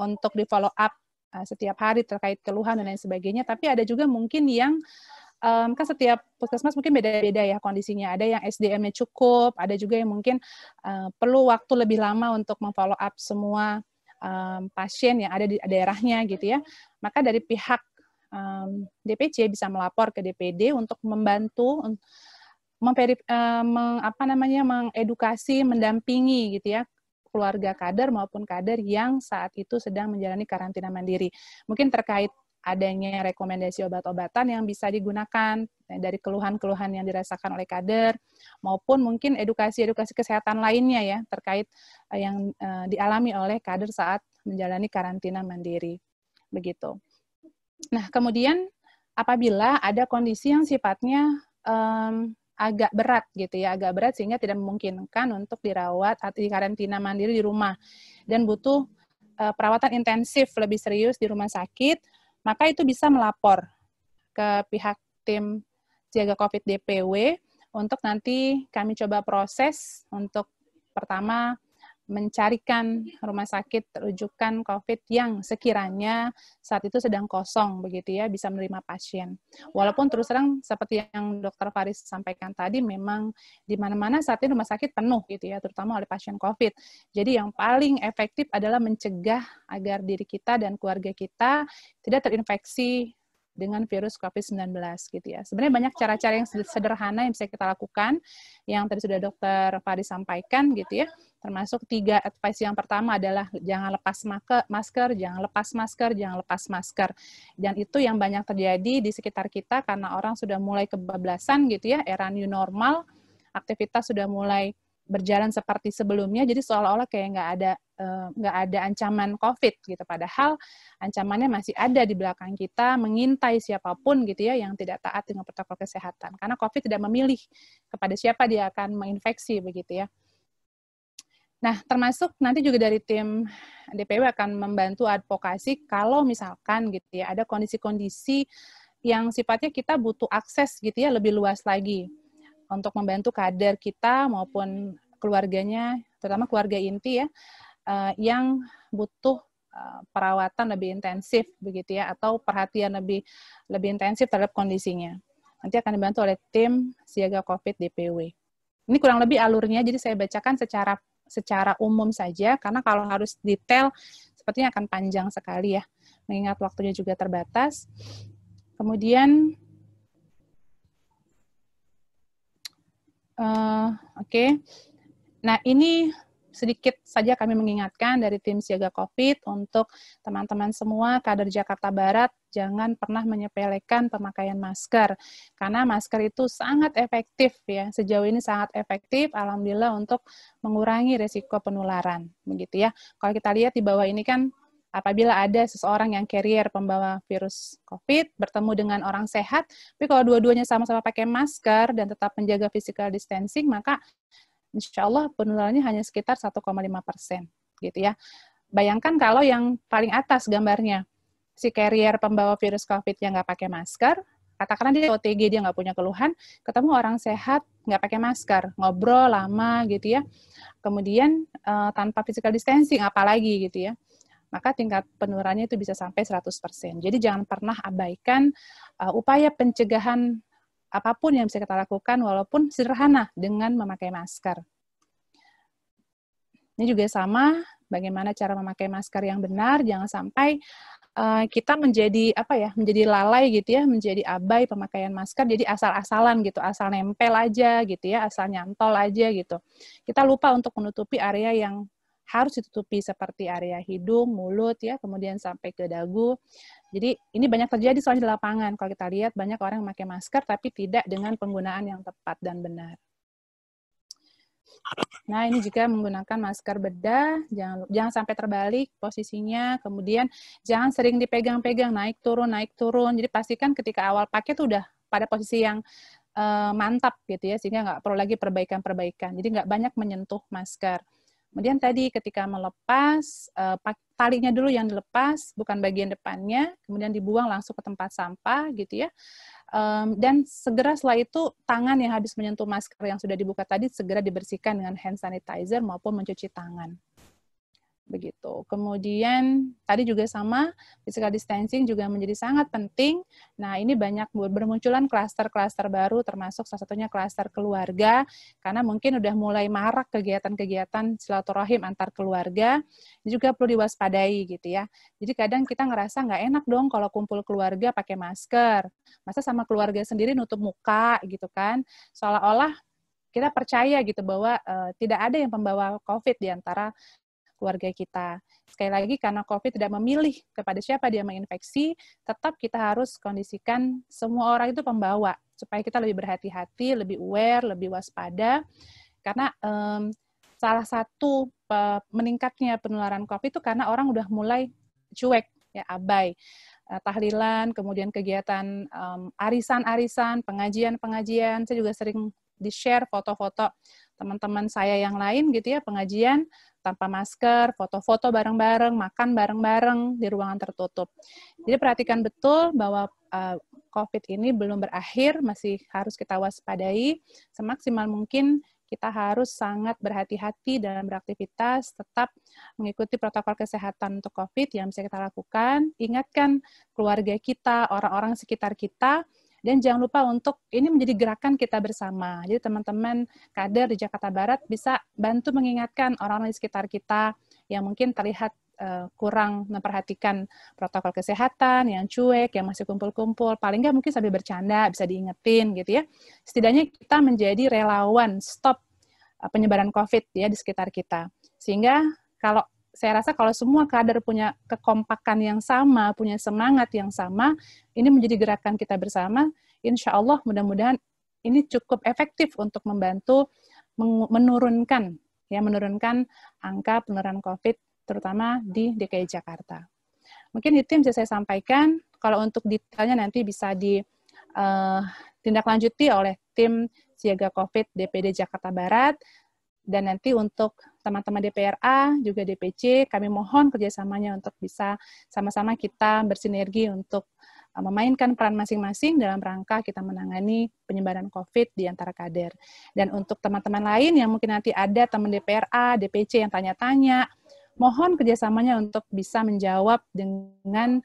untuk di follow up setiap hari terkait keluhan dan lain sebagainya, tapi ada juga mungkin yang kan setiap puskesmas mungkin beda-beda ya kondisinya. Ada yang SDM-nya cukup, ada juga yang mungkin perlu waktu lebih lama untuk memfollow up semua pasien yang ada di daerahnya gitu ya. Maka dari pihak DPC bisa melapor ke DPD untuk membantu mengedukasi, mendampingi gitu ya keluarga kader maupun kader yang saat itu sedang menjalani karantina mandiri. Mungkin terkait adanya rekomendasi obat-obatan yang bisa digunakan dari keluhan-keluhan yang dirasakan oleh kader, maupun mungkin edukasi-edukasi kesehatan lainnya ya, terkait yang dialami oleh kader saat menjalani karantina mandiri. Begitu. Nah, kemudian apabila ada kondisi yang sifatnya agak berat gitu ya, agak berat sehingga tidak memungkinkan untuk dirawat atau di karantina mandiri di rumah, dan butuh perawatan intensif lebih serius di rumah sakit, maka itu bisa melapor ke pihak tim Siaga COVID DPW untuk nanti kami coba proses untuk pertama mencarikan rumah sakit rujukan COVID yang sekiranya saat itu sedang kosong begitu ya, bisa menerima pasien. Walaupun terus terang seperti yang Dr. Faris sampaikan tadi, memang di mana-mana saat ini rumah sakit penuh gitu ya, terutama oleh pasien COVID. Jadi yang paling efektif adalah mencegah agar diri kita dan keluarga kita tidak terinfeksi dengan virus COVID-19 gitu ya. Sebenarnya banyak cara-cara yang sederhana yang bisa kita lakukan, yang tadi sudah Dr. Faris sampaikan gitu ya, termasuk 3 advice. Yang pertama adalah jangan lepas masker, jangan lepas masker, jangan lepas masker. Dan itu yang banyak terjadi di sekitar kita karena orang sudah mulai kebablasan gitu ya, era new normal, aktivitas sudah mulai berjalan seperti sebelumnya, jadi seolah-olah kayak nggak ada ancaman COVID gitu, padahal ancamannya masih ada di belakang kita, mengintai siapapun gitu ya yang tidak taat dengan protokol kesehatan, karena COVID tidak memilih kepada siapa dia akan menginfeksi begitu ya. Nah, termasuk nanti juga dari tim DPW akan membantu advokasi kalau misalkan gitu ya ada kondisi-kondisi yang sifatnya kita butuh akses gitu ya lebih luas lagi untuk membantu kader kita maupun keluarganya, terutama keluarga inti ya, yang butuh perawatan lebih intensif begitu ya, atau perhatian lebih intensif terhadap kondisinya. Nanti akan dibantu oleh tim Siaga COVID DPW. Ini kurang lebih alurnya, jadi saya bacakan secara umum saja, karena kalau harus detail sepertinya akan panjang sekali ya, mengingat waktunya juga terbatas. Kemudian Oke. Nah, ini sedikit saja kami mengingatkan dari tim Siaga COVID untuk teman-teman semua kader Jakarta Barat, jangan pernah menyepelekan pemakaian masker, karena masker itu sangat efektif ya, sejauh ini sangat efektif, alhamdulillah, untuk mengurangi resiko penularan, begitu ya. Kalau kita lihat di bawah ini kan, apabila ada seseorang yang carrier pembawa virus COVID bertemu dengan orang sehat, tapi kalau dua-duanya sama-sama pakai masker dan tetap menjaga physical distancing, maka insya Allah penularannya hanya sekitar 1,5% gitu ya. Bayangkan kalau yang paling atas gambarnya, si carrier pembawa virus COVID yang nggak pakai masker, katakanlah dia OTG, dia nggak punya keluhan, ketemu orang sehat nggak pakai masker, ngobrol lama gitu ya, kemudian tanpa physical distancing apalagi gitu ya, maka tingkat penularannya itu bisa sampai 100%. Jadi jangan pernah abaikan upaya pencegahan apapun yang bisa kita lakukan, walaupun sederhana, dengan memakai masker. Ini juga sama, bagaimana cara memakai masker yang benar, jangan sampai kita menjadi menjadi lalai gitu ya, menjadi abai pemakaian masker, jadi asal-asalan gitu, asal nempel aja gitu ya, asal nyantol aja gitu. Kita lupa untuk menutupi area yang harus ditutupi seperti area hidung, mulut ya, kemudian sampai ke dagu. Jadi ini banyak terjadi soalnya di lapangan. Kalau kita lihat banyak orang yang pakai masker tapi tidak dengan penggunaan yang tepat dan benar. Nah, ini juga menggunakan masker bedah, jangan sampai terbalik posisinya, kemudian jangan sering dipegang-pegang, naik turun. Jadi pastikan ketika awal pakai tuh udah pada posisi yang mantap gitu ya, sehingga nggak perlu lagi perbaikan-perbaikan. Jadi nggak banyak menyentuh masker. Kemudian tadi ketika melepas, talinya dulu yang dilepas, bukan bagian depannya, kemudian dibuang langsung ke tempat sampah gitu ya. Dan segera setelah itu tangan yang habis menyentuh masker yang sudah dibuka tadi segera dibersihkan dengan hand sanitizer maupun mencuci tangan. Begitu. Kemudian tadi juga sama, physical distancing juga menjadi sangat penting. Nah, ini banyak bermunculan klaster-klaster baru, termasuk salah satunya klaster keluarga, karena mungkin udah mulai marak kegiatan-kegiatan silaturahim antar keluarga, ini juga perlu diwaspadai gitu ya. Jadi kadang kita ngerasa nggak enak dong kalau kumpul keluarga pakai masker. Masa sama keluarga sendiri nutup muka gitu kan, seolah-olah kita percaya gitu bahwa tidak ada yang pembawa COVID di antara keluarga kita. Sekali lagi, karena COVID tidak memilih kepada siapa dia menginfeksi, tetap kita harus kondisikan semua orang itu pembawa, supaya kita lebih berhati-hati, lebih aware, lebih waspada, karena salah satu meningkatnya penularan COVID itu karena orang udah mulai cuek, ya abai. Tahlilan, kemudian kegiatan arisan-arisan, pengajian-pengajian, saya juga sering di-share foto-foto teman-teman saya yang lain gitu ya, pengajian tanpa masker, foto-foto bareng-bareng, makan bareng-bareng di ruangan tertutup. Jadi perhatikan betul bahwa COVID ini belum berakhir, masih harus kita waspadai. Semaksimal mungkin kita harus sangat berhati-hati dalam beraktivitas, tetap mengikuti protokol kesehatan untuk COVID yang bisa kita lakukan. Ingatkan keluarga kita, orang-orang sekitar kita, dan jangan lupa untuk ini menjadi gerakan kita bersama. Jadi teman-teman kader di Jakarta Barat bisa bantu mengingatkan orang-orang di sekitar kita yang mungkin terlihat kurang memperhatikan protokol kesehatan, yang cuek, yang masih kumpul-kumpul. Paling nggak mungkin sambil bercanda, bisa diingetin gitu ya. Setidaknya kita menjadi relawan stop penyebaran COVID ya di sekitar kita. Sehingga saya rasa kalau semua kader punya kekompakan yang sama, punya semangat yang sama, ini menjadi gerakan kita bersama, insya Allah mudah-mudahan ini cukup efektif untuk membantu menurunkan angka penularan COVID, terutama di DKI Jakarta. Mungkin itu yang bisa saya sampaikan. Kalau untuk detailnya nanti bisa ditindaklanjuti oleh tim Siaga COVID DPD Jakarta Barat. Dan nanti untuk teman-teman DPRA, juga DPC, kami mohon kerjasamanya untuk bisa sama-sama kita bersinergi untuk memainkan peran masing-masing dalam rangka kita menangani penyebaran COVID di antara kader. Dan untuk teman-teman lain yang mungkin nanti ada teman DPRA, DPC yang tanya-tanya, mohon kerjasamanya untuk bisa menjawab dengan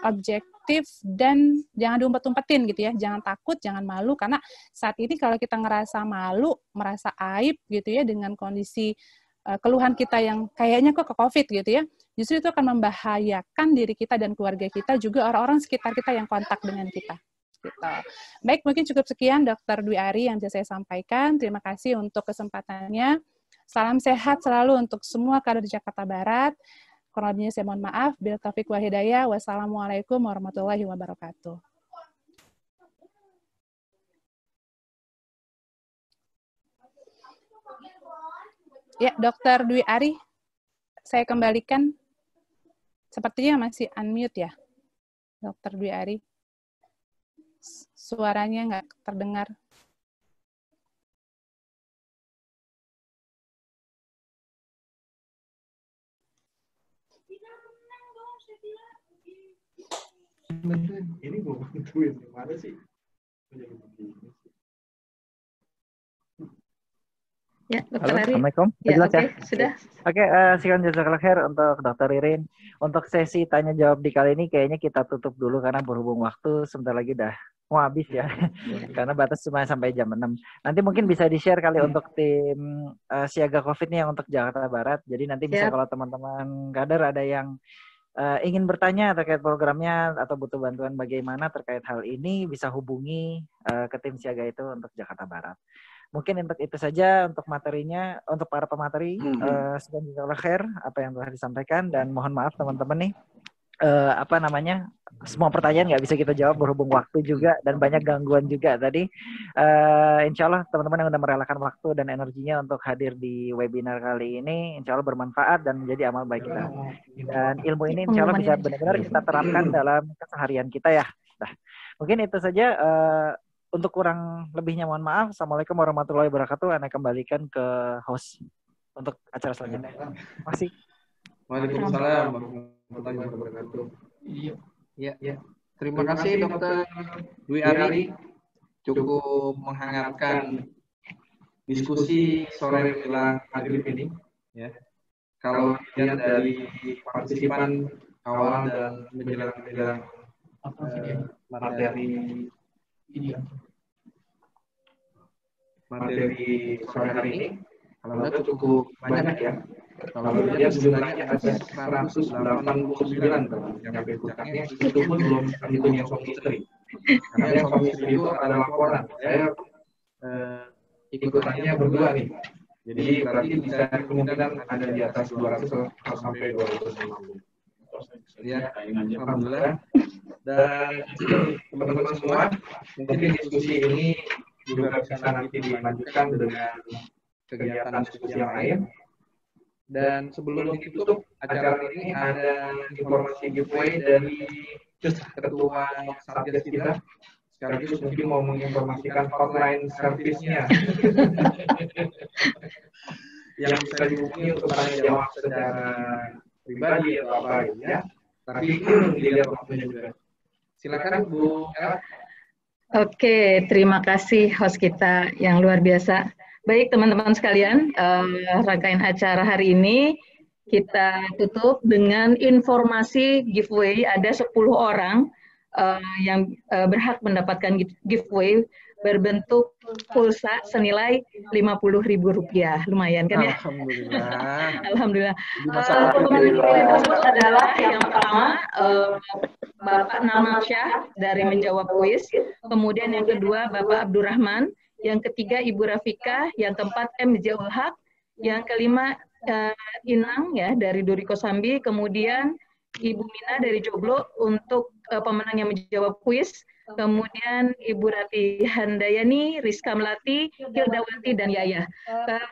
objektif dan jangan diumpet-umpetin gitu ya, jangan takut, jangan malu, karena saat ini kalau kita ngerasa malu, merasa aib gitu ya dengan kondisi keluhan kita yang kayaknya kok ke COVID gitu ya, justru itu akan membahayakan diri kita dan keluarga kita, juga orang-orang sekitar kita yang kontak dengan kita. Gitu. Baik, mungkin cukup sekian Dr. Dwi Ari yang bisa saya sampaikan. Terima kasih untuk kesempatannya. Salam sehat selalu untuk semua kader di Jakarta Barat. Kurang lebihnya saya mohon maaf. Bila taufiq wal hidayah. Wassalamualaikum warahmatullahi wabarakatuh. Ya, Dr. Dwi Ari, saya kembalikan. Sepertinya masih unmute ya, Dr. Dwi Ari. Suaranya nggak terdengar. Ini mau bantuin gimana sih? Ya, Dr. Halo, Ari. Assalamualaikum. Ya, Jelas oke, ya? sudah. Oke, sekian jazakallah khair untuk Dr. Ririn. Untuk sesi tanya jawab di kali ini kayaknya kita tutup dulu karena berhubung waktu sebentar lagi dah mau habis ya. Karena batas cuma sampai jam 6. Nanti mungkin bisa di-share kali untuk tim Siaga COVID nih yang untuk Jakarta Barat. Jadi nanti bisa kalau teman-teman kader ada yang ingin bertanya terkait programnya atau butuh bantuan bagaimana terkait hal ini, bisa hubungi ke tim Siaga itu untuk Jakarta Barat. Mungkin untuk itu saja untuk materinya, untuk para pemateri, sekian jazakallahu khair apa yang telah disampaikan, dan mohon maaf teman-teman nih, semua pertanyaan nggak bisa kita jawab berhubung waktu juga dan banyak gangguan juga tadi. Insya Allah teman-teman yang udah merelakan waktu dan energinya untuk hadir di webinar kali ini, insya Allah bermanfaat dan menjadi amal baik kita. Dan ilmu ini insya Allah bisa benar-benar kita terapkan dalam keseharian kita ya. Nah, mungkin itu saja. untuk kurang lebihnya mohon maaf. Assalamualaikum warahmatullahi wabarakatuh. Anda kembalikan ke host untuk acara selanjutnya. Masih. Waalaikumsalam warahmatullahi wabarakatuh. Ya. Terima kasih Dr. Dwi Ari, cukup menghangatkan diskusi sore menjelang maghrib ini. Ya. Kalau dilihat dari partisipan awal dan menjelang materi sore hari ini, kalau ada cukup banyak ya. Kalau dilihat jumlahnya ada 189 yang berikutnya, itu pun belum terhitung yang suami istri. Karena yang suami istri itu ada laporan. Saya ikutannya berdua nih. Jadi berarti bisa kemungkinan ada di atas 200 sampai 250. Ya, alhamdulillah. Dan teman-teman semua, mungkin diskusi ini juga bisa nanti dilanjutkan dengan kegiatan diskusi yang lain. Dan sebelum ditutup acara ini ada informasi giveaway dari Ketua Satgas kita. Sekaligus mungkin mau menginformasikan hotline servisnya yang bisa dihubungi untuk tanya jawab secara pribadi atau apa gitu ya. Tapi dilihat waktunya juga. Silakan Bu Ella. Oke, terima kasih host kita yang luar biasa. Baik teman-teman sekalian, rangkaian acara hari ini kita tutup dengan informasi giveaway. Ada 10 orang yang berhak mendapatkan giveaway berbentuk pulsa senilai Rp50.000. Lumayan kan ya? Alhamdulillah. Alhamdulillah. Pemenang tersebut adalah yang pertama Bapak Namal Syah dari Menjawab Kuis, kemudian yang kedua Bapak Abdurrahman, yang ketiga Ibu Rafika, yang keempat M. Jaul Haq, yang kelima Inang ya dari Duri Kosambi, kemudian Ibu Mina dari Joglo untuk pemenang yang menjawab kuis, kemudian Ibu Rati Handayani, Rizka Melati, Hildawati, dan Yaya.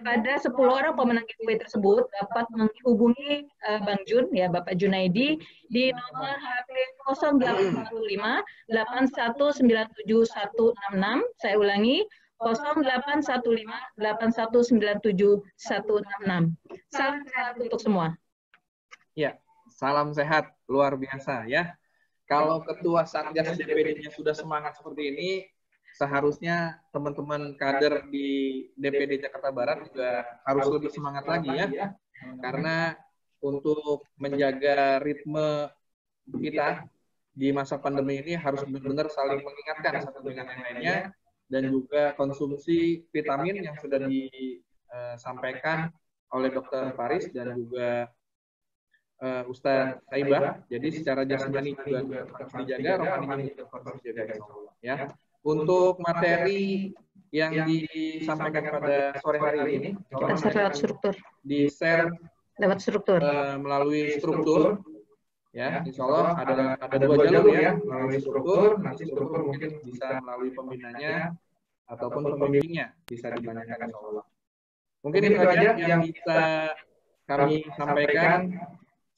Pada 10 orang pemenang giveaway tersebut dapat menghubungi Bang Jun, ya Bapak Junaidi, di nomor HP 0815 8197 Saya ulangi, 0815 8197 Salam sehat untuk semua. Ya, salam sehat luar biasa ya. Kalau ketua Satgas DPD-nya sudah semangat seperti ini, seharusnya teman-teman kader di DPD Jakarta Barat juga harus lebih semangat lagi ya. Karena untuk menjaga ritme kita di masa pandemi ini harus benar-benar saling mengingatkan satu dengan yang lainnya, dan juga konsumsi vitamin yang sudah disampaikan oleh Dr. Faris dan juga Ustadz Saibah. Jadi secara jasmani juga harus dijaga, rohani juga harus dijaga, ya. Untuk materi yang disampaikan pada sore hari ini, lewat struktur. Di-share lewat struktur melalui struktur, ya. Insya Allah ada 2 jalur ya, melalui struktur. Nanti struktur mungkin bisa melalui pembinanya ataupun pembimbingnya, bisa ditanyakan insya Allah. Mungkin itu aja yang bisa kami sampaikan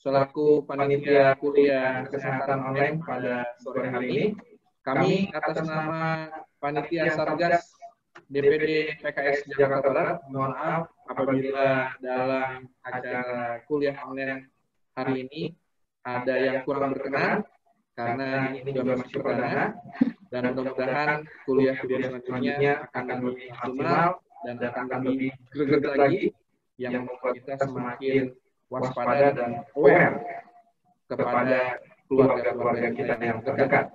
selaku panitia kuliah kesehatan online pada sore hari ini. Kami atas nama panitia Satgas DPD PKS Jakarta Barat, mohon maaf apabila dalam acara kuliah online hari ini ada yang kurang berkenan, karena ini juga masih perdana, dan mudah-mudahan kuliah-kuliah selanjutnya akan lebih maksimal dan akan lebih greget lagi, yang membuat kita semakin waspada dan aware kepada keluarga-keluarga kita yang terdekat.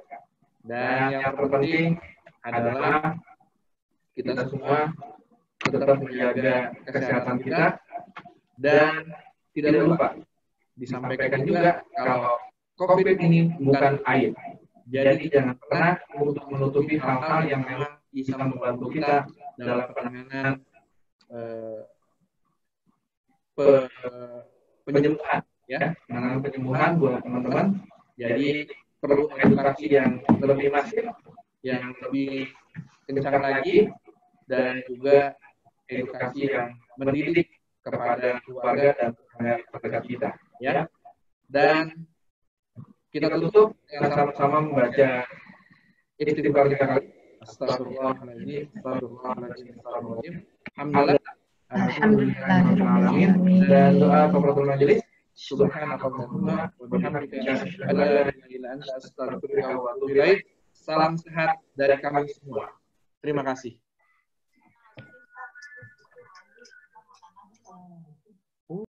Dan yang terpenting adalah kita semua tetap menjaga kesehatan kita, dan tidak lupa disampaikan juga kalau COVID ini bukan aib. Jadi jangan pernah untuk menutupi hal-hal yang memang bisa membantu kita dalam penanganan penyembuhan, ya, penanganan penyembuhan buat teman-teman. Jadi perlu edukasi yang lebih masif, yang lebih kencang lagi, dan juga edukasi yang mendidik kepada keluarga dan tetangga kita, ya. Dan kita tutup dengan sama-sama membaca istighfar 3 kali. Astagfirullahaladzim. Astagfirullahaladzim. Alhamdulillah. Dan doa kafaratul majelis. Subhanakallahumma wa bihamdika asyhadu an la ilaha illa anta astaghfiruka wa atubu ilaik. Salam sehat dari kami semua. Terima kasih.